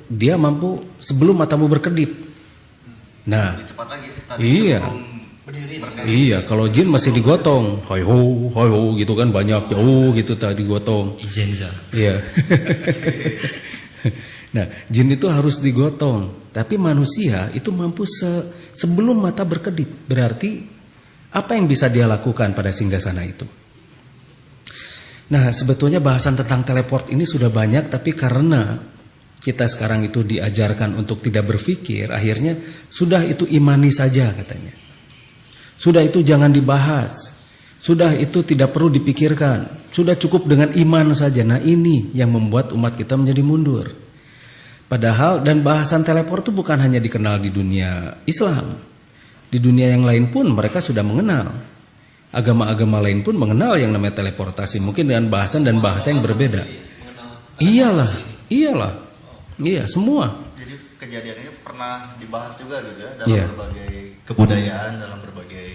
dia mampu sebelum matamu berkedip. Nah, lebih cepat lagi. Tadi iya. berdiri. Iya, kalau jin masih digotong, hoi ho gitu kan, banyak jauh gitu tadi digotong. Izenza. Iya. Nah, jin itu harus digotong, tapi manusia itu mampu sebelum mata berkedip. Berarti apa yang bisa dia lakukan pada singgasana itu? Nah, sebetulnya bahasan tentang teleport ini sudah banyak, tapi karena kita sekarang itu diajarkan untuk tidak berpikir, akhirnya sudah itu imani saja katanya. Sudah itu jangan dibahas. Sudah itu tidak perlu dipikirkan. Sudah cukup dengan iman saja. Nah, ini yang membuat umat kita menjadi mundur. Padahal dan bahasan teleport itu bukan hanya dikenal di dunia Islam. Di dunia yang lain pun mereka sudah mengenal. Agama-agama lain pun mengenal yang namanya teleportasi, mungkin dengan bahasan dan bahasa yang berbeda. Iyalah. Iya, semua. Jadi kejadian ini pernah dibahas juga gitu ya dalam berbagai kebudayaan, dalam berbagai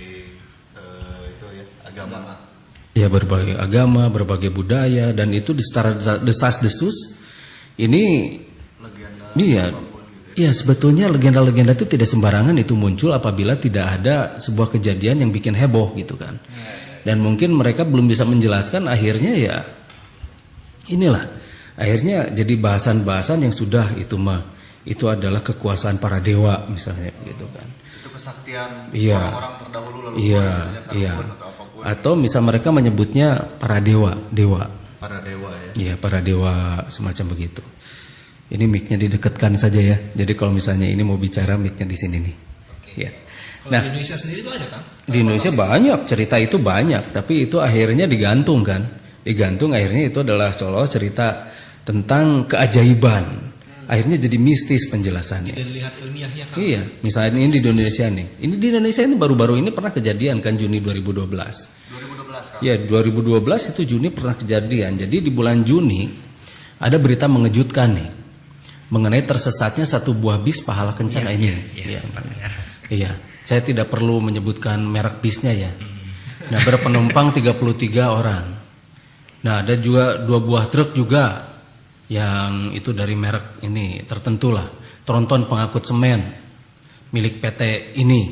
agama. Ya, berbagai agama, berbagai budaya, dan itu secara desas-desus ini legenda. Iya. Iya, sebetulnya legenda-legenda itu tidak sembarangan itu muncul apabila tidak ada sebuah kejadian yang bikin heboh gitu kan. Dan mungkin mereka belum bisa menjelaskan, akhirnya ya inilah. Akhirnya jadi bahasan-bahasan yang sudah itu adalah kekuasaan para dewa misalnya gitu kan. Itu kesaktian orang-orang terdahulu lalu iya. Atau misal mereka menyebutnya para dewa. Para dewa ya. Iya, para dewa semacam begitu. Ini mic-nya didekatkan saja ya. Jadi kalau misalnya ini mau bicara, mic-nya di sini nih. Oke. Ya. Kalau Nah, di Indonesia sendiri itu ada kan? di Indonesia banyak cerita itu banyak, tapi itu akhirnya digantung kan. Digantung akhirnya itu adalah seolah cerita tentang keajaiban. Akhirnya jadi mistis penjelasannya. Tidak dilihat ilmiahnya kan? Iya, misalnya ini di Indonesia nih. Ini di Indonesia ini baru-baru ini pernah kejadian kan Juni 2012. 2012 kan? Ya, 2012 itu Juni pernah kejadian. Jadi di bulan Juni ada berita mengejutkan nih. Mengenai tersesatnya satu buah bis pahala kencana ini. Iya, sempat dengar. Iya, saya tidak perlu menyebutkan merek bisnya ya. Nah, berpenumpang 33 orang. Nah, ada juga 2 buah truk juga yang itu dari merek ini tertentu lah. Tronton pengangkut semen milik PT ini.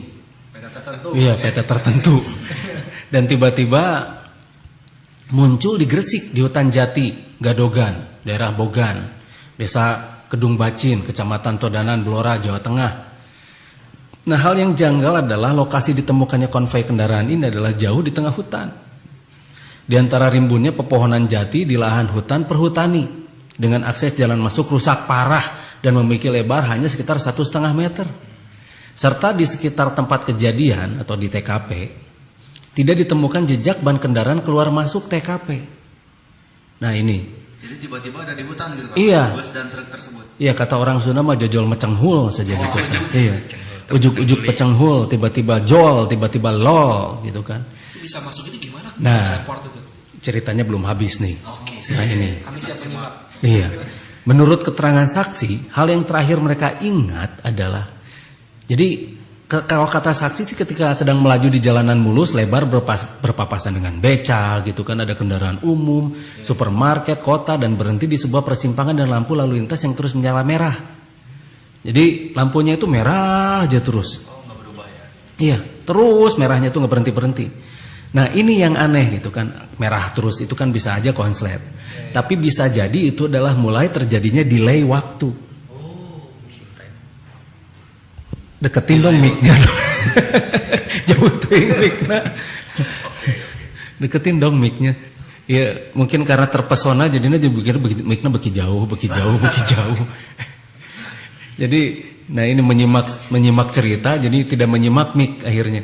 PT tertentu. Iya, PT tertentu. Dan tiba-tiba muncul di Gresik, di hutan Jati, Gadogan, daerah Bogan, desa Kedung Bacin, Kecamatan Todanan, Blora, Jawa Tengah. Nah, hal yang janggal adalah lokasi ditemukannya konvoi kendaraan ini adalah jauh di tengah hutan. Di antara rimbunnya pepohonan jati di lahan hutan perhutani, dengan akses jalan masuk rusak parah dan memiliki lebar hanya sekitar 1,5 meter. Serta di sekitar tempat kejadian atau di TKP tidak ditemukan jejak ban kendaraan keluar masuk TKP. Nah, ini. Jadi tiba-tiba ada di hutan gitu kan? Iya. Bus dan truk tersebut. Iya, kata orang Sunda mah jojol mecenghul saja gitu kan. Iya. Ujuk-ujuk pecenghul, tiba-tiba jol, tiba-tiba lol gitu kan. Itu bisa masuk itu gimana? Nah, Report itu. ceritanya belum habis nih. Oke. Nah, ini. Kami siap menyimak. Iya. Menurut keterangan saksi, hal yang terakhir mereka ingat adalah jadi kalau kata saksi sih ketika sedang melaju di jalanan mulus lebar berpapasan dengan beca gitu kan, ada kendaraan umum, supermarket, kota, dan berhenti di sebuah persimpangan dan lampu lalu lintas yang terus menyala merah. Jadi lampunya itu merah aja terus. Oh, nggak berubah ya? Iya, terus merahnya itu nggak berhenti-berhenti. Nah, ini yang aneh gitu kan, merah terus itu kan bisa aja konslet. Tapi bisa jadi itu adalah mulai terjadinya delay waktu. Deketin dong mic-nya. Jauh tuh mic-nya. Deketin dong mic-nya. Ya, mungkin karena terpesona jadinya mikir mic-nya beki jauh. Jadi, nah ini menyimak cerita jadi tidak menyimak mic akhirnya.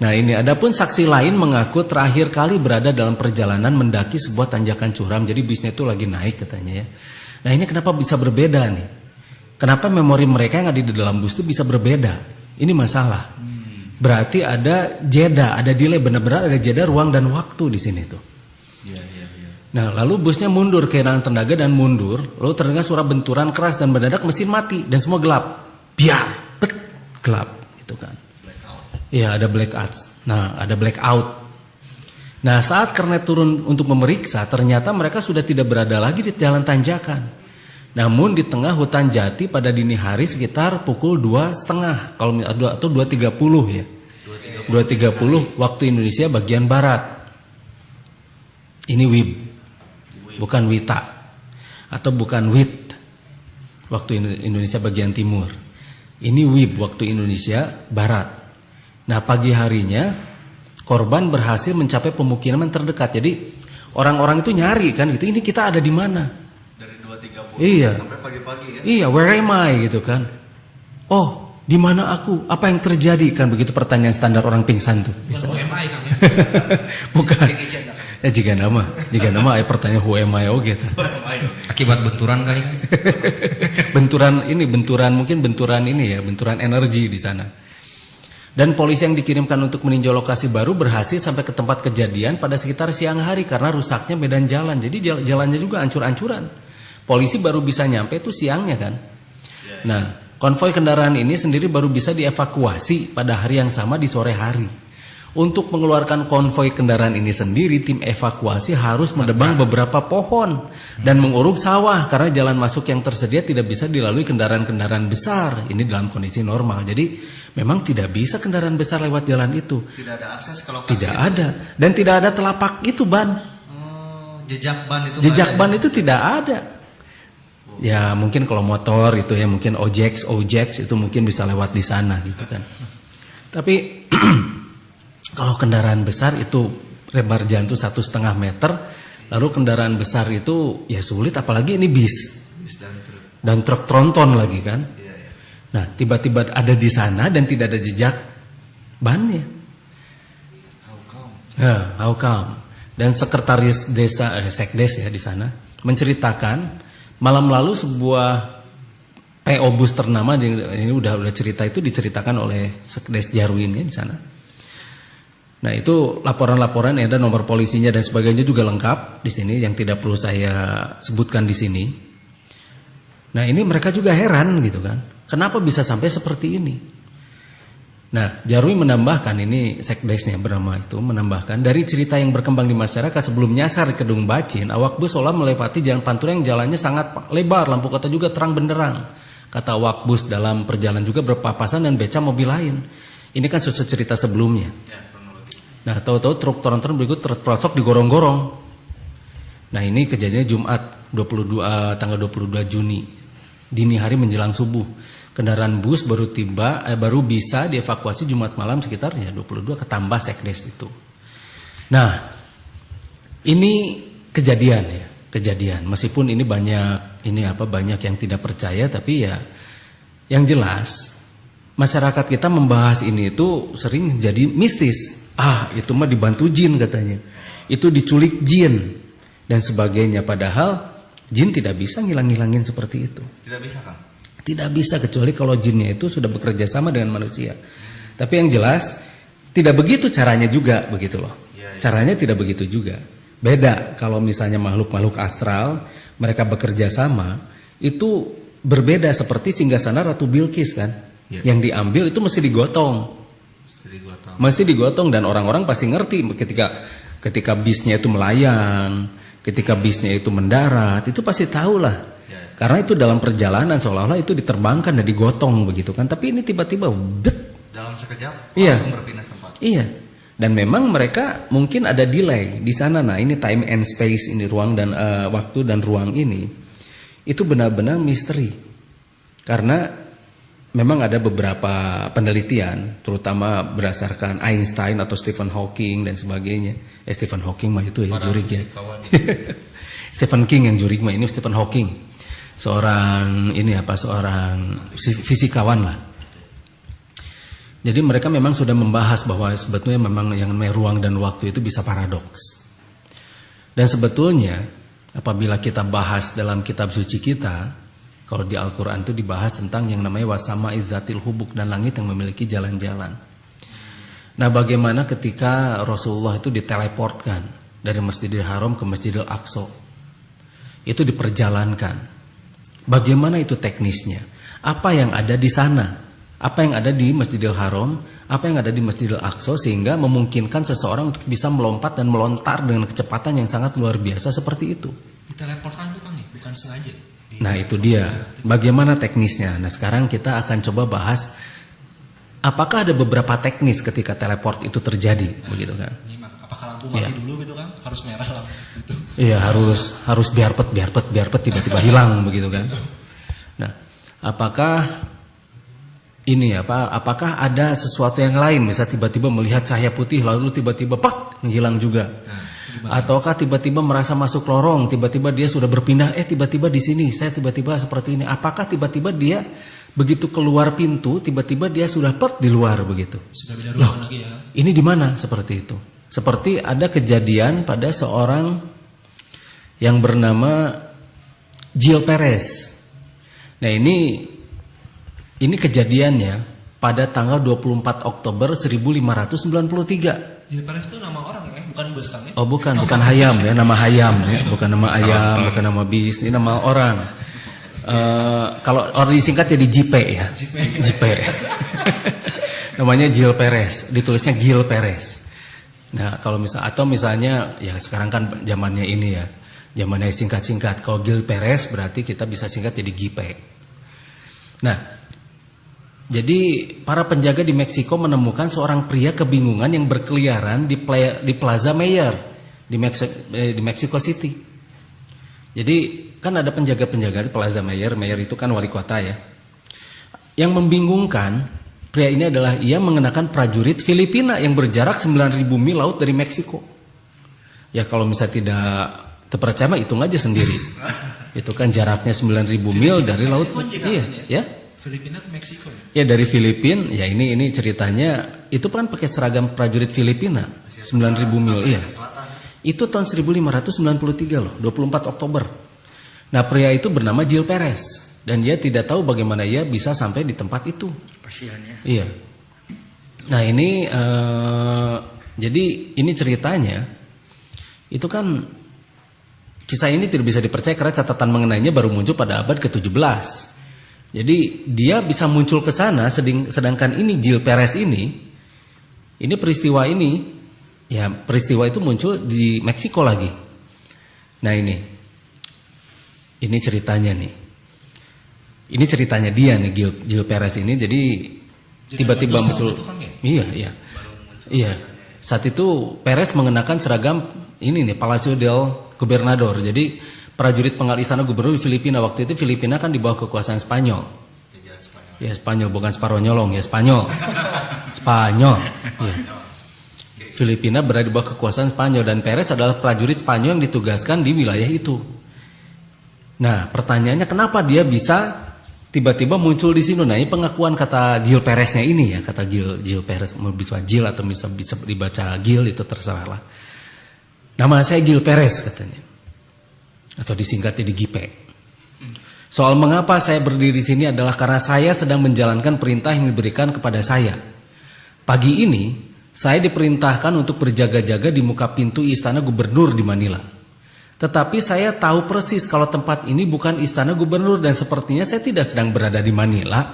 Nah, ini adapun saksi lain mengaku terakhir kali berada dalam perjalanan mendaki sebuah tanjakan curam. Jadi bisnya itu lagi naik katanya ya. Nah, ini kenapa bisa berbeda nih? Kenapa memori mereka yang ada di dalam bus itu bisa berbeda? Ini masalah. Berarti ada jeda, ada delay, benar-benar ada jeda ruang dan waktu di sini tuh. Iya. Nah, lalu busnya mundur, kehilangan tenaga dan mundur. Lalu terdengar suara benturan keras dan mendadak mesin mati dan semua gelap. Biar, gelap, gitu kan. Iya, ada blackout. Nah, ada blackout. Nah, saat kernet turun untuk memeriksa, ternyata mereka sudah tidak berada lagi di jalan tanjakan. Namun di tengah hutan jati pada dini hari sekitar pukul 2.30 kalau atau 2.30 ya. 2.30 waktu Indonesia bagian barat. Ini WIB. Bukan WITA atau bukan WIT waktu Indonesia bagian timur. Ini WIB waktu Indonesia barat. Nah, pagi harinya korban berhasil mencapai pemukiman terdekat. Jadi orang-orang itu nyari kan gitu. Ini kita ada di mana? Dari 2.30 iya. sampai pagi-pagi ya. Iya, where am I gitu kan. Oh, di mana aku? Apa yang terjadi? Kan begitu pertanyaan standar orang pingsan tuh. Bukan UMI Kang ya. Bukan. Kekecian, Kang. Jika nama pertanyaan who am I gitu. Akibat benturan kali kan. benturan energi di sana. Dan polisi yang dikirimkan untuk meninjau lokasi baru berhasil sampai ke tempat kejadian pada sekitar siang hari karena rusaknya medan jalan. Jadi jalannya juga ancur-ancuran. Polisi baru bisa nyampe itu siangnya kan. Nah, konvoi kendaraan ini sendiri baru bisa dievakuasi pada hari yang sama di sore hari. Untuk mengeluarkan konvoi kendaraan ini sendiri, tim evakuasi harus menebang beberapa pohon dan menguruk sawah karena jalan masuk yang tersedia tidak bisa dilalui kendaraan-kendaraan besar. Ini dalam kondisi normal. Jadi memang tidak bisa kendaraan besar lewat jalan itu. Tidak ada akses ke lokasi. Tidak ada. Dan tidak ada telapak itu ban. Jejak ban itu. Jejak ban itu tidak ada. Ya mungkin kalau motor itu ya mungkin ojek itu mungkin bisa lewat di sana gitu kan. Tapi kalau kendaraan besar itu lebar jalan itu 1,5 meter, lalu kendaraan besar itu ya sulit, apalagi ini bis dan truk tronton lagi kan. Nah tiba-tiba ada di sana dan tidak ada jejak bannya. How come? Dan sekretaris desa sekdes ya di sana menceritakan malam lalu sebuah PO bus ternama, ini udah cerita itu diceritakan oleh sekdes Jarwin ya di sana. Nah itu laporan-laporan ada nomor polisinya dan sebagainya juga lengkap di sini yang tidak perlu saya sebutkan di sini. Nah ini mereka juga heran gitu kan, kenapa bisa sampai seperti ini? Nah Jarwi menambahkan, ini sekdesnya bernama itu menambahkan dari cerita yang berkembang di masyarakat sebelum nyasar ke Kedung Bacin, awak bus seolah melewati jalan pantura yang jalannya sangat lebar, lampu kota juga terang benderang. Kata awak bus dalam perjalanan juga berpapasan dan beca mobil lain. Ini kan sesuai cerita sebelumnya. Nah, tahu-tahu truk tronton berikut terperosok di gorong-gorong. Nah, ini kejadiannya Jumat tanggal 22 Juni. Dini hari menjelang subuh. Kendaraan bus baru bisa dievakuasi Jumat malam sekitar ya 22 ketambah sekdes itu. Nah, ini kejadian. Meskipun ini banyak yang tidak percaya, tapi ya yang jelas masyarakat kita membahas ini itu sering jadi mistis. Itu mah dibantu jin katanya. Itu diculik jin dan sebagainya. Padahal jin tidak bisa ngilang-ngilangin seperti itu. Tidak bisa kan? Tidak bisa kecuali kalau jinnya itu sudah bekerja sama dengan manusia. Tapi yang jelas tidak begitu caranya juga begitu loh. Caranya tidak begitu juga. Beda kalau misalnya makhluk-makhluk astral mereka bekerja sama itu berbeda seperti singgasana Ratu Bilqis kan. Yang diambil itu mesti digotong dan orang-orang pasti ngerti ketika bisnya itu melayang, ketika bisnya itu mendarat, itu pasti tahu lah. Karena itu dalam perjalanan seolah-olah itu diterbangkan dan digotong begitu kan. Tapi ini tiba-tiba dalam sekejap langsung berpindah tempat. Iya. Dan memang mereka mungkin ada delay di sana. Nah, ini time and space, ini ruang dan waktu dan ruang ini itu benar-benar misteri. Karena memang ada beberapa penelitian, terutama berdasarkan Einstein atau Stephen Hawking dan sebagainya. Stephen Hawking mah itu yang jurik ya. Stephen King yang jurik mah, ini Stephen Hawking. Seorang fisikawan lah. Jadi mereka memang sudah membahas bahwa sebetulnya memang yang namanya ruang dan waktu itu bisa paradoks. Dan sebetulnya apabila kita bahas dalam kitab suci kita, kalau di Al-Quran itu dibahas tentang yang namanya wasama izzatil hubuk dan langit yang memiliki jalan-jalan. Nah bagaimana ketika Rasulullah itu diteleportkan dari Masjidil Haram ke Masjidil Aqsa. Itu diperjalankan. Bagaimana itu teknisnya? Apa yang ada di sana? Apa yang ada di Masjidil Haram? Apa yang ada di Masjidil Aqsa sehingga memungkinkan seseorang untuk bisa melompat dan melontar dengan kecepatan yang sangat luar biasa seperti itu. Diteleportkan itu Kang ya, bukan sengaja. Nah itu dia, bagaimana teknisnya. Nah sekarang kita akan coba bahas apakah ada beberapa teknis ketika teleport itu terjadi, begitu kan? Apakah lampu mati dulu gitu kan? Harus merah lampu gitu. Iya, harus biarpet tiba-tiba hilang begitu kan. Nah, apakah apakah ada sesuatu yang lain, misal tiba-tiba melihat cahaya putih lalu tiba-tiba pak menghilang juga. Ataukah tiba-tiba merasa masuk lorong, tiba-tiba dia sudah berpindah, tiba-tiba di sini saya tiba-tiba seperti ini. Apakah tiba-tiba dia begitu keluar pintu, tiba-tiba dia sudah di luar begitu? Sudah beda ruangan lagi ya. Ini di mana seperti itu? Seperti ada kejadian pada seorang yang bernama Gil Perez. Nah ini kejadiannya pada tanggal 24 Oktober 1593. Gil Perez itu nama orang ya, bukan bos kami. Oh bukan Hayam ya, nama Hayam ya, bukan nama ayam, bukan nama bis, ini nama orang. Kalau orang disingkat jadi JP ya, JP. Namanya Gil Perez, ditulisnya Gil Perez. Nah kalau misalnya ya sekarang kan zamannya ini ya, zamannya singkat-singkat. Kalau Gil Perez berarti kita bisa singkat jadi JP. Nah, jadi para penjaga di Meksiko menemukan seorang pria kebingungan yang berkeliaran di Plaza Mayor di Mexico City. Jadi kan ada penjaga-penjaga di Plaza Mayor. Mayor itu kan wali kota ya. Yang membingungkan pria ini adalah ia mengenakan prajurit Filipina yang berjarak 9.000 mil laut dari Meksiko. Ya kalau misalnya tidak terpercaya hitung aja sendiri. Itu kan jaraknya 9.000 mil dari laut. Iya, ya. Filipina ke Meksiko ya? Ya dari Filipina, ya ini ceritanya itu kan pakai seragam prajurit Filipina 9.000 mil, iya. Itu tahun 1593 loh, 24 Oktober. Nah pria itu bernama Gil Perez dan dia tidak tahu bagaimana ia bisa sampai di tempat itu. Kasihannya. Iya. Nah ini jadi ini ceritanya itu kan kisah ini tidak bisa dipercaya karena catatan mengenainya baru muncul pada abad ke-17. Jadi dia bisa muncul ke sana, sedangkan ini Gil Perez ini peristiwa itu muncul di Meksiko lagi. Nah ini ceritanya nih. Ini ceritanya dia nih Gil Perez ini. Jadi tiba-tiba muncul. Iya. Saat itu Perez mengenakan seragam ini nih Palacio del Gobernador. Jadi prajurit penggal istana gubernur di Filipina. Waktu itu Filipina kan di bawah kekuasaan Spanyol. Ya Spanyol, bukan Sparonyolong ya, Spanyol. Ya. Filipina berada di bawah kekuasaan Spanyol dan Perez adalah prajurit Spanyol yang ditugaskan di wilayah itu. Nah pertanyaannya kenapa dia bisa tiba-tiba muncul di sini? Nah ini pengakuan kata Gil Pereznya ini ya, kata Gil Perez, bisa Gil atau bisa dibaca Gil itu terserah lah. Nama saya Gil Perez katanya. Atau disingkat jadi GP. Soal mengapa saya berdiri di sini adalah karena saya sedang menjalankan perintah yang diberikan kepada saya. Pagi ini saya diperintahkan untuk berjaga-jaga di muka pintu istana gubernur di Manila. Tetapi saya tahu persis kalau tempat ini bukan istana gubernur dan sepertinya saya tidak sedang berada di Manila.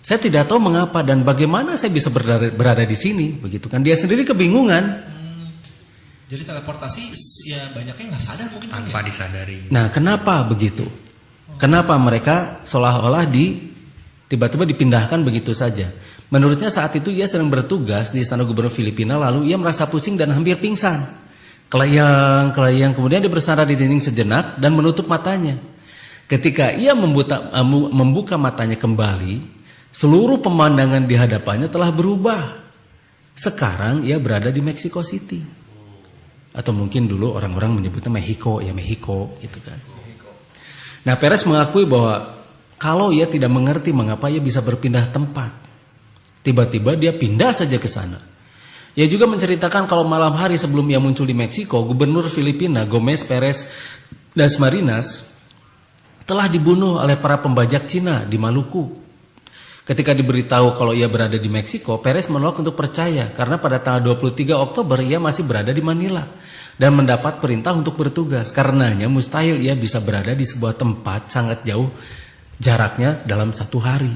Saya tidak tahu mengapa dan bagaimana saya bisa berada di sini. Begitu kan dia sendiri kebingungan. Jadi teleportasi ya banyaknya nggak sadar mungkin tanpa disadari. Nah kenapa begitu? Kenapa mereka seolah-olah tiba-tiba dipindahkan begitu saja? Menurutnya saat itu ia sedang bertugas di istana gubernur Filipina, lalu ia merasa pusing dan hampir pingsan. Kelayang, kemudian dia bersandar di dinding sejenak dan menutup matanya. Ketika ia membuka matanya kembali, seluruh pemandangan di hadapannya telah berubah. Sekarang ia berada di Mexico City. Atau mungkin dulu orang-orang menyebutnya Mexico gitu kan. Nah Perez mengakui bahwa kalau ia tidak mengerti mengapa ia bisa berpindah tempat. Tiba-tiba dia pindah saja ke sana. Ia juga menceritakan kalau malam hari sebelum ia muncul di Meksiko, gubernur Filipina Gomez Perez Dasmarinas telah dibunuh oleh para pembajak Cina di Maluku. Ketika diberitahu kalau ia berada di Meksiko, Perez menolak untuk percaya karena pada tanggal 23 Oktober ia masih berada di Manila dan mendapat perintah untuk bertugas. Karenanya mustahil ia bisa berada di sebuah tempat sangat jauh jaraknya dalam satu hari.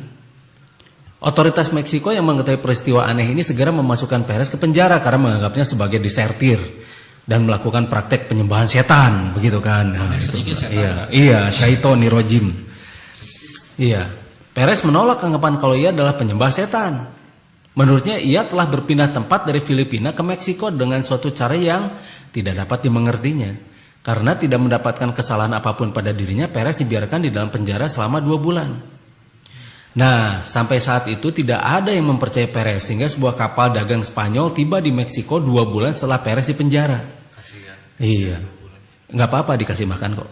Otoritas Meksiko yang mengetahui peristiwa aneh ini segera memasukkan Perez ke penjara karena menganggapnya sebagai desertir. dan melakukan praktek penyembahan setan, begitu kan? Nah, itu. sedikit setan. Iya, syaitonir rojim. Iya, Perez menolak anggapan kalau ia adalah penyembah setan. Menurutnya ia telah berpindah tempat dari Filipina ke Meksiko dengan suatu cara yang tidak dapat dimengertinya. Karena tidak mendapatkan kesalahan apapun pada dirinya, Perez dibiarkan di dalam penjara selama 2 bulan. Nah, sampai saat itu tidak ada yang mempercayai Perez, sehingga sebuah kapal dagang Spanyol tiba di Meksiko 2 bulan setelah Perez di penjara. Kasihan. Iya, nggak apa-apa dikasih makan kok.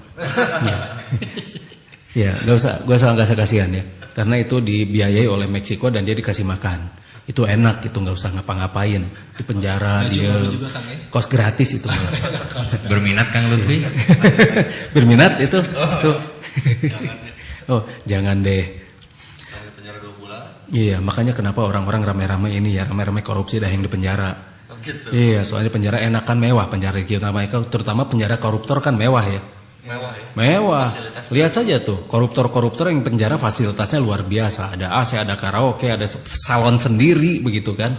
Ya, nggak usah kasihan ya, karena itu dibiayai oleh Meksiko dan dia dikasih makan. Itu enak, itu nggak usah ngapa-ngapain di penjara, dia juga, Kang, ya? kos gratis itu. Berminat Kang Lutfi? Berminat itu tuh. Oh, jangan deh. Setelah di penjara 2 bulan. Iya, makanya kenapa orang-orang rame-rame ini ya, rame-rame korupsi dah yang di penjara. Oh gitu. Iya, soalnya penjara enak kan, mewah penjara kita, terutama penjara koruptor kan mewah ya. Mewah ya. Mewah. Fasilitas. Lihat saja tuh, koruptor-koruptor yang penjara fasilitasnya luar biasa. Ada AC, ada karaoke, ada salon sendiri begitu kan.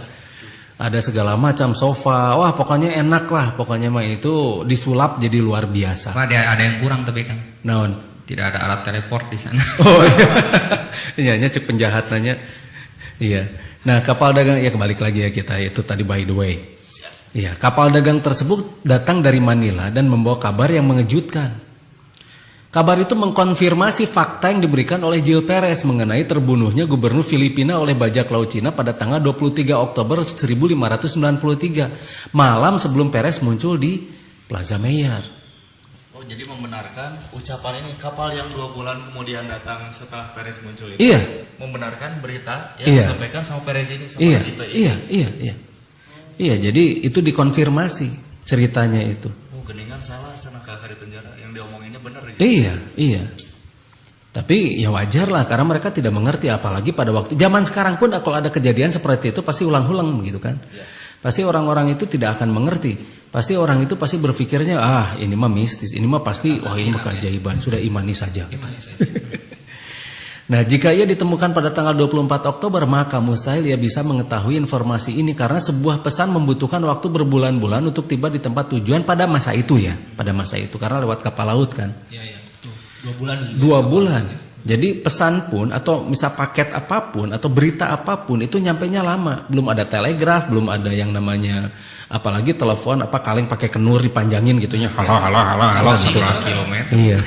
Ada segala macam sofa. Wah, pokoknya enak lah. Pokoknya mah itu disulap jadi luar biasa. Pak, ada yang kurang tapi Kang. Naon? Tidak ada alat teleport di sana. Oh iya. Iya, cek penjahat nanya. Iya. Nah, kapal dagang ya kembali lagi ya kita itu tadi by the way. Iya, kapal dagang tersebut datang dari Manila dan membawa kabar yang mengejutkan. Kabar itu mengkonfirmasi fakta yang diberikan oleh Gil Perez mengenai terbunuhnya gubernur Filipina oleh bajak laut Cina pada tanggal 23 Oktober 1593, malam sebelum Perez muncul di Plaza Mayor. Oh, jadi membenarkan ucapan ini, kapal yang 2 bulan kemudian datang setelah Perez muncul itu. Iya. Membenarkan berita yang Iya. disampaikan sama Perez ini, sama Iya, Cito ini. iya, jadi itu dikonfirmasi ceritanya itu. Oh, geningan salah sana kalau di penjara, yang diomonginnya benar ya. Iya. Tapi ya wajar lah karena mereka tidak mengerti, apalagi pada waktu zaman sekarang pun kalau ada kejadian seperti itu pasti ulang-ulang begitu kan. Pasti orang-orang itu tidak akan mengerti. Pasti orang itu pasti berpikirnya ini mah mistis, ini mah pasti wah ini mah keajaiban, sudah imani saja. Nah, jika ia ditemukan pada tanggal 24 Oktober, maka mustahil ia bisa mengetahui informasi ini karena sebuah pesan membutuhkan waktu berbulan-bulan untuk tiba di tempat tujuan pada masa itu ya, pada masa itu karena lewat kapal laut kan. Iya. 2 bulan. 2 bulan. Jadi pesan pun atau misal paket apapun atau berita apapun itu nyampainya lama. Belum ada telegraf, belum ada yang namanya apalagi telepon kaleng pakai kenur dipanjangin gitunya. Halo gitu. Kilometer. Iya.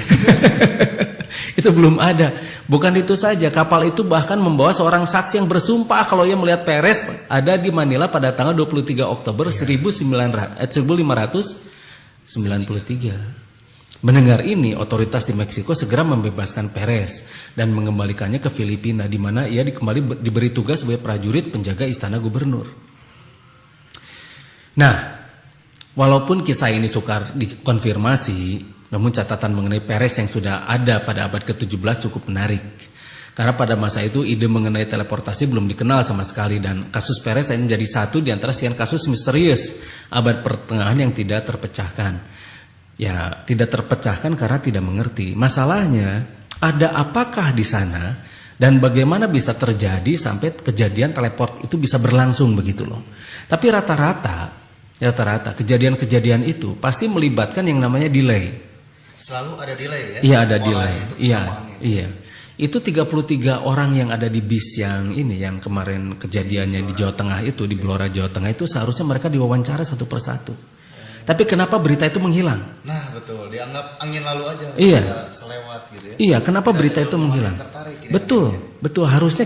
Itu belum ada. Bukan itu saja, kapal itu bahkan membawa seorang saksi yang bersumpah kalau ia melihat Perez ada di Manila pada tanggal 23 Oktober 1593. Mendengar ini, otoritas di Meksiko segera membebaskan Perez dan mengembalikannya ke Filipina, di mana ia kembali diberi tugas sebagai prajurit penjaga istana gubernur. Nah, walaupun kisah ini sukar dikonfirmasi, namun catatan mengenai Perez yang sudah ada pada abad ke-17 cukup menarik. Karena pada masa itu ide mengenai teleportasi belum dikenal sama sekali dan kasus Perez ini menjadi satu di antara sekian kasus misterius abad pertengahan yang tidak terpecahkan. Ya, tidak terpecahkan karena tidak mengerti. Masalahnya, ada apakah di sana dan bagaimana bisa terjadi sampai kejadian teleport itu bisa berlangsung begitu loh. Tapi rata-rata kejadian-kejadian itu pasti melibatkan yang namanya delay. Selalu ada delay ya? Iya, ada delay. Iya. Itu 33 orang yang ada di bis yang ini yang kemarin kejadiannya di Jawa Tengah itu, di Blora Jawa Tengah itu seharusnya mereka diwawancara satu persatu. Tapi kenapa berita itu menghilang? Nah, betul. Dianggap angin lalu aja. Iya. Selewat gitu ya. Iya, kenapa berita itu menghilang? Betul. Harusnya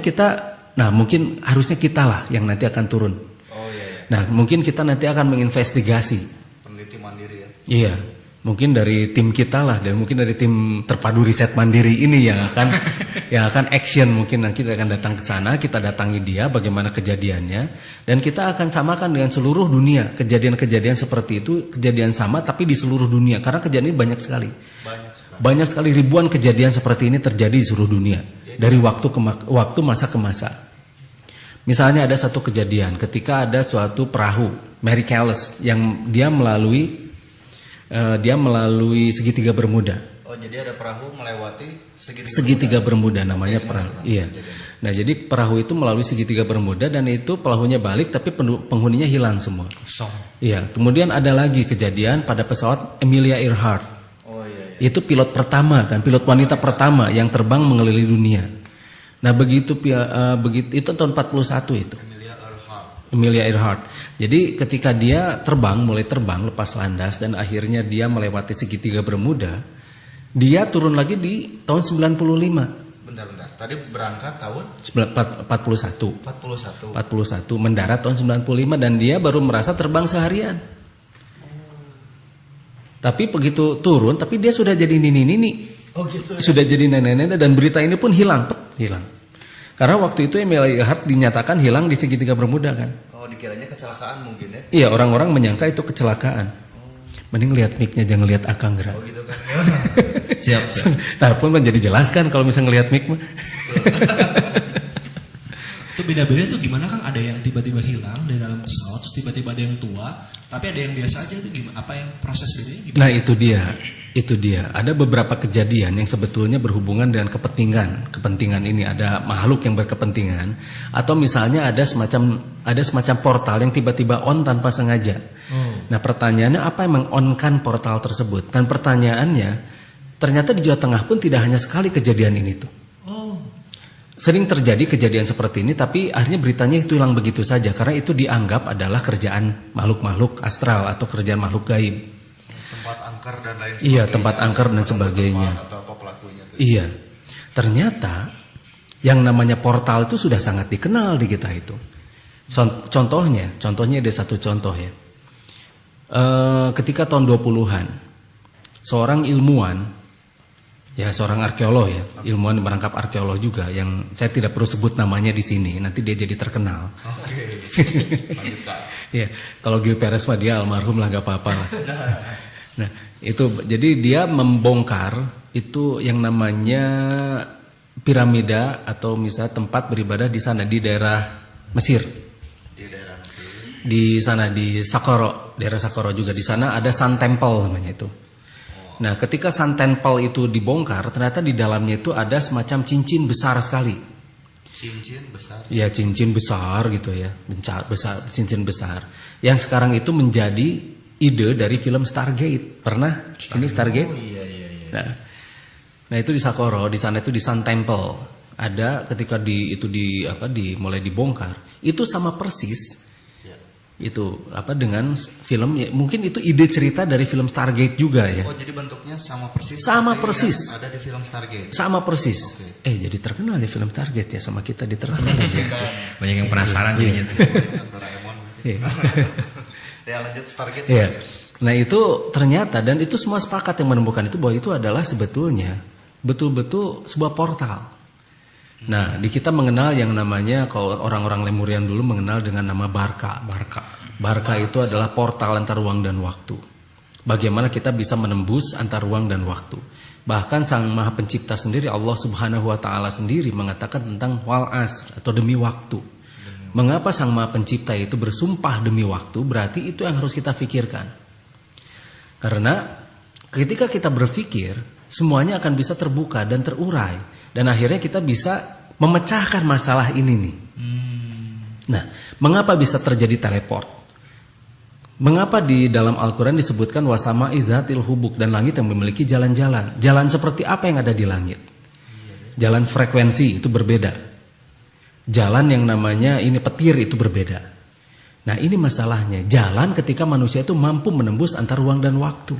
harusnya kita lah yang nanti akan turun. Oh iya. Nah, mungkin kita nanti akan menginvestigasi. Peneliti mandiri ya. Iya. Mungkin dari tim kita lah dan mungkin dari tim terpadu riset mandiri ini yang akan action, mungkin nanti kita akan datang ke sana, kita datangi dia bagaimana kejadiannya dan kita akan samakan dengan seluruh dunia. Kejadian-kejadian seperti itu kejadian sama tapi di seluruh dunia karena kejadian ini banyak sekali. Banyak sekali ribuan kejadian seperti ini terjadi di seluruh dunia dari waktu ke waktu, masa ke masa. Misalnya ada satu kejadian ketika ada suatu perahu Mary Callas yang dia melalui segitiga Bermuda. Oh, jadi ada perahu melewati Segitiga Bermuda namanya Kayak gimana perahu. tuh, Kang, Iya. kejadiannya? Nah, jadi perahu itu melalui segitiga Bermuda dan itu perahunya balik tapi penghuninya hilang semua. Kosong. Iya, kemudian ada lagi kejadian pada pesawat Amelia Earhart. Oh iya, iya. Itu pilot pertama kan, pilot wanita pertama yang terbang mengelilingi dunia. Nah, begitu itu tahun 41 itu. Amelia Earhart. Jadi ketika dia mulai terbang lepas landas dan akhirnya dia melewati segitiga Bermuda, dia turun lagi di tahun 95. Bentar. Tadi berangkat tahun 41. 41. 41 mendarat tahun 95 dan dia baru merasa terbang seharian. Tapi begitu turun, tapi dia sudah jadi nini. Oh gitu. Sudah jadi nenek-nenek dan berita ini pun hilang. Karena waktu itu Amelia Earhart dinyatakan hilang di segitiga Bermuda kan. Oh, dikiranya kecelakaan mungkin ya. Iya, orang-orang menyangka itu kecelakaan. Mending lihat mic-nya, jangan lihat Akang gerak. Oh gitu kan. Siap. Nah, pun menjadi jelaskan kalau misalnya ngelihat mic mah. Itu beda-beda tuh gimana Kang? Ada yang tiba-tiba hilang di dalam pesawat, terus tiba-tiba ada yang tua, tapi ada yang biasa aja itu gimana? Apa yang proses bedanya gimana? Nah, itu dia. Ada beberapa kejadian yang sebetulnya berhubungan dengan kepentingan ini. Ada makhluk yang berkepentingan, atau misalnya ada semacam portal yang tiba-tiba on tanpa sengaja. Nah, pertanyaannya apa yang meng-on-kan portal tersebut? Dan pertanyaannya, ternyata di Jawa Tengah pun tidak hanya sekali kejadian ini tuh. Sering terjadi kejadian seperti ini, tapi akhirnya beritanya itu hilang begitu saja karena itu dianggap adalah kerjaan makhluk-makhluk astral atau kerjaan makhluk gaib. Tempat angker dan lain sebagainya. Iya, tempat angker dan sebagainya. Atau apa pelakunya tuh. Iya. Ternyata yang namanya portal itu sudah sangat dikenal di kita itu. Contohnya ada satu contoh ya. Ketika tahun 20-an, seorang ilmuwan, ya seorang arkeolog ya, ilmuwan merangkap arkeolog juga yang saya tidak perlu sebut namanya di sini, nanti dia jadi terkenal. Oke. Lanjut Kak. Ya, kalau Gil Perez mah dia almarhum lah gak apa-apa lah. Nah, itu jadi dia membongkar itu yang namanya piramida atau misalnya tempat beribadah di sana di daerah Mesir. Di daerah Mesir. Di sana di Saqqara, daerah Saqqara juga di sana ada Sun Temple namanya itu. Nah, ketika Sun Temple itu dibongkar, ternyata di dalamnya itu ada semacam cincin besar sekali. Cincin besar. Ya, cincin besar gitu ya, cincin besar. Yang sekarang itu menjadi ide dari film Stargate. Pernah? Ini Stargate? Oh iya. Nah, itu di Saqqara, di sana itu di Sun Temple. Ada ketika mulai dibongkar, itu sama persis. Itu dengan film ya, mungkin itu ide cerita dari film Stargate juga ya. Oh, jadi bentuknya sama persis. Sama seperti persis. yang ada di film Stargate. Sama persis. Oke. Jadi terkenal di film Stargate ya, sama kita diterkenal. Banyak yang penasaran jadinya tuh. Doraemon. Iya. Ya lanjut Stargate. Iya. Nah, itu ternyata dan itu semua sepakat yang menemukan itu bahwa itu adalah sebetulnya betul-betul sebuah portal. Nah, di kita mengenal yang namanya, kalau orang-orang Lemurian dulu mengenal dengan nama Barca. Barca itu adalah portal antar ruang dan waktu. Bagaimana kita bisa menembus antar ruang dan waktu. Bahkan Sang Maha Pencipta sendiri, Allah Subhanahu wa Ta'ala sendiri mengatakan tentang wal asr atau demi waktu. Mengapa Sang Maha Pencipta itu bersumpah demi waktu? Berarti itu yang harus kita pikirkan. Karena ketika kita berpikir, semuanya akan bisa terbuka dan terurai. Dan akhirnya kita bisa memecahkan masalah ini nih. Nah, mengapa bisa terjadi teleport? Mengapa di dalam Al-Quran disebutkan wasama izatil hubuk dan langit yang memiliki jalan-jalan? Jalan seperti apa yang ada di langit? Jalan frekuensi itu berbeda. Jalan yang namanya ini petir itu berbeda. Nah, ini masalahnya. Jalan ketika manusia itu mampu menembus antar ruang dan waktu.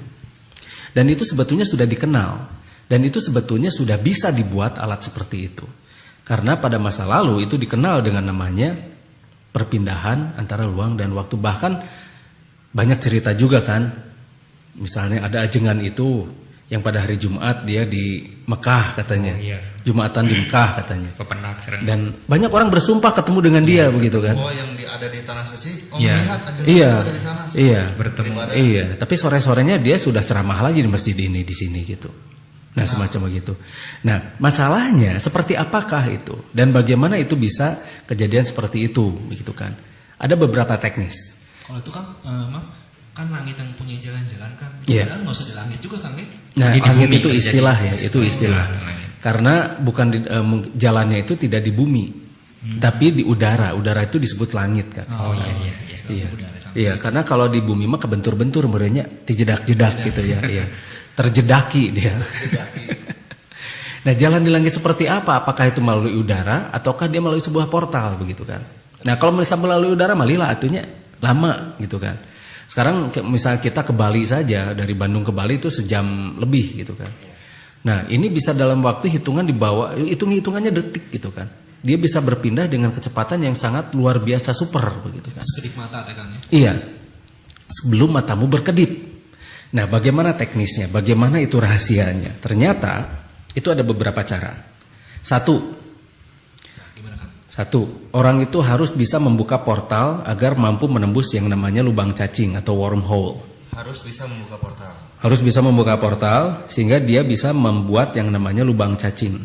Dan itu sebetulnya sudah dikenal. Dan itu sebetulnya sudah bisa dibuat alat seperti itu. Karena pada masa lalu itu dikenal dengan namanya perpindahan antara ruang dan waktu. Bahkan banyak cerita juga kan. Misalnya ada ajengan itu yang pada hari Jumat dia di Mekah katanya. Oh, iya. Jumatan di Mekah katanya. Pependak sering. Dan banyak orang bersumpah ketemu dengan dia begitu kan. Oh, yang ada di tanah suci. Oh, Iya. melihat aja Iya. itu ada di sana. Iya. Bertemu. Beribadah. Iya, tapi sore-sorenya dia sudah ceramah lagi di masjid ini di sini gitu. Nah, semacam begitu. Nah, masalahnya seperti apakah itu dan bagaimana itu bisa kejadian seperti itu, begitu kan? Ada beberapa teknis. Kalau itu kan, maaf, kan langit yang punya jalan-jalan kan. Iya. Padahal nggak usah di langit juga Kang ya. Nah, Jadi di langit bumi itu terjadi. istilah ya, itu istilah. Langit. Karena bukan jalannya itu tidak di bumi, tapi di udara. Udara itu disebut langit kan. Oh iya. Iya. Udara, sama. Iya, karena kalau di bumi mah kebentur-bentur merenya dijedak-jedak gitu ya, iya. Terjedaki dia. Nah, jalan di langit seperti apa? Apakah itu melalui udara ataukah dia melalui sebuah portal begitu kan? Nah, kalau misalnya melalui udara malila atunya lama gitu kan. Sekarang misalnya kita ke Bali saja, dari Bandung ke Bali itu sejam lebih gitu kan. Nah, ini bisa dalam waktu hitungan di bawah, hitungannya detik gitu kan. Dia bisa berpindah dengan kecepatan yang sangat luar biasa super begitu kan. Sekedip mata teh Kang ya. Iya. Sebelum matamu berkedip. Nah, bagaimana teknisnya? Bagaimana itu rahasianya? Ternyata itu ada beberapa cara. Gimana Kang? Satu, orang itu harus bisa membuka portal agar mampu menembus yang namanya lubang cacing atau wormhole. Harus bisa membuka portal. Harus bisa membuka portal sehingga dia bisa membuat yang namanya lubang cacing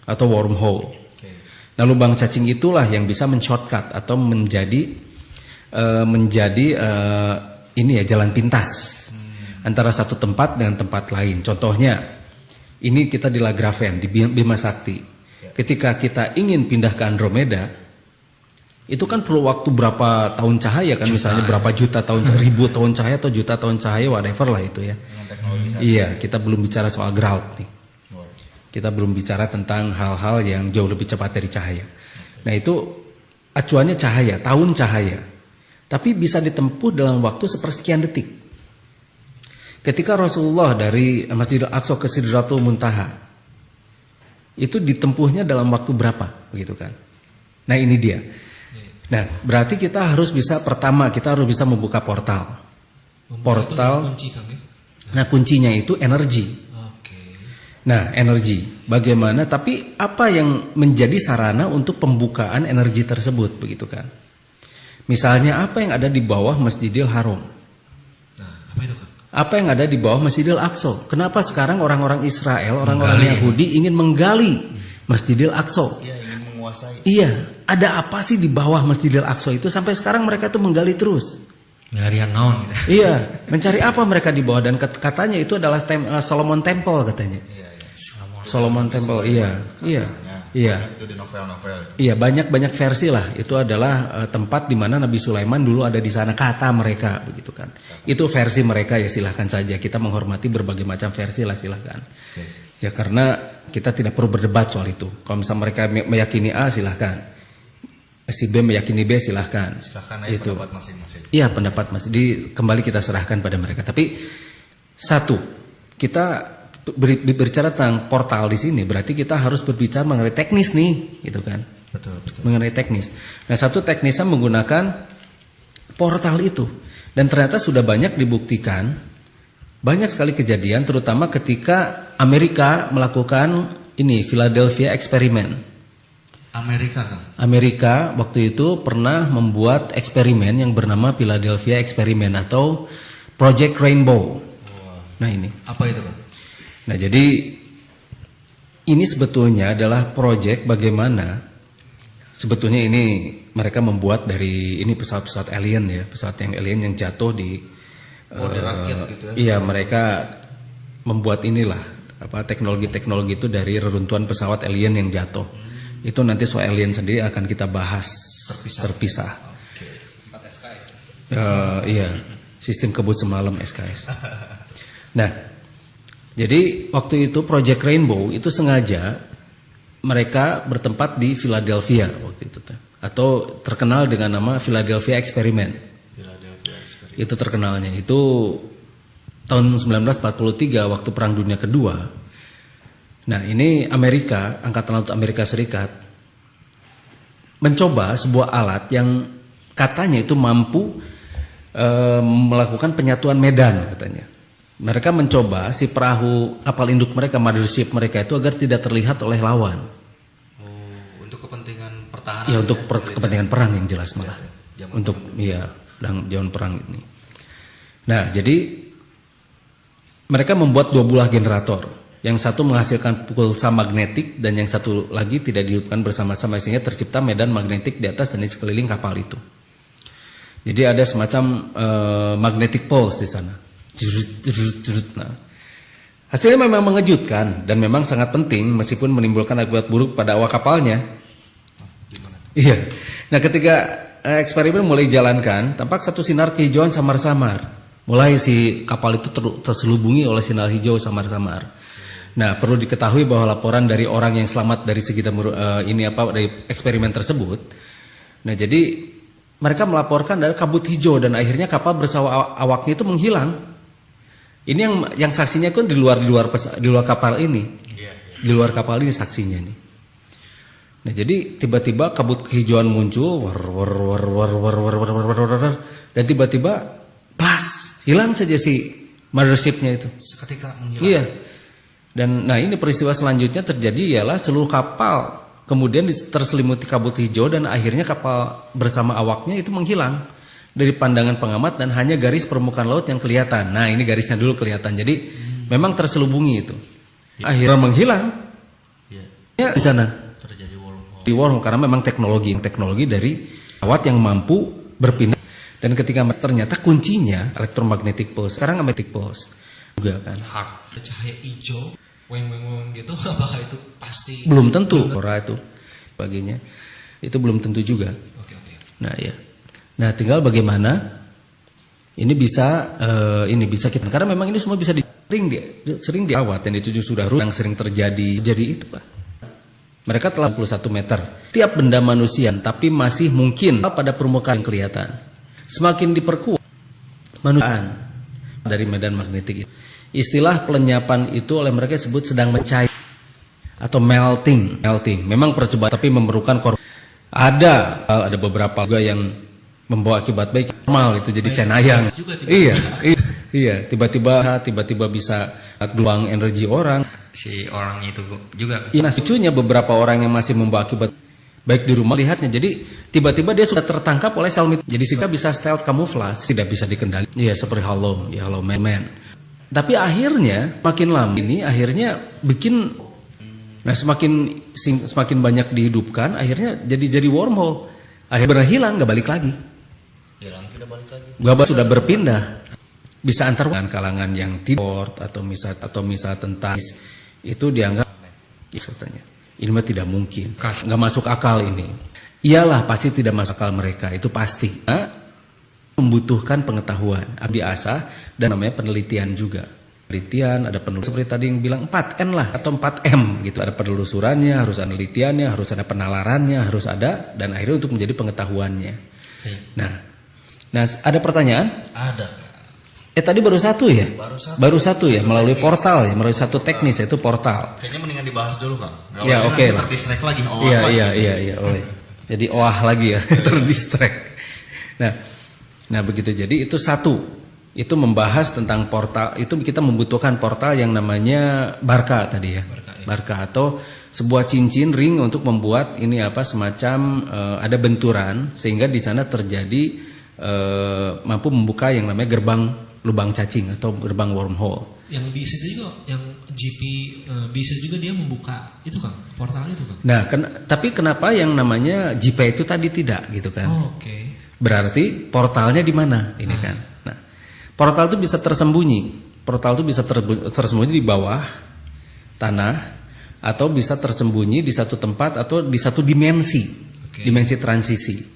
atau wormhole. Oke. Nah, lubang cacing itulah yang bisa men-shortcut atau menjadi ini ya jalan pintas antara satu tempat dengan tempat lain. Contohnya, ini kita di La Graven di Bima Sakti. Ketika kita ingin pindah ke Andromeda, itu kan perlu waktu berapa tahun cahaya kan, misalnya berapa juta tahun, ribu tahun cahaya atau juta tahun cahaya, whatever lah itu ya. Dengan teknologi saat Iya, kita belum bicara soal ground nih. Boleh. Kita belum bicara tentang hal-hal yang jauh lebih cepat dari cahaya. Nah, itu acuannya cahaya, tahun cahaya. Tapi bisa ditempuh dalam waktu sepersekian detik. Ketika Rasulullah dari Masjidil Aqsa ke Sidratul Muntaha, itu ditempuhnya dalam waktu berapa, begitu kan? Nah, ini dia. Nah, berarti kita harus bisa, pertama kita harus bisa membuka portal. Portal. Kunci Kang ya. Nah, kuncinya itu energi. Oke. Nah, energi. Bagaimana? Tapi apa yang menjadi sarana untuk pembukaan energi tersebut, begitu kan? Misalnya apa yang ada di bawah Masjidil Haram? Nah, apa itu Kang? Apa yang ada di bawah Masjidil Aqsa? Kenapa sekarang orang-orang Israel, orang-orang Menggali. Yahudi ingin menggali Masjidil Aqsa? Iya, ingin menguasai. Iya, ada apa sih di bawah Masjidil Aqsa itu sampai sekarang mereka tuh menggali terus? Ngarian naon gitu. Iya, mencari apa mereka di bawah, dan katanya itu adalah Solomon Temple katanya. Iya, iya. Solomon Temple, iya. Iya. Banyak itu di novel-novel itu. Iya, banyak versi lah. Itu adalah tempat di mana Nabi Sulaiman dulu ada di sana, kata mereka begitu kan. Itu versi mereka, ya silahkan saja. Kita menghormati berbagai macam versi lah, silahkan. Ya, karena kita tidak perlu berdebat soal itu. Kalau misalnya mereka meyakini A, silahkan. Si B meyakini B, silahkan. Silahkan aja Itu. pendapat masing-masing. Iya, pendapat masih kembali kita serahkan pada mereka. Tapi satu, kita berbicara tentang portal di sini, berarti kita harus berbicara mengenai teknis nih, gitu kan? Betul. Mengenai teknis. Nah, satu teknisnya menggunakan portal itu, dan ternyata sudah banyak dibuktikan, banyak sekali kejadian, terutama ketika Amerika melakukan ini Philadelphia Experiment. Amerika Kang. Amerika waktu itu pernah membuat eksperimen yang bernama Philadelphia Experiment atau Project Rainbow. Nah, ini. Apa itu Kang? Nah, jadi ini sebetulnya adalah proyek bagaimana sebetulnya ini mereka membuat dari ini pesawat-pesawat alien ya, pesawat yang alien yang jatuh di rakit gitu ya. Iya, mereka membuat inilah apa teknologi-teknologi itu dari reruntuhan pesawat alien yang jatuh. Itu nanti soal alien sendiri akan kita bahas terpisah. Oke. Iya, sistem kebut semalam SKS. Nah, jadi waktu itu Project Rainbow itu sengaja mereka bertempat di Philadelphia waktu itu, atau terkenal dengan nama Philadelphia Experiment. Philadelphia Experiment. Itu terkenalnya. Itu tahun 1943 waktu Perang Dunia Kedua. Nah, ini Amerika, Angkatan Laut Amerika Serikat mencoba sebuah alat yang katanya itu mampu melakukan penyatuan medan katanya. Mereka mencoba si perahu kapal induk mereka, mothership mereka itu agar tidak terlihat oleh lawan. Oh, untuk kepentingan pertahanan. Ya, untuk kepentingan perang yang jelas malah. Zaman Untuk zaman perang ini. Nah, jadi mereka membuat dua buah generator. Yang satu menghasilkan pulsa magnetik dan yang satu lagi tidak dihidupkan bersama-sama, sehingga tercipta medan magnetik di atas dan di sekeliling kapal itu. Jadi ada semacam magnetic pulse di sana. Nah, hasilnya memang mengejutkan dan memang sangat penting meskipun menimbulkan akibat buruk pada awak kapalnya. Iya. Nah, ketika eksperimen mulai dijalankan, tampak satu sinar kehijauan samar-samar. Mulai si kapal itu terselubungi oleh sinar hijau samar-samar. Nah, perlu diketahui bahwa laporan dari orang yang selamat dari segi dari eksperimen tersebut. Nah, jadi mereka melaporkan ada kabut hijau dan akhirnya kapal bersama awaknya itu menghilang. Ini yang saksinya kan di luar kapal ini. Di luar kapal ini saksinya nih. Nah, jadi tiba-tiba kabut kehijauan muncul dan tiba-tiba plas, hilang saja si mothership-nya itu. Seketika menghilang. Iya. Dan nah, ini peristiwa selanjutnya terjadi ialah seluruh kapal kemudian terselimuti kabut hijau dan akhirnya kapal bersama awaknya itu menghilang dari pandangan pengamat dan hanya garis permukaan laut yang kelihatan. Nah, ini garisnya dulu kelihatan. Jadi memang terselubungi itu. Akhirnya menghilang. Ya, di sana. Terjadi wormhole. Di wormhole karena memang teknologi dari pesawat yang mampu berpindah. Dan ketika ternyata kuncinya electromagnetic pulse. Sekarang magnetic pulse juga kan. Ada cahaya hijau, weng gitu, apakah itu pasti? Belum tentu. Ora itu baginya. Itu belum tentu juga. Oke. Nah, ya. Nah, tinggal bagaimana ini bisa kita, karena memang ini semua bisa sering diawat dan itu sudah yang sering terjadi itu, Pak. Mereka telah 21 meter. Tiap benda manusia tapi masih mungkin pada permukaan yang kelihatan. Semakin diperkuat manusia dari medan magnetik itu. Istilah pelenyapan itu oleh mereka disebut sedang mencair atau melting. Memang percobaan tapi memerlukan korban. Ada beberapa juga yang membawa akibat baik, normal itu jadi cenayang. Iya, tiba-tiba bisa gelombang energi orang. Si orang itu juga. Nah, lucunya beberapa orang yang masih membawa akibat baik di rumah lihatnya. Jadi tiba-tiba dia sudah tertangkap oleh sel mitos. Jadi sehingga bisa stealth camouflage, tidak bisa dikendalikan. Iya, seperti Hollow Man. Tapi akhirnya makin lama ini akhirnya bikin semakin banyak dihidupkan, akhirnya jadi wormhole. Akhirnya hilang, nggak balik lagi. Hilang tidak balik lagi. Gabah sudah berpindah. Bisa antar kalangan yang tidak atau misal tentang itu dianggap katanya. Ini mah tidak mungkin. Nggak masuk akal ini. Iyalah pasti tidak masuk akal mereka, itu pasti. Membutuhkan pengetahuan, diasah dan namanya penelitian juga. Penelitian ada penelusuran seperti tadi yang bilang 4N lah atau 4M gitu. Ada penelusurannya, harus ada penelitiannya, harus ada penalarannya, harus ada dan akhirnya untuk menjadi pengetahuannya. Nah, ada pertanyaan? Ada. Tadi baru satu ya? Baru satu ya melalui portal ya, melalui satu teknis yaitu portal. Kayaknya mendingan dibahas dulu, Kang. Ya, oke. Terdistract lagi. Iya. Jadi lagi ya, terdistract. Nah, begitu. Jadi itu satu. Itu membahas tentang portal. Itu kita membutuhkan portal yang namanya Barca tadi ya. Barca atau sebuah cincin ring untuk membuat ini semacam ada benturan sehingga di sana terjadi mampu membuka yang namanya gerbang lubang cacing atau gerbang wormhole. Yang bisa juga, yang GP bisa juga dia membuka itu kan, portal itu kan. Nah, tapi kenapa yang namanya GP itu tadi tidak gitu kan? Oke. Berarti portalnya di mana ini kan? Nah, portal itu bisa tersembunyi. Portal itu bisa tersembunyi di bawah tanah atau bisa tersembunyi di satu tempat atau di satu dimensi, dimensi transisi.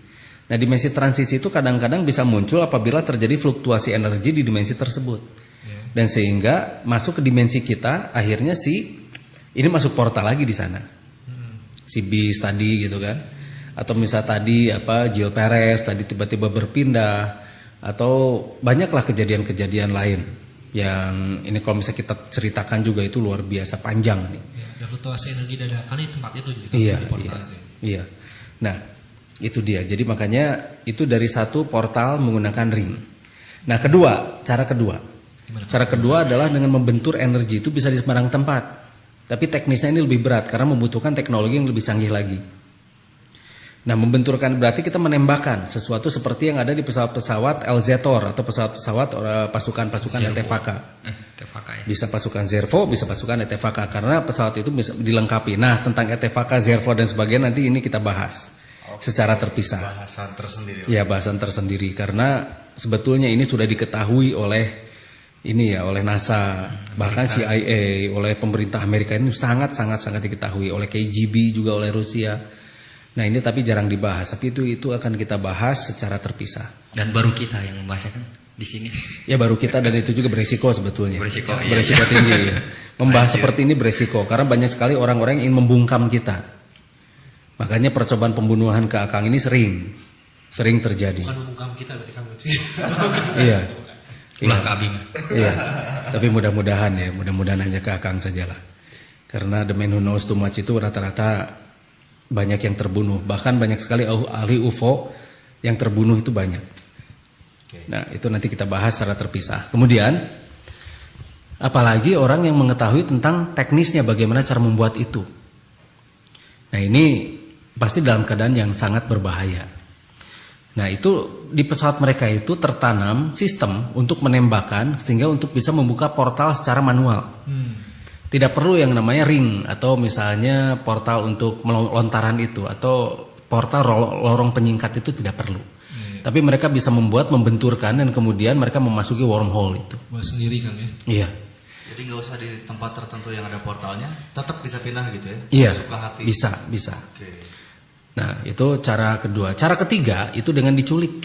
Nah, dimensi transisi itu kadang-kadang bisa muncul apabila terjadi fluktuasi energi di dimensi tersebut. Dan sehingga masuk ke dimensi kita, akhirnya ini masuk portal lagi di sana. Si bis tadi gitu kan. Atau misal tadi Gil Perez tadi tiba-tiba berpindah atau banyaklah kejadian-kejadian lain yang ini kalau misalnya kita ceritakan juga itu luar biasa panjang nih. Ya, fluktuasi energi dadakan di tempat itu juga iya, di portal itu. Iya. Nah, itu dia. Jadi makanya itu dari satu portal menggunakan ring. Nah, cara kedua adalah dengan membentur energi itu bisa di sembarang tempat. Tapi teknisnya ini lebih berat karena membutuhkan teknologi yang lebih canggih lagi. Nah, membenturkan berarti kita menembakkan sesuatu seperti yang ada di pesawat-pesawat LZ-Tor atau pesawat-pesawat pasukan-pasukan ETVK. Ya. Bisa pasukan Zervo, bisa pasukan ETVK karena pesawat itu bisa dilengkapi. Nah, tentang ETVK, Zervo dan sebagainya nanti ini kita bahas. secara terpisah. Bahasan tersendiri. Ya, bahasan tersendiri karena sebetulnya ini sudah diketahui oleh oleh NASA, bahkan CIA, oleh pemerintah Amerika ini sangat diketahui, oleh KGB juga, oleh Rusia. Nah ini tapi jarang dibahas, tapi itu akan kita bahas secara terpisah. Dan baru kita yang membahasnya kan di sini. Ya baru kita, dan itu juga beresiko sebetulnya. Beresiko, beresiko iya. tinggi. Ya. Membahas seperti ini beresiko karena banyak sekali orang-orang yang ingin membungkam kita. Makanya percobaan pembunuhan ke Akang ini sering terjadi. Bukan membungkam kita berarti kamu itu. Iya. Ulah ke Abim. Iya. Tapi mudah-mudahan hanya ke Akang sajalah. Karena the man who knows too much itu rata-rata banyak yang terbunuh. Bahkan banyak sekali ahli UFO yang terbunuh itu banyak. Nah, itu nanti kita bahas secara terpisah. Kemudian apalagi orang yang mengetahui tentang teknisnya bagaimana cara membuat itu. Nah, ini pasti dalam keadaan yang sangat berbahaya. Nah, itu di pesawat mereka itu tertanam sistem untuk menembakkan sehingga untuk bisa membuka portal secara manual. Tidak perlu yang namanya ring atau misalnya portal untuk melontaran itu atau portal lorong penyingkat itu tidak perlu. Tapi mereka bisa membenturkan dan kemudian mereka memasuki wormhole itu. Buat sendiri kan ya? Iya. Jadi nggak usah di tempat tertentu yang ada portalnya, tetap bisa pindah gitu ya? Iya. Suka hati. Bisa. Oke. Nah, itu cara kedua. Cara ketiga itu dengan diculik.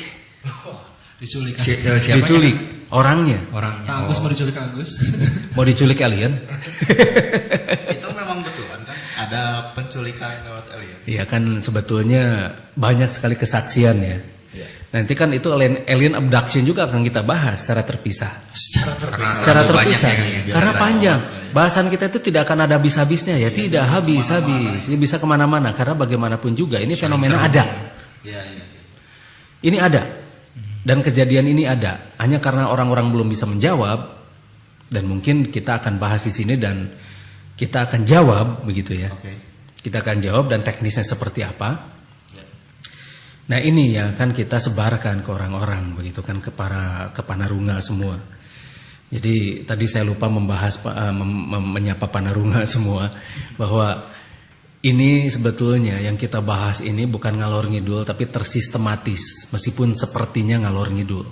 Diculik kan? Siapa? Diculik orangnya. Orangnya. Kang Agus mau diculik Kang Agus. Mau diculik alien? Itu memang betul kan? Ada penculikan lewat alien. Iya kan, sebetulnya banyak sekali kesaksian ya. Iya. Nanti kan itu alien abduction juga akan kita bahas secara terpisah. Secara terpisah. Secara terlalu banyak terpisah. ya, Kang, ya. Karena Biar panjang. kita- Bahasan kita itu tidak akan ada habis-habisnya ya. Tidak habis-habis. Ini bisa kemana-mana. Karena bagaimanapun juga ini fenomena ada. Iya. Ini ada. Dan kejadian ini ada. Hanya karena orang-orang belum bisa menjawab. Dan mungkin kita akan bahas di sini dan kita akan jawab begitu ya. Oke. Kita akan jawab dan teknisnya seperti apa. Nah ini yang akan kita sebarkan ke orang-orang begitu kan, ke panarunga semua. Jadi tadi saya lupa membahas menyapa panarunga semua bahwa ini sebetulnya yang kita bahas ini bukan ngalor ngidul tapi tersistematis, meskipun sepertinya ngalor ngidul.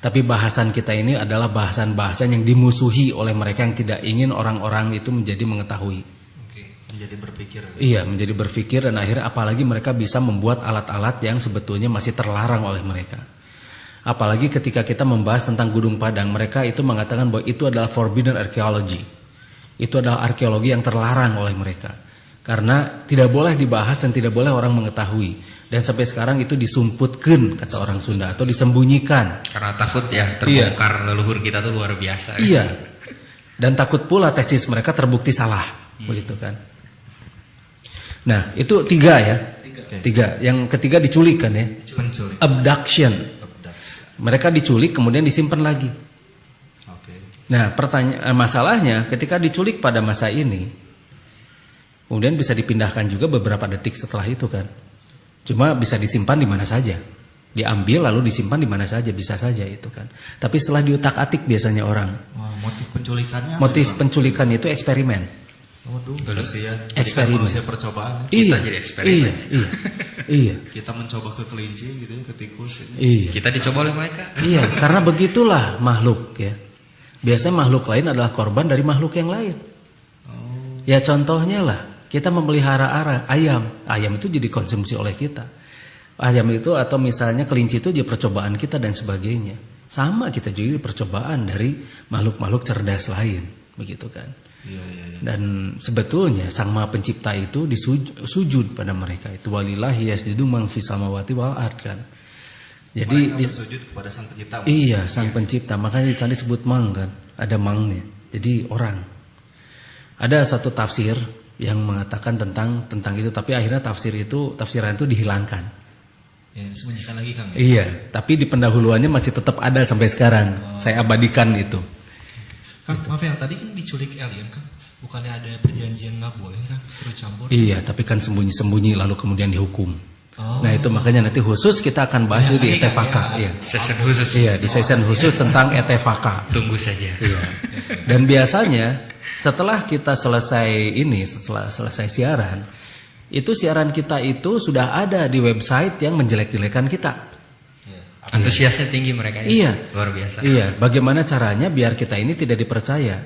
Tapi bahasan kita ini adalah bahasan-bahasan yang dimusuhi oleh mereka yang tidak ingin orang-orang itu menjadi mengetahui. Menjadi berpikir. Iya, menjadi berpikir dan akhirnya apalagi mereka bisa membuat alat-alat yang sebetulnya masih terlarang oleh mereka. Apalagi ketika kita membahas tentang Gunung Padang, mereka itu mengatakan bahwa itu adalah forbidden archaeology. Itu adalah arkeologi yang terlarang oleh mereka. Karena tidak boleh dibahas dan tidak boleh orang mengetahui. Dan sampai sekarang itu disumputkan, kata orang Sunda, atau disembunyikan. Karena takut ya terbongkar leluhur kita tuh luar biasa. Iya. Dan takut pula tesis mereka terbukti salah, begitu kan. Nah, itu tiga ya. Tiga. Yang ketiga diculik kan ya. Penculik. Abduction. Mereka diculik kemudian disimpan lagi. Oke. Nah, masalahnya ketika diculik pada masa ini, kemudian bisa dipindahkan juga beberapa detik setelah itu kan. Cuma bisa disimpan di mana saja. Diambil lalu disimpan di mana saja, bisa saja itu kan. Tapi setelah diutak-atik biasanya orang. Wah, motif penculikannya apa Motif sih, Bang? penculikan itu eksperimen. Waduh, Dulu. kasihan. Eksperimen. Manusia percobaan. Iya. jadi eksperimen. Iya. Kita mencoba ke kelinci gitu ya, ke tikus. Gitu. Iya. Kita dicoba oleh mereka. Iya, karena begitulah makhluk ya. Biasanya makhluk lain adalah korban dari makhluk yang lain. Ya contohnya lah, kita memelihara ayam. Ayam itu jadi konsumsi oleh kita. Ayam itu atau misalnya kelinci itu jadi percobaan kita dan sebagainya. Sama kita juga percobaan dari makhluk-makhluk cerdas lain, begitu kan. Iya. Dan sebetulnya Sang Maha Pencipta itu disujud pada mereka itu, walillahi yasjudu man fis samawati wal ard kan. Jadi Mereka bersujud kepada Sang Pencipta. iya, Sang Pencipta, makanya di sana disebut mang kan, ada mangnya. Jadi orang. Ada satu tafsir yang mengatakan tentang itu, tapi akhirnya tafsiran itu dihilangkan. Ya, disembunyikan lagi Kang. Iya, tapi di pendahuluannya masih tetap ada sampai sekarang. Saya abadikan itu. Kang, maaf ya, tadi kan diculik alien kan, bukannya ada perjanjian nggak boleh kan, terus campur. Iya, tapi kan sembunyi-sembunyi lalu kemudian dihukum. Nah itu makanya nanti khusus kita akan bahas di ETFK. Iya. Session khusus. Iya, di session khusus tentang ETFK. Tunggu saja. Iya. Dan biasanya setelah kita selesai siaran, itu siaran kita itu sudah ada di website yang menjelek-jelekan kita. Antusiasnya tinggi mereka ya. Iya. Luar biasa. Iya, bagaimana caranya biar kita ini tidak dipercaya.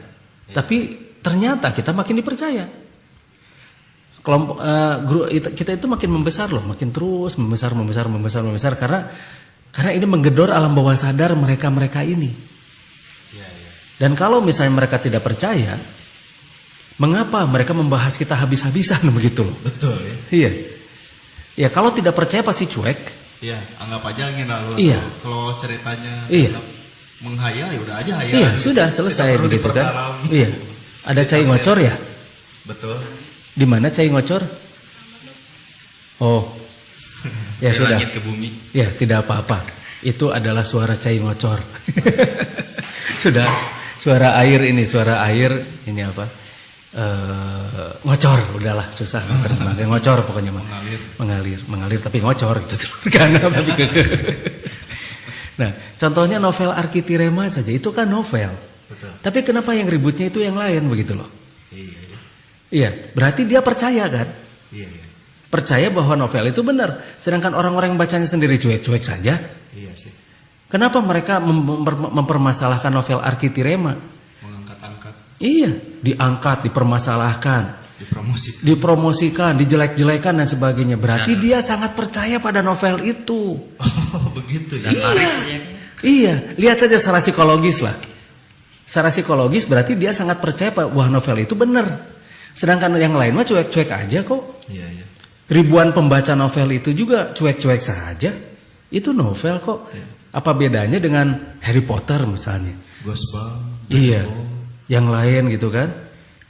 Tapi ternyata kita makin dipercaya. Kelompok kita itu makin membesar loh, makin terus membesar karena ini menggedor alam bawah sadar mereka ini. Dan kalau misalnya mereka tidak percaya, mengapa mereka membahas kita habis-habisan begitu loh? Betul ya. Iya. Ya kalau tidak percaya pasti cuek. Iya, anggap aja ngenalur. Iya. Kalau ceritanya Iya. menghayal ya udah aja hayal. Iya, gitu. sudah Tidak selesai perlu begitu kan. diperdalam. Iya. Ada cai ngocor ya? Betul. Di mana cai ngocor? Oh. Ya Dari sudah. langit ke bumi. Ya, tidak apa-apa. Itu adalah suara cai ngocor. Sudah, suara air ini apa? Ngocor, udahlah susah terjemahkan. Ngocor pokoknya mah. Mengalir tapi ngocor gitu karena tapi Nah, contohnya novel Arkitirema saja itu kan novel. Betul. Tapi kenapa yang ributnya itu yang lain begitu loh? Iya. Iya, berarti dia percaya kan? Iya. Percaya bahwa novel itu benar. Sedangkan orang-orang yang bacanya sendiri cuek-cuek saja. Iya sih. Kenapa mereka mempermasalahkan novel Arkitirema? Mengangkat-angkat, Iya, diangkat, dipermasalahkan, dipromosikan, dijelek-jelekan dan sebagainya. Berarti dia sangat percaya pada novel itu. Oh, begitu ya. Dan laris ya. Iya, lihat saja secara psikologis lah. Secara psikologis berarti dia sangat percaya bahwa novel itu benar. Sedangkan yang lain mah cuek-cuek aja kok. Iya. Ribuan pembaca novel itu juga cuek-cuek saja. Itu novel kok. Iya. Apa bedanya dengan Harry Potter misalnya? Ghostbusters. Iya, yang lain gitu kan.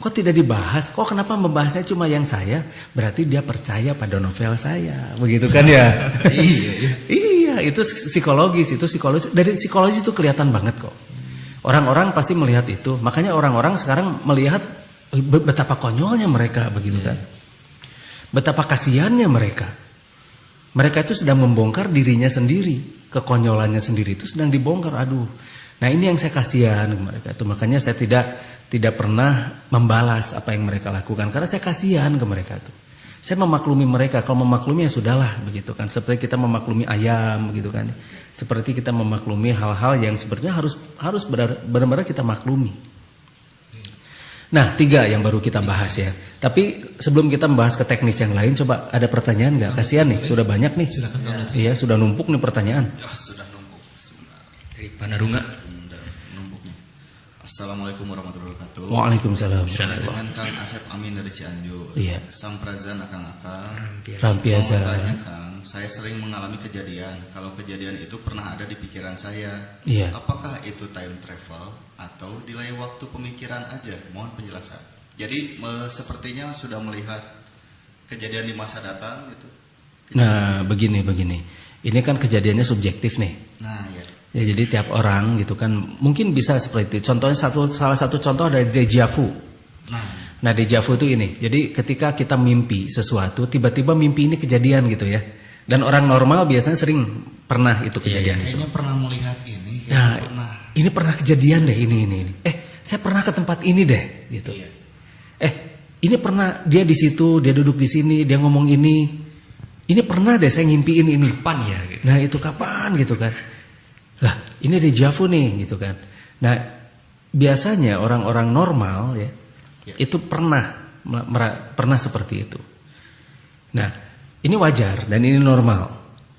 Kok tidak dibahas? Kok kenapa membahasnya cuma yang saya? Berarti dia percaya pada novel saya. Begitu kan ya? Iya, itu psikologis. Dari psikologis itu kelihatan banget kok. Orang-orang pasti melihat itu. Makanya orang-orang sekarang melihat betapa konyolnya mereka begitu kan. Betapa kasihannya mereka. Mereka itu sedang membongkar dirinya sendiri. Kekonyolannya sendiri itu sedang dibongkar. Aduh. Nah, ini yang saya kasihan ke mereka itu. Makanya saya tidak pernah membalas apa yang mereka lakukan karena saya kasihan ke mereka itu. Saya memaklumi mereka. Kalau memaklumi ya sudahlah begitu kan. Seperti kita memaklumi ayam begitu kan. Seperti kita memaklumi hal-hal yang sebenarnya harus benar-benar kita maklumi. Nah, 3 yang baru kita bahas ya. Tapi sebelum kita membahas ke teknis yang lain, coba ada pertanyaan nggak? Kasihan nih, sudah banyak nih. Iya, sudah numpuk nih pertanyaan. Ya, sudah numpuk sebentar. Dari Panarunga. Numpuknya. Assalamualaikum warahmatullahi wabarakatuh. Waalaikumsalam. Dengan Kang Asep Amin dari Cianjur. Iya. Samprazan akang-akang. Rampiaza. Mau tanya Kang, saya sering mengalami kejadian. Kalau kejadian itu pernah ada di pikiran saya. Iya. Apakah itu time travel atau delay waktu pemikiran aja? Mohon penjelasan. Jadi sepertinya sudah melihat kejadian di masa datang gitu. Nah, begini. Ini kan kejadiannya subjektif nih. Nah, ya. Ya, jadi tiap orang gitu kan mungkin bisa seperti itu. Contohnya salah satu contoh dari déjà vu. Nah, déjà vu itu ini. Jadi ketika kita mimpi sesuatu, tiba-tiba mimpi ini kejadian gitu ya. Dan orang normal biasanya sering pernah itu kejadian itu. Kayaknya pernah melihat ini. Nah, Pernah. ini pernah kejadian deh ini. Saya pernah ke tempat ini deh gitu. Iya. Ini pernah dia di situ, dia duduk di sini, dia ngomong ini. Ini pernah deh saya ngimpiin ini. Kapan ya gitu. Nah, itu kapan gitu kan. Lah, ini déjà vu nih gitu kan. Nah, biasanya orang-orang normal ya, itu pernah seperti itu. Nah, ini wajar dan ini normal.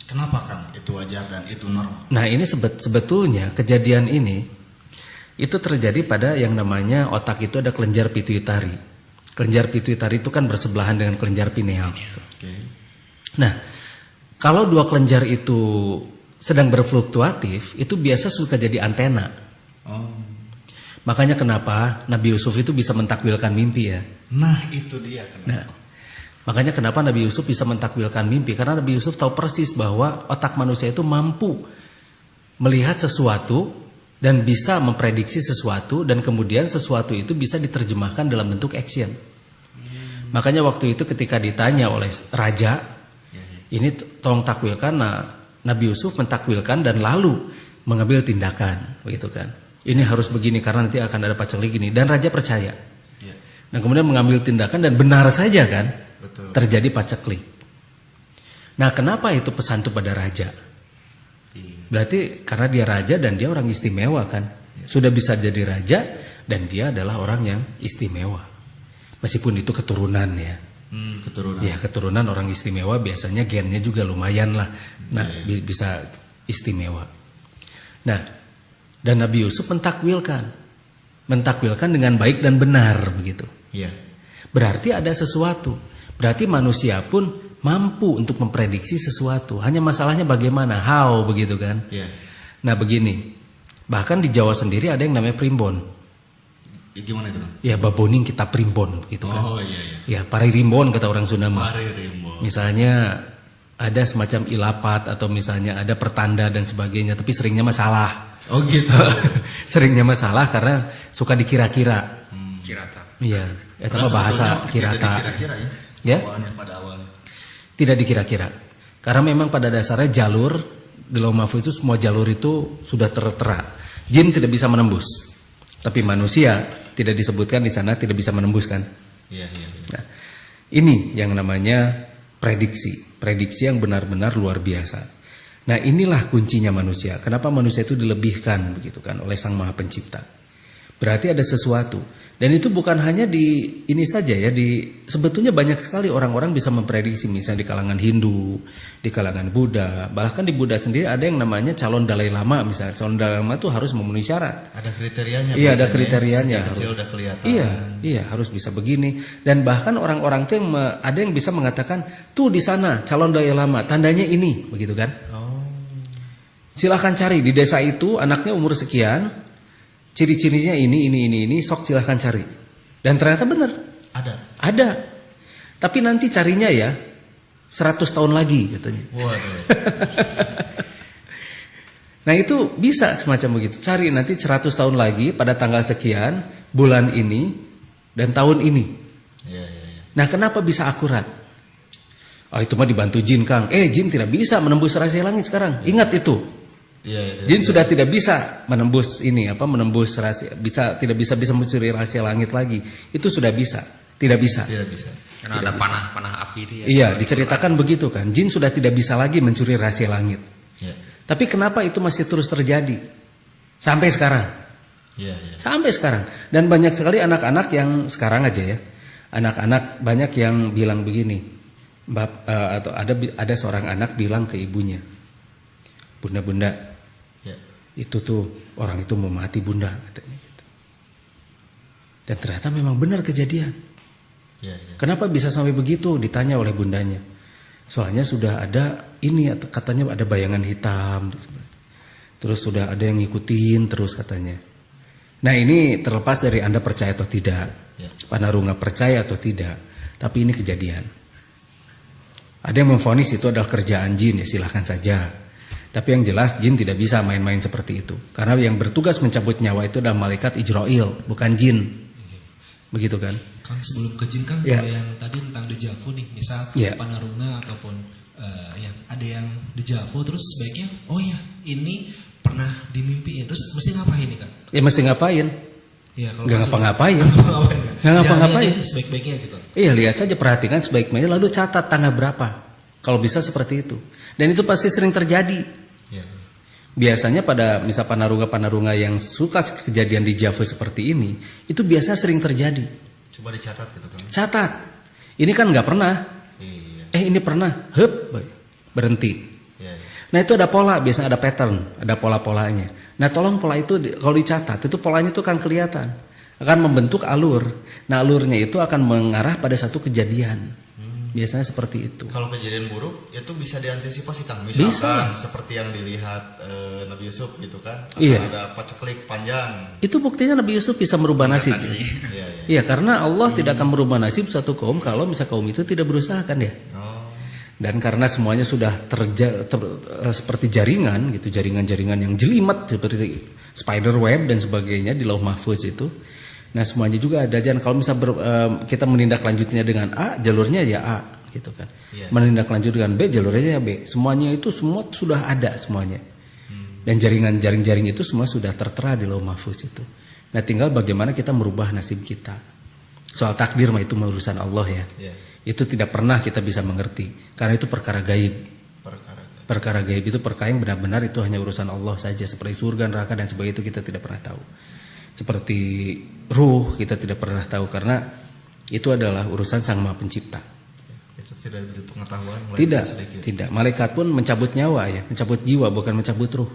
Kenapa Kang? Itu wajar dan itu normal. Nah, ini sebetulnya kejadian ini itu terjadi pada yang namanya otak itu ada kelenjar pituitari. Kelenjar pituitari itu kan bersebelahan dengan kelenjar pineal. Okay. Nah, kalau dua kelenjar itu sedang berfluktuatif, itu biasa suka jadi antena. Oh. Makanya kenapa Nabi Yusuf itu bisa mentakwilkan mimpi ya. Nah, itu dia kenapa. Nah, makanya kenapa Nabi Yusuf bisa mentakwilkan mimpi. Karena Nabi Yusuf tahu persis bahwa otak manusia itu mampu melihat sesuatu dan bisa memprediksi sesuatu. Dan kemudian sesuatu itu bisa diterjemahkan dalam bentuk action. Makanya waktu itu ketika ditanya oleh raja, ini tolong takwilkan. Nah, Nabi Yusuf mentakwilkan dan lalu mengambil tindakan, begitu kan? Ini harus begini karena nanti akan ada paceklik gini. Dan raja percaya. Dan kemudian mengambil tindakan dan benar saja kan? Betul. terjadi paceklik. Nah, kenapa itu pesan itu pada raja? Iya. Berarti karena dia raja dan dia orang istimewa kan. Sudah bisa jadi raja dan dia adalah orang yang istimewa. Meskipun itu keturunan ya. Keturunan. Ya, keturunan orang istimewa biasanya gennya juga lumayan lah. Nah, bisa istimewa. Nah, dan Nabi Yusuf mentakwilkan dengan baik dan benar begitu. Iya. Berarti ada sesuatu. Berarti manusia pun mampu untuk memprediksi sesuatu. Hanya masalahnya bagaimana, how begitu kan? Iya. Nah, begini. Bahkan di Jawa sendiri ada yang namanya primbon. Gimana itu, Bang? Ya, baboning kita primbon begitu kan. Oh iya iya. Ya, paririmbon kata orang Sunda mah. Pari Rimbo. Misalnya ada semacam ilapat atau misalnya ada pertanda dan sebagainya, tapi seringnya masalah. Oh gitu. Seringnya masalah karena suka dikira-kira. Cirata. Iya, itu Karena mah bahasa sebetulnya kirata. tidak dikira-kira ya. Ya? Pada awalnya. Tidak dikira-kira. Karena memang pada dasarnya jalur di Lauh Mahfuz itu semua jalur itu sudah tertera. Jin tidak bisa menembus. Tapi manusia tidak disebutkan di sana tidak bisa menembus kan. Iya iya. Iya. Nah, ini yang namanya prediksi. Prediksi yang benar-benar luar biasa. Nah, inilah kuncinya manusia. Kenapa manusia itu dilebihkan begitu kan oleh Sang Maha Pencipta. Berarti ada sesuatu. Dan itu bukan hanya di ini saja ya, sebetulnya banyak sekali orang-orang bisa memprediksi, misalnya di kalangan Hindu, di kalangan Buddha, bahkan di Buddha sendiri ada yang namanya calon Dalai Lama misalnya. Calon Dalai Lama itu harus memenuhi syarat. Ada kriterianya. Iya, ada biasanya. kriterianya. Sejak kecil udah kelihatan. Iya, harus bisa begini. Dan bahkan orang-orang itu ada yang bisa mengatakan, tuh di sana calon Dalai Lama, tandanya ini, begitu kan? Oh. Silahkan cari di desa itu anaknya umur sekian. Ciri-cirinya ini, sok silahkan cari. Dan ternyata benar. Ada. Tapi nanti carinya ya 100 tahun lagi katanya. Waduh. Nah itu bisa semacam begitu. Cari nanti 100 tahun lagi pada tanggal sekian, bulan ini, dan tahun ini. Iya, iya, iya. Nah kenapa bisa akurat? Oh itu mah dibantu jin Kang. Jin tidak bisa menembus rahasia langit sekarang. Ingat itu. Iya, iya, Jin sudah tidak bisa menembus menembus rahasia, tidak bisa mencuri rahasia langit lagi. Itu sudah bisa, tidak bisa. Tidak bisa. Karena ada panah api itu ya. Iya, diceritakan begitu kan. Jin sudah tidak bisa lagi mencuri rahasia langit. Iya. Tapi kenapa itu masih terus terjadi sampai sekarang? Iya, iya. Sampai sekarang. Dan banyak sekali anak-anak yang sekarang aja ya. Anak-anak banyak yang bilang begini. Atau ada seorang anak bilang ke ibunya, "Bunda, itu tuh orang itu mau mati bunda," katanya gitu. Dan ternyata memang benar kejadian. Ya, ya. Kenapa bisa sampai begitu? Ditanya oleh bundanya. Soalnya sudah ada ini katanya ada bayangan hitam. Terus sudah ada yang ngikutin terus katanya. Nah ini terlepas dari Anda percaya atau tidak, Ya. Panarunga percaya atau tidak, tapi ini kejadian. Ada yang memvonis itu adalah kerjaan jin, ya silahkan saja. Tapi yang jelas jin tidak bisa main-main seperti itu. Karena yang bertugas mencabut nyawa itu adalah malaikat Ijrail, bukan jin. Begitu kan? Kang sebelum ke jin Kang, Ya. kalau yang tadi tentang dejavu nih, misal Ya. Panarunga ataupun yang ada yang dejavu terus sebaiknya, oh ya ini pernah dimimpiin, terus mesti ngapain nih Kang? Ya mesti ngapain? Ya, kalau Nggak maksud- ngapa-ngapain. Ngapa-ngapain. Nggak ngapa-ngapain. Jangan aja sebaik-baiknya gitu. Iya lihat saja, perhatikan sebaik-baiknya, lalu catat tanggal berapa. Kalau bisa seperti itu. Dan itu pasti sering terjadi. Ya. Biasanya pada misal panarunga-panarunga yang suka kejadian di Java seperti ini, itu biasa sering terjadi. Coba dicatat gitu kan. Catat. Ini kan nggak pernah. Iya. Ini pernah. Hup, berhenti. Iya, iya. Nah itu ada pola, biasanya ada pattern, ada pola-polanya. Nah tolong pola itu kalau dicatat, itu polanya itu akan kelihatan. Akan membentuk alur. Nah alurnya itu akan mengarah pada satu kejadian. Biasanya seperti itu. Kalau kejadian buruk itu bisa diantisipasi Kang. Bisa. Misalkan seperti yang dilihat Nabi Yusuf gitu kan. Akan Iya. ada paceklik panjang. Itu buktinya Nabi Yusuf bisa merubah nasib. Iya, iya. Iya, karena Allah tidak akan merubah nasib satu kaum kalau misal kaum itu tidak berusaha kan ya. Oh. Dan karena semuanya sudah seperti jaringan gitu, jaringan-jaringan yang jelimet seperti spider web dan sebagainya di Lauh Mahfuz itu. Nah, semuanya juga ada. Dan kalau misal kita menindaklanjutinya dengan A, jalurnya ya A gitu kan. Iya. Menindaklanjut dengan B, jalurnya ya B. Semuanya itu semua sudah ada semuanya. Dan jaring-jaring itu semua sudah tertera di Lauh Mahfuz itu. Nah, tinggal bagaimana kita merubah nasib kita. Soal takdir mah itu urusan Allah ya. Itu tidak pernah kita bisa mengerti karena itu perkara gaib. Perkara gaib itu perkara yang benar-benar itu hanya urusan Allah saja. Seperti surga, neraka dan sebagainya itu kita tidak pernah tahu. Seperti ruh kita tidak pernah tahu karena itu adalah urusan Sang Maha Pencipta. Tidak dari pengetahuan. Tidak. Malaikat pun mencabut nyawa ya, mencabut jiwa bukan mencabut ruh.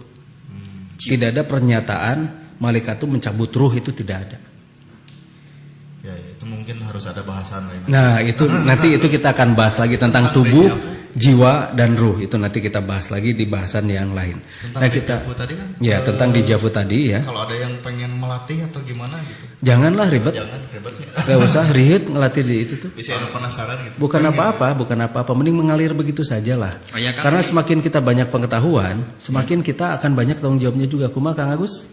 Tidak ada pernyataan malaikat itu mencabut ruh, itu tidak ada. Ya, itu mungkin harus ada bahasan lain. Nah, itu nanti itu kita akan bahas lagi tentang tubuh, jiwa dan ruh. Itu nanti kita bahas lagi di bahasan yang lain. Tentang Nah, kita tadi kan, tentang dejavu tadi ya. Kalau ada yang pengen melatih atau gimana gitu. Janganlah ribet. Jangan ribetnya. Gak usah ribet ngelatih di itu tuh. Bisa ada penasaran gitu. Bukan apa-apa, mending mengalir begitu sajalah. Oh, ya kan? Karena semakin kita banyak pengetahuan, semakin kita akan banyak tanggung jawabnya juga. Kumaha Kang Agus?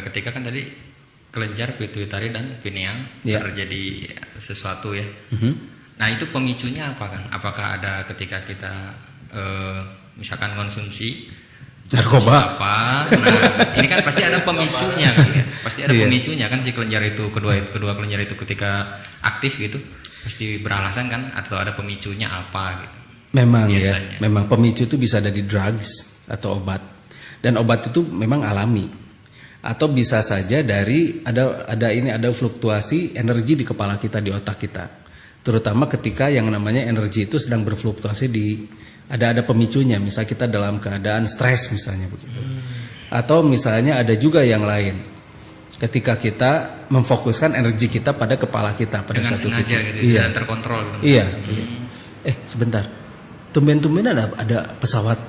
Ketika kan tadi kelenjar pituitari dan pineal terjadi sesuatu ya. Nah itu pemicunya apa Kang? Apakah ada ketika kita misalkan konsumsi narkoba apa? Nah ini kan pasti ada pemicunya kan ya. Pasti ada pemicunya kan si kelenjar itu kedua kelenjar itu ketika aktif gitu pasti beralasan kan atau ada pemicunya apa gitu. Memang biasanya. Memang pemicu itu bisa ada di drugs atau obat. Dan obat itu memang alami. Atau bisa saja dari ada fluktuasi energi di kepala kita, di otak kita. Terutama ketika yang namanya energi itu sedang berfluktuasi ada pemicunya. Misalnya kita dalam keadaan stres misalnya begitu. Atau misalnya ada juga yang lain. Ketika kita memfokuskan energi kita pada kepala kita pada dengan satu sengaja titik. gitu, Iya. tidak terkontrol gitu. Iya. Sebentar. Tumben-tumben ada pesawat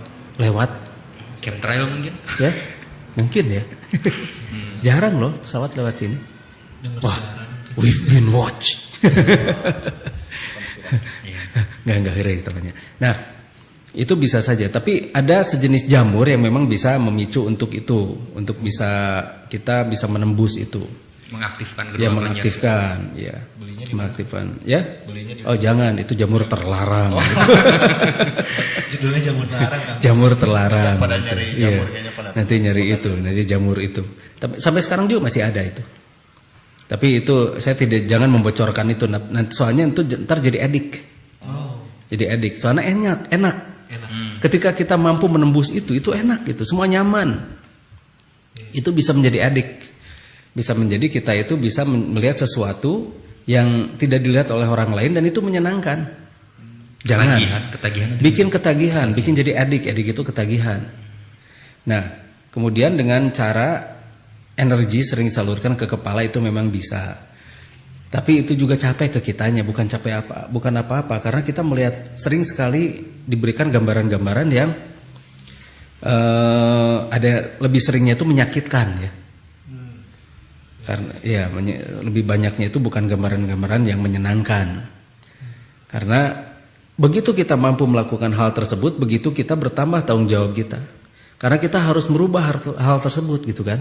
lewat. Chemtrail mungkin. Ya. Mungkin ya. Jarang loh pesawat lewat sini. Wah, we've been watch. Nggak kira temannya. Nah, itu bisa saja. Tapi ada sejenis jamur yang memang bisa memicu untuk itu, untuk kita bisa menembus itu. Mengaktifkan kedua Ya, kelenjar. mengaktifkan, ya. Belinya di Mengaktifkan, ya. Belinya di Oh, jangan, itu jamur terlarang. Judulnya jamur terlarang kan. Jamur terlarang. Pada nyari Iya. jamur, kayaknya pada Nanti nyari itu, nanti jamur itu. Tapi sampai sekarang juga masih ada itu. Tapi itu saya jangan membocorkan itu. Nanti soalnya itu ntar jadi edik. Jadi edik. Soalnya enak. Ketika kita mampu menembus itu enak gitu. Semua nyaman. Itu bisa menjadi edik. Bisa menjadi kita itu bisa melihat sesuatu yang tidak dilihat oleh orang lain dan itu menyenangkan. Jangan. Ketagihan. Bikin ketagihan, bikin jadi edik itu ketagihan. Nah, kemudian dengan cara energi sering disalurkan ke kepala itu memang bisa. Tapi itu juga capek ke kitanya, bukan apa-apa karena kita melihat sering sekali diberikan gambaran-gambaran yang ada lebih seringnya itu menyakitkan ya. Karena ya lebih banyaknya itu bukan gambaran-gambaran yang menyenangkan. Karena begitu kita mampu melakukan hal tersebut, begitu kita bertambah tanggung jawab kita. Karena kita harus merubah hal tersebut gitu kan.